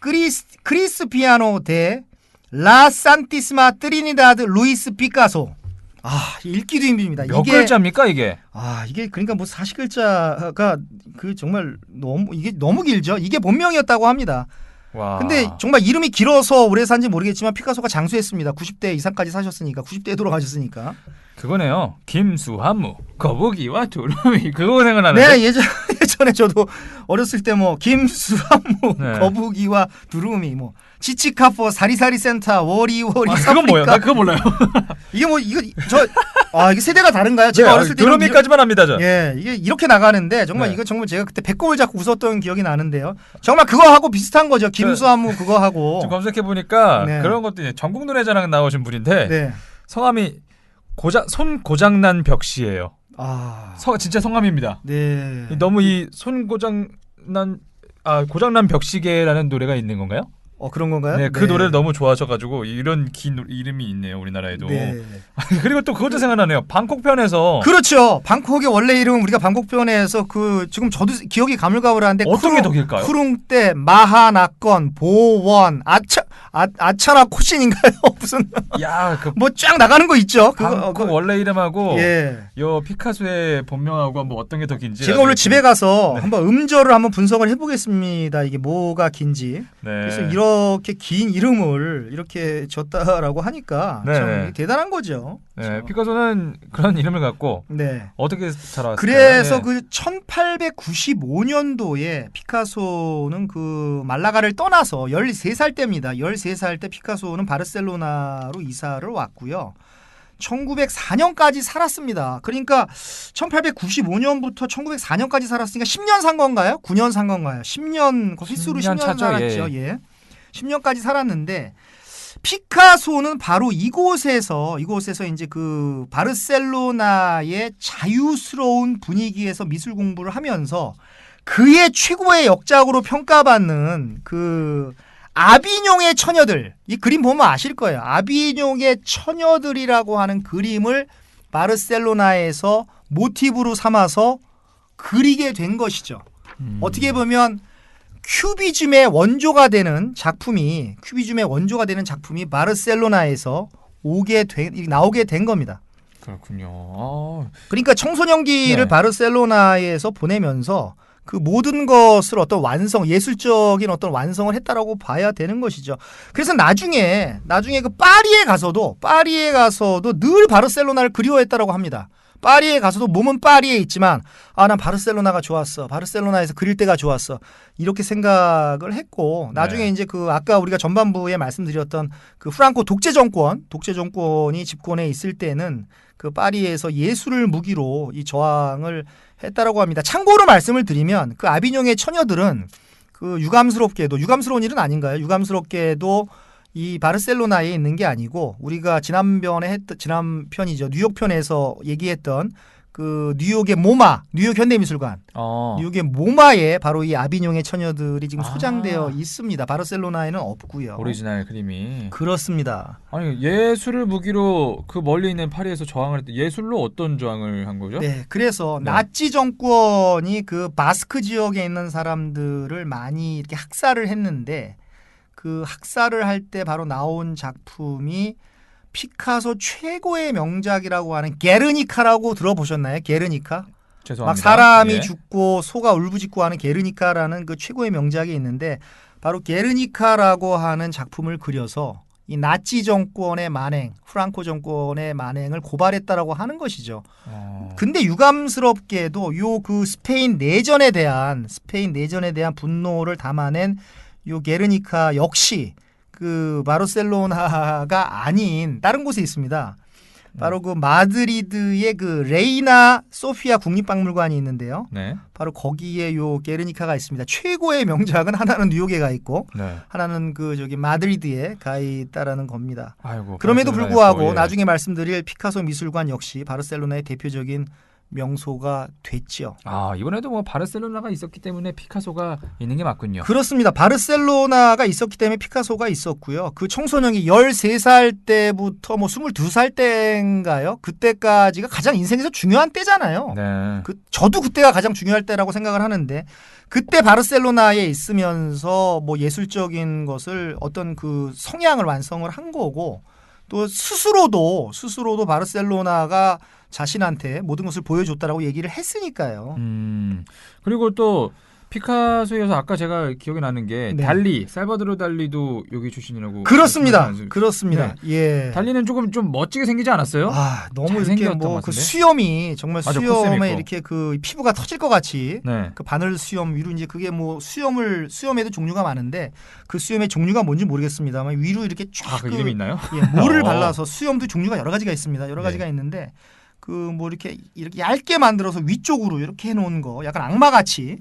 크리스피아노 데 라 산티스마 트리니다드 루이스 피카소. 읽기도 힘듭니다. 몇 글자입니까 이게? 이게 그러니까 뭐 40글자가 그 정말 너무 길죠. 이게 본명이었다고 합니다. 와. 근데 정말 이름이 길어서 오래 산지 모르겠지만 피카소가 장수했습니다. 90대 이상까지 사셨으니까 90대에 돌아가셨으니까. 그거네요. 김수한무, 거북이와 두루미. 그거 생각나는데. 네, 예전에 저도 어렸을 때 뭐 김수한무, 거북이와 두루미, 뭐 치치카포, 사리사리 센터, 워리워리. 그건 뭐예요? 나 그거 몰라요. 이게 이게 세대가 다른가요? 제가 어렸을 때 두루미까지만 합니다, 저. 예, 이게 이렇게 나가는데 정말 이거 정말 제가 그때 배꼽을 잡고 웃었던 기억이 나는데요. 정말 그거 하고 비슷한 거죠. 김수한무 그거 하고. 좀 검색해 보니까 그런 것도 전국 노래자랑 나오신 분인데 성함이 손 고장난 벽씨예요. 진짜 성함입니다. 네. 너무 이 손 고장난 벽시계라는 노래가 있는 건가요? 그런 건가요? 네, 그 노래를 너무 좋아하셔가지고 이런 긴 이름이 있네요, 우리나라에도. 네. 그리고 또 그것도 생각나네요. 방콕 편에서. 그렇죠. 방콕의 원래 이름은 우리가 방콕 편에서 지금 저도 기억이 가물가물한데 어떤 게 더 길까요? 쿠룽떼, 마하나건, 보원, 아차라 코신인가요? 무슨 뭐 쫙 나가는 거 있죠. 방콕 원래 이름하고 요 피카소의 본명하고 뭐 어떤 게 더 긴지. 제가 오늘 집에 가서 한번 음절을 한번 분석을 해보겠습니다. 이게 뭐가 긴지. 그래서 이렇게 긴 이름을 이렇게 줬다라고 하니까 참 대단한 거죠. 그렇죠? 피카소는 그런 이름을 갖고 어떻게 자라왔을까요? 그래서 그 1895년도에 피카소는 그 말라가를 떠나서 13살 때입니다. 13살 때 피카소는 바르셀로나로 이사를 왔고요. 1904년까지 살았습니다. 그러니까 1895년부터 1904년까지 살았으니까 10년 산 건가요? 9년 산 건가요? 10년, 횟수로 10년 살았죠. 10년까지 살았는데 피카소는 바로 이곳에서 이제 그 바르셀로나의 자유스러운 분위기에서 미술 공부를 하면서 그의 최고의 역작으로 평가받는 그 아비뇽의 처녀들, 이 그림 보면 아실 거예요. 아비뇽의 처녀들이라고 하는 그림을 바르셀로나에서 모티브로 삼아서 그리게 된 것이죠. 어떻게 보면 큐비즘의 원조가 되는 작품이 바르셀로나에서 나오게 된 겁니다. 그렇군요. 그러니까 청소년기를 바르셀로나에서 보내면서 그 모든 것을 어떤 완성, 예술적인 어떤 완성을 했다라고 봐야 되는 것이죠. 그래서 나중에 그 파리에 가서도 늘 바르셀로나를 그리워했다라고 합니다. 파리에 가서도 몸은 파리에 있지만 난 바르셀로나가 좋았어. 바르셀로나에서 그릴 때가 좋았어. 이렇게 생각을 했고 나중에 이제 그 아까 우리가 전반부에 말씀드렸던 그 프랑코 독재 정권이 집권해 있을 때는 그 파리에서 예술을 무기로 이 저항을 했다라고 합니다. 참고로 말씀을 드리면 그 아비뇽의 처녀들은 그 유감스러운 일은 아닌가요? 유감스럽게도 이 바르셀로나에 있는 게 아니고 우리가 지난 편이죠. 뉴욕 편에서 얘기했던 그 뉴욕의 모마, 뉴욕 현대미술관, 뉴욕의 모마에 바로 이 아비뇽의 처녀들이 지금 소장되어 있습니다. 바르셀로나에는 없고요. 오리지널 그림이. 그렇습니다. 아니 예술을 무기로 그 멀리 있는 파리에서 저항을 했대. 예술로 어떤 저항을 한 거죠? 네, 그래서 나치 정권이 그 바스크 지역에 있는 사람들을 많이 이렇게 학살을 했는데. 그 학살을 할 때 바로 나온 작품이 피카소 최고의 명작이라고 하는 게르니카라고 들어보셨나요? 게르니카? 죄송합니다. 막 사람이 죽고 소가 울부짖고 하는 게르니카라는 그 최고의 명작이 있는데 바로 게르니카라고 하는 작품을 그려서 이 나치 정권의 만행, 프랑코 정권의 만행을 고발했다라고 하는 것이죠. 근데 유감스럽게도 요 그 스페인 내전에 대한 분노를 담아낸 요 게르니카 역시 그 바르셀로나가 아닌 다른 곳에 있습니다. 바로 그 마드리드의 그 레이나 소피아 국립박물관이 있는데요. 네. 바로 거기에 요 게르니카가 있습니다. 최고의 명작은 하나는 뉴욕에 가 있고 하나는 그 저기 마드리드에 가 있다라는 겁니다. 아이고, 그럼에도 불구하고 나중에 말씀드릴 피카소 미술관 역시 바르셀로나의 대표적인 명소가 됐죠. 이번에도 뭐 바르셀로나가 있었기 때문에 피카소가 있는 게 맞군요. 그렇습니다. 바르셀로나가 있었기 때문에 피카소가 있었고요. 그 청소년이 13살 때부터 뭐 22살 때인가요? 그때까지가 가장 인생에서 중요한 때잖아요. 네. 저도 그때가 가장 중요할 때라고 생각을 하는데 그때 바르셀로나에 있으면서 뭐 예술적인 것을 어떤 그 성향을 완성을 한 거고 또 스스로도 바르셀로나가 자신한테 모든 것을 보여줬다라고 얘기를 했으니까요. 그리고 또 피카소에서 아까 제가 기억이 나는 게 달리, 살바도르 달리도 여기 출신이라고. 그렇습니다. 네. 예. 달리는 조금 좀 멋지게 생기지 않았어요? 너무 이렇게 뭐 그 수염이 정말 수염에 이렇게 그 피부가 터질 것 같이 그 바늘 수염 위로 이제 그게 뭐 수염에도 종류가 많은데 그 수염의 종류가 뭔지 모르겠습니다만 위로 이렇게 쫙 그 이름이 있나요? 물을 발라서 수염도 종류가 여러 가지가 있습니다. 여러 가지가 있는데 그 뭐 이렇게 얇게 만들어서 위쪽으로 이렇게 해놓은 거 약간 악마같이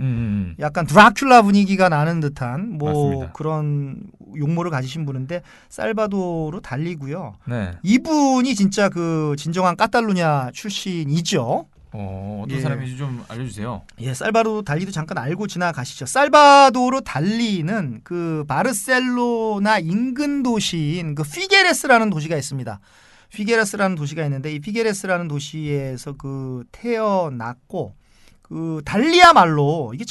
약간 드라큘라 분위기가 나는 듯한 뭐 맞습니다. 그런 용모를 가지신 분인데 살바도르 달리고요. 네. 이분이 진짜 그 진정한 카탈루냐 출신이죠. 어떤 사람인지 좀 알려주세요. 살바도르 달리도 잠깐 알고 지나가시죠. 살바도르 달리는 그 바르셀로나 인근 도시인 그 피게레스라는 도시가 있습니다. 피게레스라는 도시가 있는데 이 피게레스라는 도시에서 그 태어났고 그 달리야말로 이게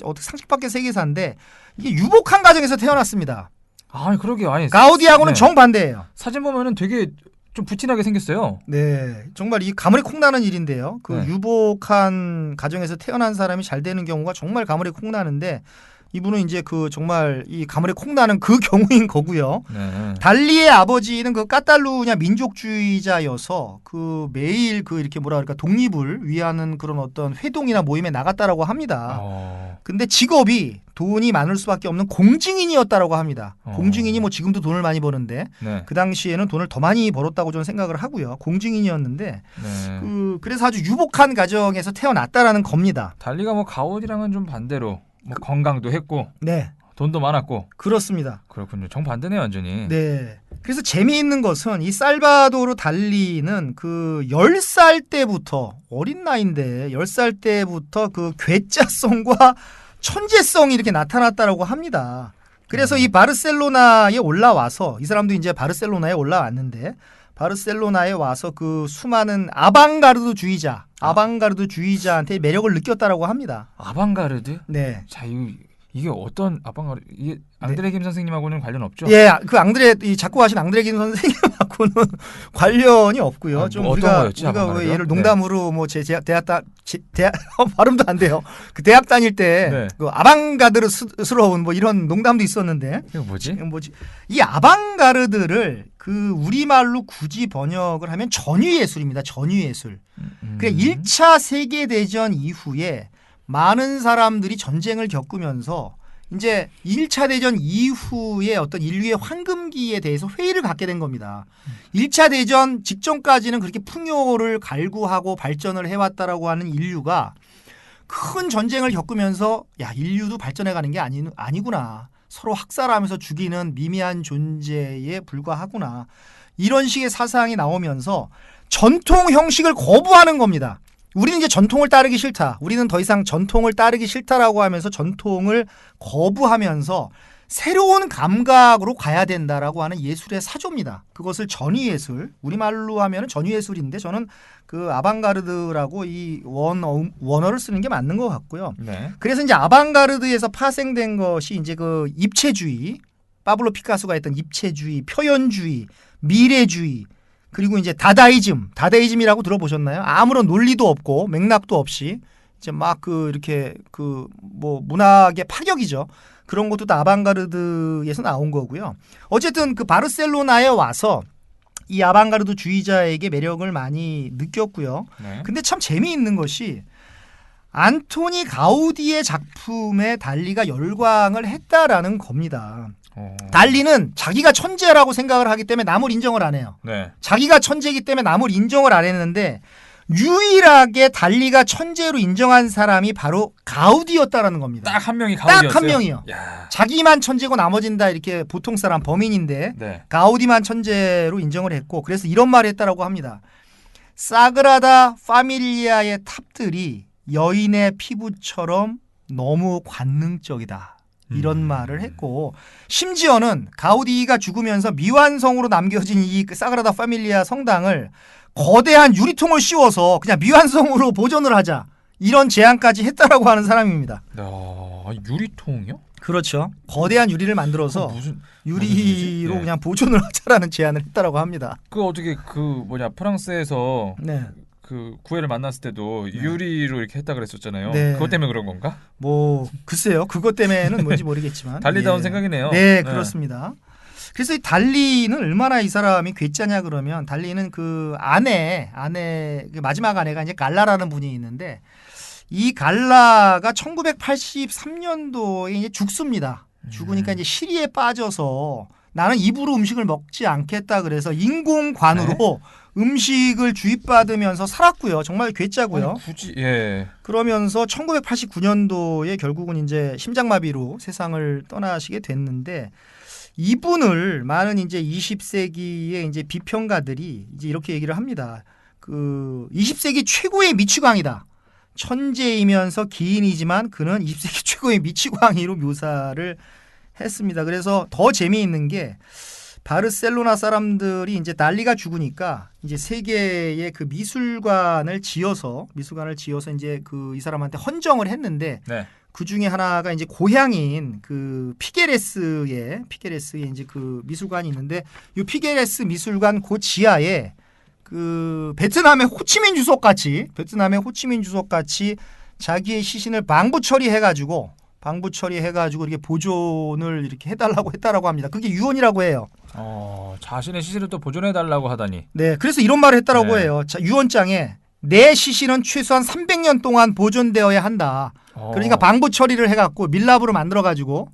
어떻게 상식 밖의 세계사인데 이게 유복한 가정에서 태어났습니다. 그러게요. 가우디하고는 정반대예요. 사진 보면은 되게 좀 부티나게 생겼어요. 네, 정말 이 가물에 콩 나는 일인데요. 그 유복한 가정에서 태어난 사람이 잘 되는 경우가 정말 가물에 콩 나는데 이분은 이제 그 정말 이 가물에 콩 나는 그 경우인 거고요. 달리의 아버지는 그 카탈루냐 민족주의자여서 그 매일 그 이렇게 독립을 위하는 그런 어떤 회동이나 모임에 나갔다라고 합니다. 근데 직업이 돈이 많을 수밖에 없는 공증인이었다라고 합니다. 공증인이 뭐 지금도 돈을 많이 버는데 그 당시에는 돈을 더 많이 벌었다고 저는 생각을 하고요. 공증인이었는데 그래서 아주 유복한 가정에서 태어났다라는 겁니다. 달리가 뭐 가우디랑은 좀 반대로 뭐 건강도 했고 돈도 많았고. 그렇습니다. 그렇군요. 정반대네요, 완전히. 네. 그래서 재미있는 것은 이 살바도르 달리는 그 10살 때부터 어린 나이인데 10살 때부터 그 괴짜성과 천재성이 이렇게 나타났다라고 합니다. 그래서 이 바르셀로나에 올라와서 이 사람도 이제 바르셀로나에 올라왔는데 바르셀로나에 와서 그 수많은 아방가르드주의자한테 매력을 느꼈다라고 합니다. 아방가르드? 네. 자, 이게 어떤 아방가르드? 이게 앙드레 김 선생님하고는 관련 없죠? 그 이 자꾸 하신 앙드레 김 선생님하고 하고는 관련이 없고요. 좀 우리가 왜 예를 농담으로 뭐 제 대학 발음도 안 돼요. 그 대학 다닐 때 그 아방가르드스러운 뭐 이런 농담도 있었는데 이거 뭐지? 이 아방가르드를 그 우리말로 굳이 번역을 하면 전위예술입니다. 전위예술. 그러니까 1차 세계대전 이후에 많은 사람들이 전쟁을 겪으면서 이제 1차 대전 이후에 어떤 인류의 황금기에 대해서 회의를 갖게 된 겁니다. 1차 대전 직전까지는 그렇게 풍요를 갈구하고 발전을 해왔다라고 하는 인류가 큰 전쟁을 겪으면서 야, 인류도 발전해가는 게 아니구나. 서로 학살하면서 죽이는 미미한 존재에 불과하구나. 이런 식의 사상이 나오면서 전통 형식을 거부하는 겁니다. 우리는 이제 전통을 따르기 싫다. 우리는 더 이상 전통을 따르기 싫다라고 하면서 전통을 거부하면서 새로운 감각으로 가야 된다라고 하는 예술의 사조입니다. 그것을 전위예술, 우리말로 하면 전위예술인데 저는 그 아방가르드라고 이 원어를 쓰는 게 맞는 것 같고요. 네. 그래서 이제 아방가르드에서 파생된 것이 이제 그 입체주의, 파블로 피카소가 했던 입체주의, 표현주의, 미래주의, 그리고 이제 다다이즘이라고 들어보셨나요? 아무런 논리도 없고 맥락도 없이 이제 막 그 이렇게 그 뭐 문학의 파격이죠. 그런 것도 다 아방가르드에서 나온 거고요. 어쨌든 그 바르셀로나에 와서 이 아방가르드 주의자에게 매력을 많이 느꼈고요. 네. 근데 참 재미있는 것이 안토니 가우디의 작품에 달리가 열광을 했다라는 겁니다. 달리는 자기가 천재라고 생각을 하기 때문에 남을 인정을 안 해요. 네. 자기가 천재이기 때문에 남을 인정을 안 했는데 유일하게 달리가 천재로 인정한 사람이 바로 가우디였다라는 겁니다. 딱 한 명이 가우디였어요? 딱 한 명이요. 야. 자기만 천재고 나머지는 다 이렇게 보통 사람 범인인데 네. 가우디만 천재로 인정을 했고 그래서 이런 말을 했다라고 합니다. 사그라다 파밀리아의 탑들이 여인의 피부처럼 너무 관능적이다. 이런 말을 했고 심지어는 가우디가 죽으면서 미완성으로 남겨진 이 사그라다 파밀리아 성당을 거대한 유리통을 씌워서 그냥 미완성으로 보존을 하자 이런 제안까지 했다라고 하는 사람입니다. 유리통이요? 그렇죠. 거대한 유리를 만들어서 유리로 그냥 보존을 하자라는 제안을 했다라고 합니다. 그 어떻게 그 프랑스에서 네. 그 구애를 만났을 때도 유리로 이렇게 했다 그랬었잖아요. 네. 그것 때문에 그런 건가? 뭐 글쎄요. 그것 때문에는 뭔지 모르겠지만 달리다운 생각이네요. 네, 그렇습니다. 그래서 이 달리는 얼마나 이 사람이 괴짜냐 그러면 달리는 그 아내 그 마지막 아내가 이제 갈라라는 분이 있는데 이 갈라가 1983년도에 이제 죽습니다. 죽으니까 이제 시리에 빠져서 나는 입으로 음식을 먹지 않겠다 그래서 인공관으로 음식을 주입받으면서 살았고요. 정말 괴짜고요. 아니, 굳이 예. 그러면서 1989년도에 결국은 이제 심장마비로 세상을 떠나시게 됐는데 이분을 많은 이제 20세기의 이제 비평가들이 이제 이렇게 얘기를 합니다. 그 20세기 최고의 미치광이다. 천재이면서 기인이지만 그는 20세기 최고의 미치광이로 묘사를 했습니다. 그래서 더 재미있는 게 바르셀로나 사람들이 이제 달리가 죽으니까 이제 세계의 그 미술관을 지어서 이제 그 이 사람한테 헌정을 했는데 네. 그 중에 하나가 이제 고향인 그 피게레스의 이제 그 미술관이 있는데 이 피게레스 미술관 그 지하에 그 베트남의 호치민 주석 같이 자기의 시신을 방부 처리해가지고 이렇게 보존을 이렇게 해달라고 했다라고 합니다. 그게 유언이라고 해요. 자신의 시신을 또 보존해달라고 하다니. 네, 그래서 이런 말을 했다라고 해요. 자, 유언장에 내 시신은 최소한 300년 동안 보존되어야 한다. 그러니까 방부 처리를 해갖고 밀랍으로 만들어가지고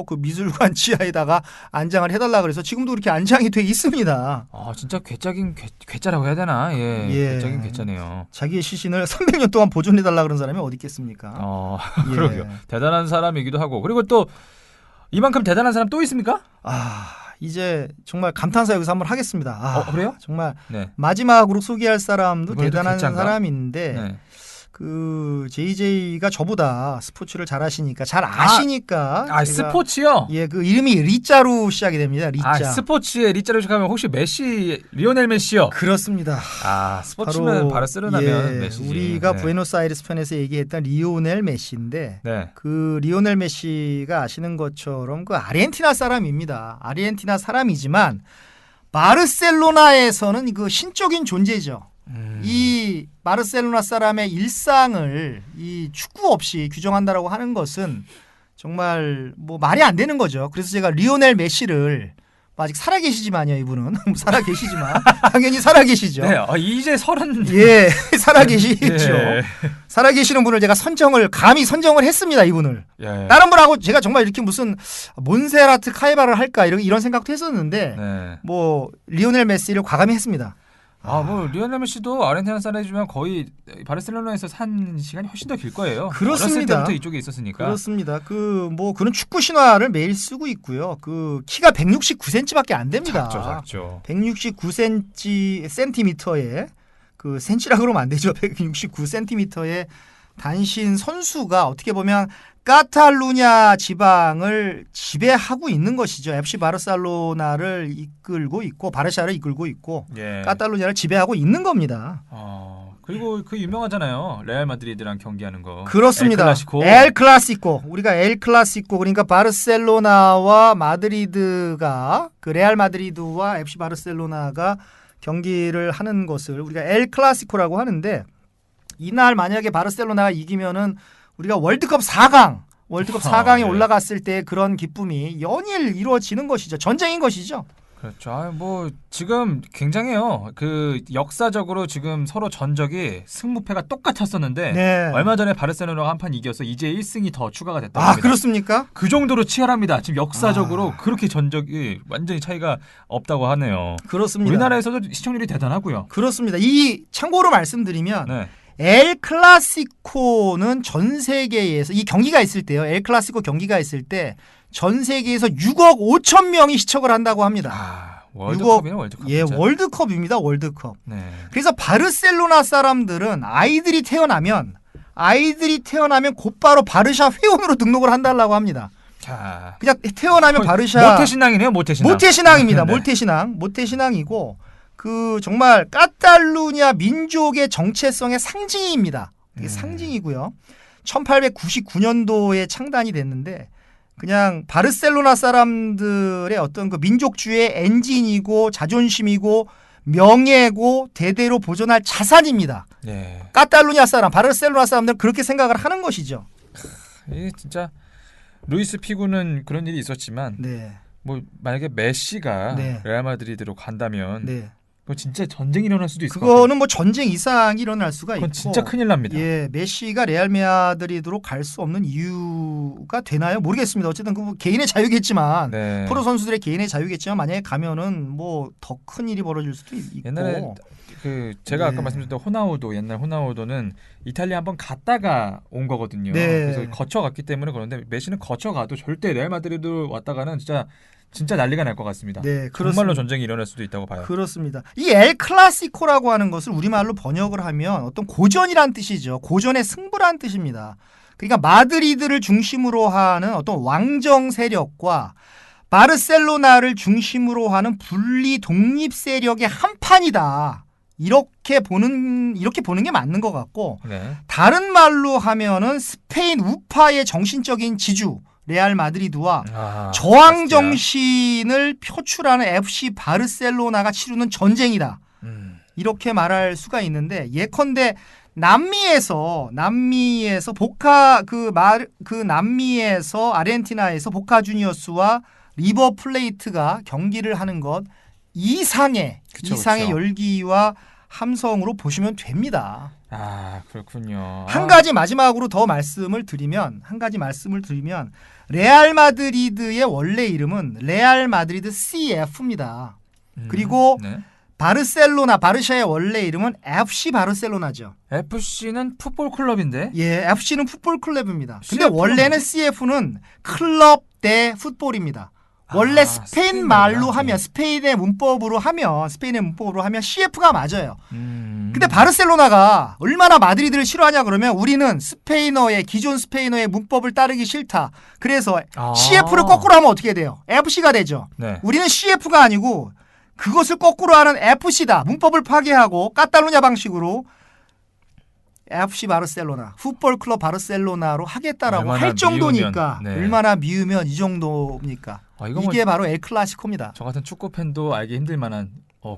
그 미술관 지하에다가 안장을 해달라 그래서 지금도 그렇게 안장이 돼 있습니다. 진짜 괴짜긴 괴짜라고 해야 되나? 괴짜긴 괴짜네요. 자기의 시신을 300년 동안 보존해달라 그런 사람이 어디 있겠습니까? 그러게요. 대단한 사람이기도 하고 그리고 또 이만큼 대단한 사람 또 있습니까? 이제 정말 감탄사 여기서 한번 하겠습니다. 그래요? 정말 마지막으로 소개할 사람도 대단한 괜찮은가? 사람인데 그 JJ가 저보다 스포츠를 잘 하시니까 잘 아시니까 스포츠요? 그 이름이 리자로 시작이 됩니다. 리자. 스포츠에 리자로 시작하면 혹시 리오넬 메시요? 그렇습니다. 스포츠면 바르셀로나면 메시지. 우리가 부에노스아이레스 편에서 얘기했던 리오넬 메시인데 그 리오넬 메시가 아시는 것처럼 그 아르헨티나 사람입니다. 아르헨티나 사람이지만 바르셀로나에서는 그 신적인 존재죠. 이 바르셀로나 사람의 일상을 이 축구 없이 규정한다라고 하는 것은 정말 뭐 말이 안 되는 거죠. 그래서 제가 리오넬 메시를 아직 살아계시지만요, 이분은. 살아계시지만. 당연히 살아계시죠. 네, 이제 30. 예, 살아계시죠. 예. 살아계시는 분을 제가 감히 선정을 했습니다, 이분을. 예. 다른 분하고 제가 정말 이렇게 무슨 몬세라트 카이바를 할까, 이런 생각도 했었는데, 네. 뭐, 리오넬 메시를 과감히 했습니다. 뭐 리오넬 메시도 아르헨티나 사람이지만 거의 바르셀로나에서 산 시간이 훨씬 더 길 거예요. 그렇습니다. 어렸을 때부터 이쪽에 있었으니까. 그렇습니다. 그는 축구 신화를 매일 쓰고 있고요. 키가 169cm밖에 안 됩니다. 작죠. 169cm에 센치라고 그러면 안 되죠. 169cm의 단신 선수가 어떻게 보면 카탈루냐 지방을 지배하고 있는 것이죠. FC 바르셀로나를 이끌고 있고 바르샤를 이끌고 있고 예. 카탈루냐를 지배하고 있는 겁니다. 그리고 유명하잖아요. 레알 마드리드랑 경기하는 거. 그렇습니다. 엘 클라시코. 우리가 엘 클라시코 그러니까 바르셀로나와 마드리드가 레알 마드리드와 FC 바르셀로나가 경기를 하는 것을 우리가 엘 클라시코라고 하는데 이날 만약에 바르셀로나가 이기면은 우리가 월드컵 4강에 네. 올라갔을 때 그런 기쁨이 연일 이루어지는 것이죠. 전쟁인 것이죠. 그렇죠. 뭐 지금 굉장해요. 역사적으로 지금 서로 전적이 승무패가 똑같았었는데 네. 얼마 전에 바르셀로나가 한 판 이겨서 이제 1승이 더 추가가 됐다고 합니다. 그렇습니까? 그 정도로 치열합니다. 지금 역사적으로 그렇게 전적이 완전히 차이가 없다고 하네요. 그렇습니다. 우리나라에서도 시청률이 대단하고요. 그렇습니다. 참고로 말씀드리면 네. 엘 클라시코는 전 세계에서 이 경기가 있을 때요. 엘 클라시코 경기가 있을 때 전 세계에서 6억 5천 명이 시청을 한다고 합니다. 월드컵이네, 월드컵. 예, 월드컵입니다. 월드컵. 네. 그래서 바르셀로나 사람들은 아이들이 태어나면 곧바로 바르샤 회원으로 등록을 한다고 합니다. 그냥 태어나면 바르샤 모태신앙이네요. 모태신앙입니다. 네. 모태신앙이고 정말 카탈루냐 민족의 정체성의 상징입니다. 이게 상징이고요. 1899년도에 창단이 됐는데 그냥 바르셀로나 사람들의 어떤 민족주의 엔진이고 자존심이고 명예고 대대로 보존할 자산입니다. 네. 카탈루냐 사람, 바르셀로나 사람들은 그렇게 생각을 하는 것이죠. 이게 진짜 루이스 피구는 그런 일이 있었지만 뭐 만약에 메시가 레알 마드리드로 간다면 진짜 전쟁이 일어날 수도 있을 것 같아요. 그거는 전쟁 이상이 일어날 수가 있고. 그건 진짜 큰일 납니다. 예, 메시가 레알 마드리드로 갈 수 없는 이유가 되나요? 모르겠습니다. 어쨌든 개인의 자유겠지만 프로 선수들의 개인의 자유겠지만 만약에 가면은 더 큰 일이 벌어질 수도 있고. 옛날에 제가 아까 말씀드렸던 옛날 호나우도는 이탈리아 한번 갔다가 온 거거든요. 그래서 거쳐갔기 때문에 그런데 메시는 거쳐가도 절대 레알 마드리드 왔다가는 진짜 난리가 날 것 같습니다. 네, 정말로 전쟁이 일어날 수도 있다고 봐요. 그렇습니다. 이 엘 클라시코라고 하는 것을 우리말로 번역을 하면 어떤 고전이란 뜻이죠. 고전의 승부란 뜻입니다. 그러니까 마드리드를 중심으로 하는 어떤 왕정 세력과 바르셀로나를 중심으로 하는 분리 독립 세력의 한판이다. 이렇게 보는 게 맞는 것 같고 다른 말로 하면은 스페인 우파의 정신적인 지주 레알 마드리드와 저항 정신을 표출하는 FC 바르셀로나가 치르는 전쟁이다. 이렇게 말할 수가 있는데 예컨대 남미에서 남미에서 아르헨티나에서 보카 주니어스와 리버 플레이트가 경기를 하는 것 이상의 열기와 함성으로 보시면 됩니다. 그렇군요. 한 가지 마지막으로 더 말씀을 드리면 레알 마드리드의 원래 이름은 레알 마드리드 CF입니다. 그리고 바르샤의 원래 이름은 FC 바르셀로나죠. FC는 풋볼 클럽인데? 예, FC는 풋볼 클럽입니다. 근데 원래는 CF는 클럽 대 풋볼입니다. 원래 스페인 말로 하면 스페인의 문법으로 하면 CF가 맞아요. 근데 바르셀로나가 얼마나 마드리드를 싫어하냐 그러면 우리는 기존 스페인어의 문법을 따르기 싫다. 그래서 CF를 거꾸로 하면 어떻게 돼요? FC가 되죠. 우리는 CF가 아니고 그것을 거꾸로 하는 FC다. 문법을 파괴하고 카탈루냐 방식으로 FC 바르셀로나, 풋볼 클럽 바르셀로나로 하겠다라고 할 정도니까 네. 얼마나 미우면 이 정도입니까? 이게 바로 엘 클라시코입니다. 저 같은 축구 팬도 알기 힘들 만한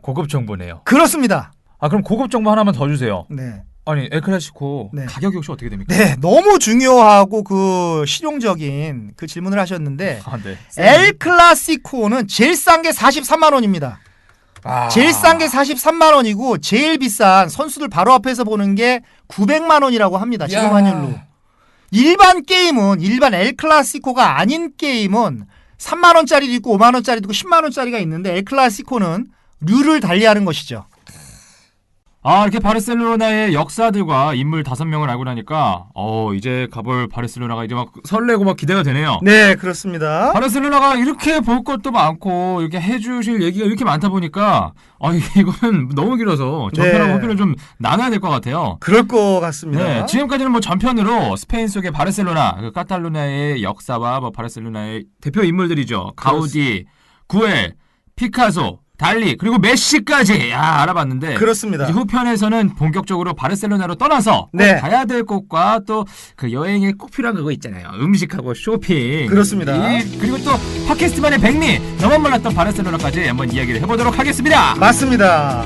고급 정보네요. 그렇습니다. 그럼 고급 정보 하나만 더 주세요. 네. 아니 엘 클라시코 네. 가격이 혹시 어떻게 됩니까? 네, 너무 중요하고 그 실용적인 그 질문을 하셨는데 네. 엘 클라시코는 제일 싼 게 43만 원입니다. 제일 싼 게 43만 원이고 제일 비싼 선수들 바로 앞에서 보는 게 900만 원이라고 합니다. 지금 환율로. 일반 게임은 일반 엘 클라시코가 아닌 게임은 3만 원짜리도 있고 5만 원짜리도 있고 10만 원짜리가 있는데 엘 클라시코는 룰을 달리하는 것이죠. 이렇게 바르셀로나의 역사들과 인물 5명을 알고 나니까 이제 가볼 바르셀로나가 이제 막 설레고 막 기대가 되네요. 네, 그렇습니다. 바르셀로나가 이렇게 볼 것도 많고 이렇게 해주실 얘기가 이렇게 많다 보니까 이거는 너무 길어서 전편하고 후편을 좀 나눠야 될 것 같아요. 그럴 것 같습니다. 네, 지금까지는 뭐 전편으로 스페인 속의 바르셀로나, 그 카탈루냐의 역사와 뭐 바르셀로나의 대표 인물들이죠. 가우디, 구엘, 피카소, 달리 그리고 메시까지 알아봤는데 그렇습니다. 이제 후편에서는 본격적으로 바르셀로나로 떠나서 가야 될 곳과 또 그 여행에 꼭 필요한 그거 있잖아요. 음식하고 쇼핑. 그렇습니다. 그리고 또 팟캐스트만의 백미 너만 몰랐던 바르셀로나까지 한번 이야기를 해보도록 하겠습니다. 맞습니다.